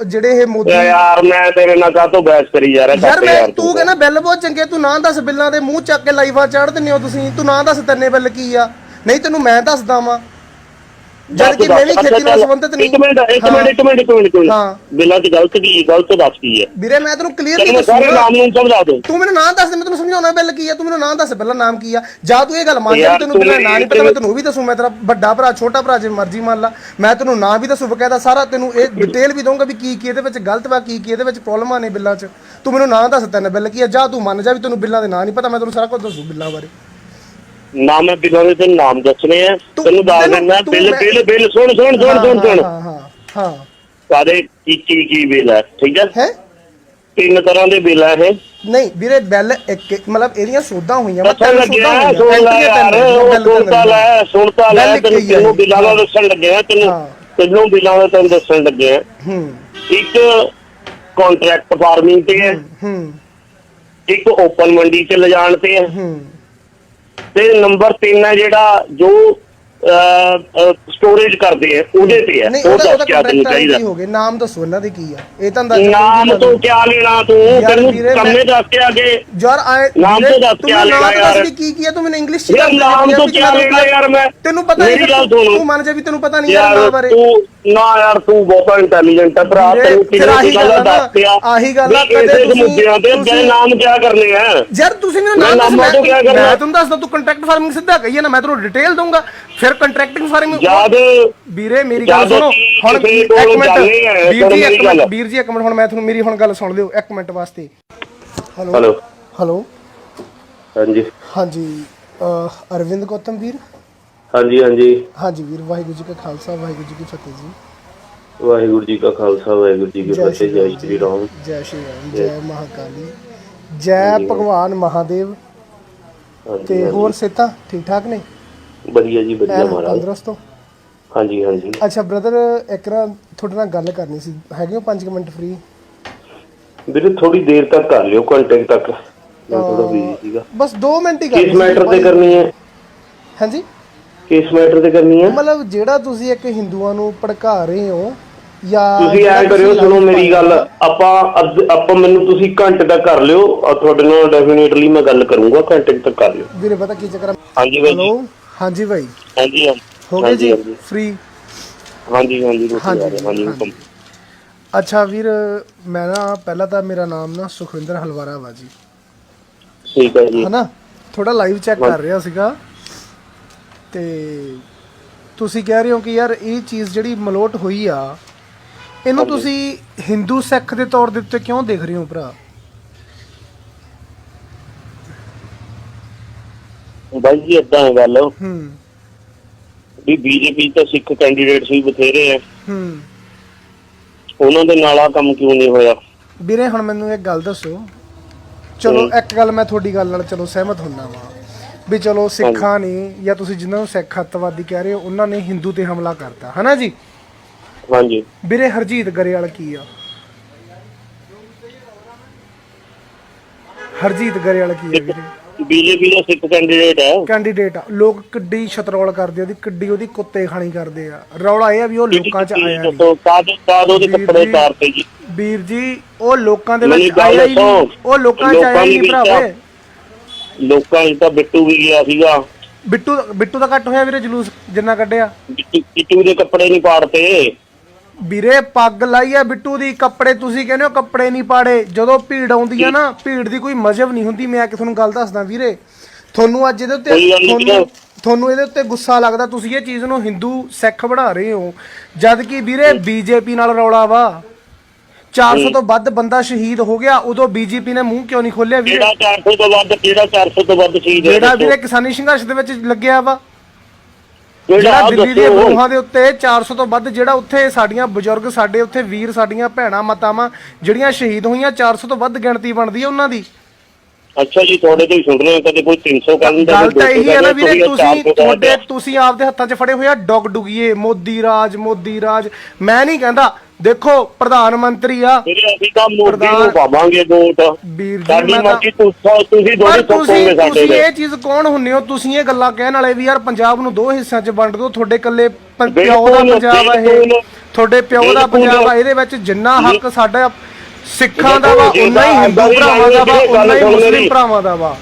ਜਿਹੜੇ ਇਹ ਮੋਦੀ? ਯਾਰ ਮੈਂ ਤੇਰੇ ਨਾਲ ਕਾਹਤੋਂ ਬਹਿਸ ਕਰੀ ਜਾ ਰਿਹਾ ਯਾਰ? ਤੂੰ ਕਹਿੰਦਾ ਬਿੱਲ ਬਹੁਤ ਚੰਗੇ, ਤੂੰ ਨਾਂ ਦੱਸ। ਬਿੱਲਾਂ ਦੇ ਮੂੰਹ ਚੱਕ ਕੇ ਲਾਈਵਾਂ ਚਾੜ ਦਿੰਦੇ ਹੋ ਤੁਸੀਂ। ਤੂੰ ਨਾਂ ਦੱਸ 3 ਬਿੱਲ ਕੀ ਆ? ਨਹੀਂ ਤੈਨੂੰ ਮੈਂ ਦੱਸਦਾ ਵਾਂ। ਜਦ ਕਿ ਮੈਂ ਵੀ ਖੇਤੀ ਨਾਲ ਸੰਬੰਧਿਤ ਨਹੀਂ। ਇੱਕ ਮਿੰਟ ਹਾਂ ਬਿੱਲਾਂ 'ਚ ਗਲਤ ਦੱਸ ਕੀ ਹੈ ਵੀਰੇ, ਮੈਂ ਤੈਨੂੰ ਕਲੀਅਰਲੀ ਦੱਸੂਗਾ। ਸਾਰੇ ਨਾਮ ਨੂੰ ਸਮਝਾ ਦੋ। ਤੂੰ ਮੈਨੂੰ ਨਾਂ ਦੱਸ ਦੇ, ਮੈਂ ਤੈਨੂੰ ਸਮਝਾਉਣਾ ਬਿੱਲ ਕੀ ਆ। ਤੂੰ ਮੈਨੂੰ ਨਾਂ ਦੱਸ ਪਹਿਲਾਂ, ਨਾਮ ਕੀ ਆ। ਜਾਂ ਤੂੰ ਇਹ ਗੱਲ ਮੰਨ ਜਾ ਤੈਨੂੰ ਬਿੱਲਾਂ ਨਾਂ ਨਹੀਂ ਪਤਾ, ਮੈਂ ਤੈਨੂੰ ਉਹ ਵੀ ਦੱਸੂ। ਮੈਂ ਤੇਰਾ ਵੱਡਾ ਭਰਾ ਛੋਟਾ ਭਰਾ ਜੇ ਮਰਜ਼ੀ ਮੰਨ ਲਾ, ਮੈਂ ਤੈਨੂੰ ਨਾਂ ਵੀ ਦੱਸੂ ਬਕਾਇਦਾ ਸਾਰਾ, ਤੈਨੂੰ ਇਹ ਡਿਟੇਲ ਵੀ ਦਊਂਗਾ ਵੀ ਕੀ ਇਹਦੇ ਵਿੱਚ ਗਲਤ ਵਾ, ਕੀ ਇਹਦੇ ਵਿੱਚ ਪ੍ਰੋਬਲਮਾਂ ਨੇ ਬਿੱਲਾਂ 'ਚ। ਤੂੰ ਮੈਨੂੰ ਨਾਂ ਦੱਸ ਤੈਨੂੰ ਬਿੱਲ ਕੀ ਆ। ਜਾਂ ਤੂੰ ਮੰਨ ਜਾ ਵੀ ਤੈਨੂੰ ਬਿੱਲਾਂ ਦੇ ਨਾਂ ਨਹੀਂ ਪਤਾ, ਮੈਂ ਤੈਨੂੰ ਸਾਰਾ ਕੁਝ ਦੱਸੂ ਬਿੱਲਾਂ ਬਾਰੇ। ਨਾ ਮੈਂ ਬਿੱਲਾਂ ਦੇ ਤੈਨੂੰ ਨਾਮ ਦੱਸਣੇ ਆ, ਤੈਨੂੰ ਦੱਸ ਦਿੰਦਾ। ਬਿੱਲ ਸੁਣ। ਹਾਂ ਸਾਰੇ ਕੀ ਬਿੱਲ ਹੈ, ਠੀਕ ਹੈ। 3 ਤਰ੍ਹਾਂ ਦੇ ਬਿੱਲ ਆ ਇਹ। ਨਹੀਂ ਵੀਰੇ, ਬਿੱਲ ਇੱਕ ਮਤਲਬ ਇਹਦੀਆਂ ਸੋਧਾਂ ਹੋਈਆਂ। ਸੁਣਤਾ ਲੈ ਤੈਨੂੰ ਬਿੱਲਾਂ ਦਾ ਦੱਸਣ ਲੱਗਿਆ। ਤੈਨੂੰ ਬਿੱਲਾਂ ਦਾ ਤੈਨੂੰ ਦੱਸਣ ਲੱਗਿਆ। ਇੱਕ ਕੰਟਰੈਕਟ ਫਾਰਮਿੰਗ ਤੇ ਹੈ, ਇੱਕ ਓਪਨ ਮੰਡੀ 'ਚ ਲਿਜਾਣ ਤੇ ਹੈ, ਤੇ ਨੰਬਰ 3 ਹੈ ਜਿਹੜਾ ਜੋ ਸਟੋਰੇਜ ਕਰਦੇ ਆ ਉਹਦੇ ਤੇ ਹੈ। ਉਹ ਦੱਸ ਕਿਆ ਤੈਨੂੰ ਚਾਹੀਦਾ। ਨਾਮ ਦੱਸੋ ਇਹਨਾਂ ਦੇ ਕੀ ਆ। ਇਹ ਤਾਂ ਨਾਮ ਤੋਂ ਕਿਆ ਲੈਣਾ ਤੂੰ? ਤੈਨੂੰ ਕੰਮੇ ਦੱਸ ਕੇ ਆਗੇ ਯਾਰ ਨਾਮ ਤੋਂ ਦੱਸ ਕੇ ਆ ਲੈਣਾ ਯਾਰ। ਕੀ ਆ ਤੂੰ ਮੈਨੂੰ ਇੰਗਲਿਸ਼ 'ਚ ਨਾਮ ਤੋਂ ਕਿਆ ਲੈਣਾ ਯਾਰ? ਮੈਂ ਤੈਨੂੰ ਪਤਾ ਨਹੀਂ, ਤੂੰ ਮੰਨ ਜਾ ਵੀ ਤੈਨੂੰ ਪਤਾ ਨਹੀਂ ਯਾਰ ਨਾਮ ਬਾਰੇ। ਨਾ ਯਾਰ ਤੂੰ ਬਹੁਤ ਇੰਟੈਲੀਜੈਂਟ ਹੈ ਭਰਾ, ਤੈਨੂੰ ਕਿਹੜੀ ਗੱਲ ਦੱਸ ਪਿਆ। ਆਹੀ ਗੱਲ ਆ, ਕਦੇ ਮੁੱਦਿਆਂ ਤੇ ਨਾਮ ਕਿਆ ਕਰਨੇ ਆ ਯਾਰ? ਤੁਸੀਂ ਮੈਨੂੰ ਨਾਮ ਦੱਸ, ਮੈਂ ਤੁਹਾਨੂੰ ਦੱਸਦਾ। ਤੂੰ ਕੰਟਰੈਕਟ ਫਾਰਮਿੰਗ ਸਿੱਧਾ ਕਹੀਏ ਨਾ, ਮੈਂ ਤੈਨੂੰ ਡਿਟੇਲ ਦਊਂਗਾ। ਫਿਰ ਕੰਟਰੈਕਟਿੰਗ ਫਾਰਮਿੰਗ ਯਾਦ ਵੀਰੇ ਮੇਰੀ ਗੱਲ ਸੁਣੋ ਹੁਣ। ਵੀਰ ਜੀ ਇੱਕ ਮਿੰਟ ਹੁਣ ਮੈਂ ਤੁਹਾਨੂੰ ਮੇਰੀ ਹੁਣ ਗੱਲ ਸੁਣ ਲਿਓ ਇੱਕ ਮਿੰਟ ਵਾਸਤੇ। ਹੈਲੋ ਹਾਂਜੀ ਅਰਵਿੰਦ ਗੌਤਮ ਵੀਰ। ਹਾਂਜੀ ਵੀਰ, ਵਾਹਿਗੁਰੂ ਜੀ ਕਾ ਖਾਲਸਾ ਵਾਹਿਗੁਰੂ ਜੀ ਕੀ ਫਤਿਹ ਜੀ। ਵਾਹਿਗੁਰੂ ਜੀ ਕਾ ਖਾਲਸਾ ਵਾਹਿਗੁਰੂ ਜੀ ਕੀ ਫਤਿਹ। ਜੈ ਸ਼੍ਰੀ ਰਾਮ। ਜੈ ਸ਼੍ਰੀ ਰਾਮ। ਜੈ ਮਹਾਕਾਲੀ। ਜੈ ਭਗਵਾਨ ਮਹਾਦੇਵ। ਤੇ ਹੋਰ ਸਿਹਤਾਂ ਠੀਕ ਠਾਕ ਨੇ? ਵਧੀਆ ਜੀ ਵਧੀਆ ਮਹਾਰਾਜ। ਤੰਦਰੁਸਤ ਹੋ? ਹਾਂਜੀ। ਅੱਛਾ ਬ੍ਰਦਰ, ਇੱਕ ਨਾ ਤੁਹਾਡੇ ਨਾਲ ਗੱਲ ਕਰਨੀ ਸੀ, ਹੈਗੇ ਹੋ 5 ਮਿੰਟ ਫ੍ਰੀ? ਵੀਰੇ ਥੋੜੀ ਦੇਰ ਤੱਕ ਕਰ ਲਿਓ, ਘੰਟੇ ਤੱਕ। ਮੈਂ ਥੋੜਾ ਬਿਜ਼ੀ ਸੀਗਾ। ਬਸ 2 ਮਿੰਟ ਹੀ ਕਰਨੀ। ਕਿਸ ਮੈਟਰ ਤੇ ਕਰਨੀ ਹੈ? ਹਾਂਜੀ ਕਿਸ ਮੈਟਰ ਤੇ ਕਰਨੀ ਹੈ? ਮਤਲਬ ਜਿਹੜਾ ਤੁਸੀਂ ਇੱਕ ਹਿੰਦੂਆਂ ਨੂੰ ਭੜਕਾ ਰਹੇ ਹੋ ਜਾਂ ਤੁਸੀਂ ਐ ਕਰਿਓ, ਸੁਣੋ ਮੇਰੀ ਗੱਲ। ਆਪਾਂ ਮੈਨੂੰ ਤੁਸੀਂ ਘੰਟੇ ਤੱਕ ਕਰ ਲਿਓ, ਤੁਹਾਡੇ ਨਾਲ ਡੈਫੀਨੇਟਲੀ ਮੈਂ ਗੱਲ ਕਰੂੰਗਾ। ਘੰਟੇ ਤੱਕ ਕਰ ਲਿਓ ਵੀਰੇ। ਪਤਾ ਕੀ ਚੱਕਰ? ਹਾਂਜੀ ਬਾਈ। ਹੈਲੋ ਹਾਂਜੀ ਬਾਈ। ਹਾਂਜੀ ਹੋ ਗਏ ਜੀ ਫ੍ਰੀ? ਹਾਂਜੀ। ਅੱਛਾ ਵੀਰ, ਮੈਂ ਨਾ ਪਹਿਲਾਂ ਤਾਂ ਮੇਰਾ ਨਾਮ ਨਾ ਸੁਖਵਿੰਦਰ ਹਲਵਾਰਾ ਵਾ ਜੀ, ਠੀਕ ਹੈ ਜੀ, ਹਨਾ। ਥੋੜਾ ਲਾਈਵ ਚੈੱਕ ਕਰ ਰਿਹਾ ਸੀਗਾ, ਤੇ ਤੁਸੀਂ ਕਹਿ ਰਹੇ ਹੋ ਕਿ ਯਾਰ ਇਹ ਚੀਜ਼ ਜਿਹੜੀ ਮਲੋਟ ਹੋਈ ਆ, ਇਹਨੂੰ ਤੁਸੀਂ ਹਿੰਦੂ ਸਿੱਖ ਦੇ ਤੌਰ ਦੇ ਉੱਤੇ ਕਿਉਂ ਦੇਖ ਰਹੇ ਹੋ ਭਰਾ? ਬਾਈ ਜੀ ਏਦਾਂ ਹੈ ਗੱਲ ਵੀ ਬੀਜੇਪੀ ਤਾਂ ਸਿੱਖ ਕੈਂਡੀਡੇਟਸ ਵੀ ਬਥੇਰੇ ਆ, ਉਹਨਾਂ ਦੇ ਨਾਲ ਆ ਕੰਮ ਕਿਉਂ ਨਹੀਂ ਹੋਇਆ? ਵੀਰੇ ਹੁਣ ਮੈਨੂੰ ਇੱਕ ਗੱਲ ਦੱਸੋ। ਚਲੋ ਇੱਕ ਗੱਲ ਮੈਂ ਤੁਹਾਡੀ ਗੱਲ ਨਾਲ ਚਲੋ ਸਹਿਮਤ ਹੁੰਦਾ ਵਾਂ ਵੀ ਚਲੋ ਸਿੱਖਾਂ ਨੇ ਜਾਂ ਤੁਸੀਂ ਜਿਨ੍ਹਾਂ ਨੂੰ ਸਿੱਖ ਅੱਤਵਾਦੀ ਕਹਿ ਰਹੇ ਹੋ, ਉਹਨਾਂ ਨੇ ਹਿੰਦੂ ਤੇ ਹਮਲਾ ਕਰਤਾ, ਹਨਾ ਜੀ? ਹਾਂਜੀ ਵੀਰੇ ਹਰਜੀਤ ਗਰੇਵਾਲ ਕੀ ਆ? ਹਰਜੀਤ ਗਰੇਵਾਲ ਕੀ ਆ ਵੀਰੇ? ਬੀਜੇਪੀ ਦਾ ਸਿੱਖ ਕੈਂਡੀਡੇਟ ਆ। ਲੋਕ ਕਿੱਡੀ ਛਤਰੋਲ ਕਰਦੇ ਉਹਦੀ, ਕਿੱਡੀ ਉਹਦੀ ਕੁੱਤੇ ਖਾਣੀ ਕਰਦੇ ਆ। ਰੌਲਾ ਇਹ ਆ ਵੀ ਉਹ ਲੋਕਾਂ 'ਚ ਆਇਆ ਨਹੀਂ। ਉਹਦੇ ਕੱਪੜੇ ਤਾਰਤੇ ਜੀ ਵੀਰ ਜੀ, ਉਹ ਲੋਕਾਂ ਦੇ ਵਿੱਚ ਆਇਆ ਹੀ ਨਹੀਂ। ਉਹ ਲੋਕਾਂ 'ਚ ਆਇਆ ਹੀ ਨਹੀਂ ਭਰਾਵੇ। ਲੋਕਾਂ 'ਚ ਤਾਂ ਬਿੱਟੂ ਵੀ ਗਿਆ ਸੀਗਾ। ਬਿੱਟੂ ਦਾ ਘੱਟ ਹੋਇਆ ਵੀਰੇ ਜਲੂਸ ਜਿੰਨਾ ਕੱਢਿਆ? ਬਿੱਟੂ ਦੇ ਕੱਪੜੇ ਨਹੀਂ ਪਾੜਤੇ ਵੀਰੇ। ਪੱਗ ਲਾਈ ਆ ਬਿੱਟੂ ਦੀ, ਕੱਪੜੇ ਤੁਸੀਂ ਕਹਿੰਦੇ ਹੋ ਕੱਪੜੇ ਨਹੀਂ ਪਾੜੇ। ਜਦੋਂ ਭੀੜ ਆਉਂਦੀ ਆ ਨਾ, ਭੀੜ ਦੀ ਕੋਈ ਮਜ਼ਹਬ ਨਹੀਂ ਹੁੰਦੀ। ਮੈਂ ਕਿ ਤੁਹਾਨੂੰ ਗੱਲ ਦੱਸਦਾ ਵੀਰੇ, ਤੁਹਾਨੂੰ ਅੱਜ ਇਹਦੇ ਉੱਤੇ ਤੁਹਾਨੂੰ ਇਹਦੇ ਉੱਤੇ ਗੁੱਸਾ ਲੱਗਦਾ, ਤੁਸੀਂ ਇਹ ਚੀਜ਼ ਨੂੰ ਹਿੰਦੂ ਸਿੱਖ ਬਣਾ ਰਹੇ ਹੋ, ਜਦ ਕਿ ਵੀਰੇ ਬੀਜੇਪੀ ਨਾਲ ਰੌਲਾ ਵਾ। 400 ਤੋਂ ਵੱਧ ਬੰਦਾ ਸ਼ਹੀਦ ਹੋ ਗਿਆ, ਉਦੋਂ ਬੀਜੇਪੀ ਨੇ ਮੂੰਹ ਕਿਉਂ ਨਹੀਂ ਖੋਲਿਆ ਵੀਰੇ? ਕਿਹੜਾ 400 ਤੋਂ ਵੱਧ? ਕਿਹੜਾ 400 ਤੋਂ ਵੱਧ ਸ਼ਹੀਦ? ਜਿਹੜਾ ਵੀਰੇ ਕਿਸਾਨੀ ਸੰਘਰਸ਼ ਦੇ ਵਿੱਚ ਲੱਗਿਆ ਵਾ, ਜਿਹੜਾ ਦਿੱਲੀ ਦੀਆਂ ਗੋਹਾਂ ਦੇ ਉੱਤੇ 400 ਤੋਂ ਵੱਧ, ਜਿਹੜਾ ਉੱਥੇ ਸਾਡੀਆਂ ਬਜ਼ੁਰਗ, ਸਾਡੇ ਉੱਥੇ ਵੀਰ, ਸਾਡੀਆਂ ਭੈਣਾਂ ਮਾਤਾਵਾਂ ਜਿਹੜੀਆਂ ਸ਼ਹੀਦ ਹੋਈਆਂ, 400 ਤੋਂ ਵੱਧ ਗਿਣਤੀ ਬਣਦੀ ਹੈ ਉਹਨਾਂ ਦੀ। ਅੱਛਾ ਜੀ, ਤੁਹਾਡੇ ਤੋਂ ਹੀ ਸੁਣ ਰਹੇ ਕਦੇ ਕੋਈ 300 ਕਹਿੰਦਾ। ਗੱਲ ਤਾਂ ਇਹੀ ਹੈ ਨਾ ਵੀਰੇ, ਤੁਸੀਂ ਆਪਦੇ ਹੱਥਾਂ 'ਚ ਫੜੇ ਹੋਏ ਆ ਡੁਗੀਏ। ਮੋਦੀ ਰਾਜ। ਮੈਂ ਨਹੀਂ ਕਹਿੰਦਾ, ਦੇਖੋ ਪ੍ਰਧਾਨ ਮੰਤਰੀ ਆ, ਅਸੀਂ ਤਾਂ ਮੋਦੀ ਨੂੰ ਪਾਵਾਂਗੇ ਵੋਟ ਵੀਰ ਜੀ। ਤੁਸੀਂ ਇਹ ਚੀਜ਼ ਕੌਣ ਹੁੰਨੇ ਹੋ? ਤੁਸੀਂ ਇਹ ਗੱਲਾਂ ਕਹਿਣ ਵਾਲੇ ਵੀ ਯਾਰ ਪੰਜਾਬ ਨੂੰ 2 ਹਿੱਸਿਆਂ 'ਚ ਵੰਡ ਦਿਓ, ਤੁਹਾਡੇ ਇਕੱਲੇ ਪਿਓ ਦਾ ਪੰਜਾਬ ਆ ਇਹ, ਤੁਹਾਡੇ ਪਿਓ ਦਾ ਪੰਜਾਬ ਆ, ਇਹਦੇ ਵਿੱਚ ਜਿੰਨਾ ਹੱਕ ਸਾਡਾ ਸਿੱਖਾਂ ਦਾ ਵਾ ਉਨਾ ਹੀ ਹਿੰਦੂ ਭਰਾਵਾਂ ਦਾ ਵਾ, ਉਨਾ ਹੀ ਮੁਸਲਿਮ ਭਰਾਵਾਂ ਦਾ ਵਾ,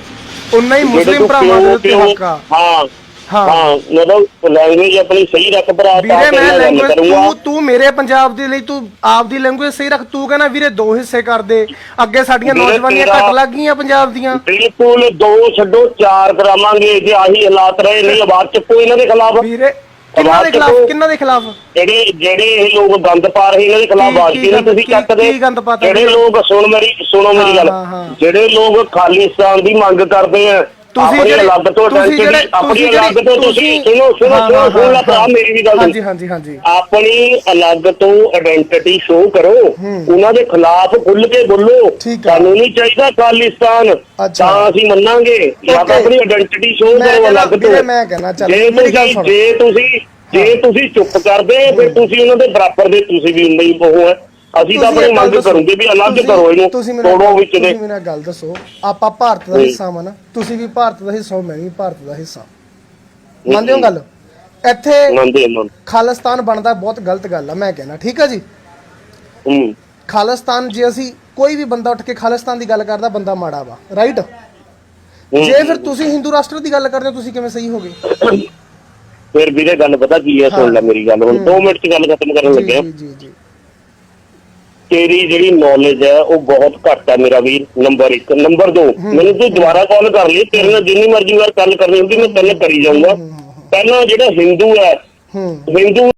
ਉਨਾ ਹੀ ਮੁਸਲਿਮ ਭਰਾਵਾਂ ਦੇ ਉੱਤੇ ਹੱਕ ਆ। ਹਾਂ ਮਤਲਬ ਲੈਂਗੁਏਜ ਆਪਣੀ ਸਹੀ ਰੱਖ ਭਰਾ। ਵੀਰੇ ਮੈਂ ਲੈਂਗੁਏਜ ਤੂੰ ਮੇਰੇ ਪੰਜਾਬ ਦੇ ਲਈ ਤੂੰ ਆਪਦੀ ਲੈਂਗੁਏਜ ਸਹੀ ਰੱਖ। ਤੂੰ ਕਹਿੰਦਾ ਵੀਰੇ 2 ਹਿੱਸੇ ਕਰ ਦੇ, ਅੱਗੇ ਸਾਡੀਆਂ ਨੌਜਵਾਨੀਆਂ ਘੱਟ ਲੱਗ ਗਈਆਂ ਪੰਜਾਬ ਦੀਆਂ। ਬਿਲਕੁਲ 2 ਛੱਡੋ 4 ਕਰਾਵਾਂਗੇ ਜੇ ਆਹੀ ਹਾਲਾਤ ਰਹੇ। ਨਹੀਂ ਆਵਾਜ਼ ਚੱਕੋ ਇਹਨਾਂ ਦੇ ਖਿਲਾਫ। ਵੀਰੇ ਕਿਹਨਾਂ ਦੇ ਖਿਲਾਫ ਜਿਹੜੇ ਇਹ ਲੋਕ ਗੰਦ ਪਾ ਰਹੇ ਇਹਨਾਂ ਦੇ ਖਿਲਾਫ ਆਵਾਜ਼ ਕਿਹਨੂੰ ਤੁਸੀਂ ਚੱਕਦੇ? ਜਿਹੜੇ ਲੋਕ ਸੁਣੋ ਮੇਰੀ ਗੱਲ, ਜਿਹੜੇ ਲੋਕ ਖਾਲਿਸਤਾਨ ਦੀ ਮੰਗ ਕਰਦੇ ਆ ਆਪਣੀ ਅਲੱਗ ਤੋਂ ਆਇਡੈਂਟੀਟੀ, ਆਪਣੀ ਅਲੱਗ ਤੋਂ ਤੁਸੀਂ ਸੁਣੋ ਲੈ ਭਰਾ ਮੇਰੀ ਵੀ ਗੱਲ। ਹਾਂਜੀ ਆਪਣੀ ਅਲੱਗ ਤੋਂ ਆਇਡੈਂਟੀਟੀ ਸ਼ੋਅ ਕਰੋ, ਉਹਨਾਂ ਦੇ ਖਿਲਾਫ ਖੁੱਲ ਕੇ ਬੋਲੋ। ਸਾਨੂੰ ਨਹੀਂ ਚਾਹੀਦਾ ਖਾਲਿਸਤਾਨ, ਤਾਂ ਅਸੀਂ ਮੰਨਾਂਗੇ। ਜਾਂ ਤਾਂ ਆਪਣੀ ਆਇਡੈਂਟੀਟੀ ਸ਼ੋਅ ਕਰੋ ਅਲੱਗ ਤੋਂ। ਮੈਂ ਕਹਿਣਾ ਜੇ ਤੁਸੀਂ ਚੁੱਪ ਕਰਦੇ ਫਿਰ ਤੁਸੀਂ ਉਹਨਾਂ ਦੇ ਬਰਾਬਰ ਦੇ, ਤੁਸੀਂ ਵੀ ਉਨਾ ਹੀ ਉਹ ਹੈ। ਅਸੀਂ ਤਾਂ ਆਪਣੀ ਮੰਗ ਕਰੂਗੇ ਵੀ ਅਲੱਗ ਕਰੋ ਇਹਨੂੰ, ਤੋੜੋ ਵਿੱਚ ਦੇ। ਤੁਸੀਂ ਮੈਨੂੰ ਗੱਲ ਦੱਸੋ, ਆਪਾਂ ਭਾਰਤ ਦਾ ਹਿੱਸਾ ਵਾ ਨਾ, ਤੁਸੀਂ ਵੀ ਭਾਰਤ ਦਾ ਹਿੱਸਾ ਹੋ, ਮੈਂ ਵੀ ਭਾਰਤ ਦਾ ਹਿੱਸਾ। ਮੰਨਦੇ ਹੋ ਗੱਲ? ਇੱਥੇ ਖਾਲਿਸਤਾਨ ਬਣਦਾ ਬਹੁਤ ਗਲਤ ਗੱਲ ਆ, ਮੈਂ ਕਹਿਣਾ। ਠੀਕ ਆ ਜੀ, ਖਾਲਿਸਤਾਨ ਜੇ ਅਸੀਂ ਕੋਈ ਵੀ ਬੰਦਾ ਉੱਠ ਕੇ ਖਾਲਿਸਤਾਨ ਦੀ ਗੱਲ ਕਰਦਾ, ਬੰਦਾ ਮਾੜਾ ਵਾ, ਰਾਈਟ? ਜੇ ਫਿਰ ਤੁਸੀਂ ਹਿੰਦੂ ਰਾਸ਼ਟਰ ਦੀ ਗੱਲ ਕਰਦੇ ਹੋ, ਤੁਸੀਂ ਕਿਵੇਂ ਸਹੀ ਹੋ ਗਏ? ਫਿਰ ਵੀਰੇ ਗੱਲ ਪਤਾ ਕੀ ਹੈ, ਸੁਣ ਲੈ ਮੇਰੀ ਗੱਲ, ਹੁਣ 2 ਮਿੰਟ 'ਚ ਗੱਲ ਖਤਮ ਕਰਨ ਲੱਗੇ ਆ। ਤੇਰੀ ਜਿਹੜੀ ਨੌਲੇਜ ਹੈ ਉਹ ਬਹੁਤ ਘੱਟ ਹੈ ਮੇਰਾ ਵੀਰ, ਨੰਬਰ 1। ਨੰਬਰ 2, ਮੈਨੂੰ ਤੂੰ ਦੁਬਾਰਾ ਕਾਲ ਕਰ ਲਈ, ਤੇਰੇ ਨਾਲ ਜਿੰਨੀ ਮਰਜ਼ੀ ਵਾਰ ਗੱਲ ਕਰਨੀ ਹੁੰਦੀ ਮੈਂ ਤੈਨੂੰ ਕਰੀ ਜਾਊਂਗਾ। ਪਹਿਲਾਂ ਜਿਹੜਾ ਹਿੰਦੂ ਹੈ, ਹਿੰਦੂ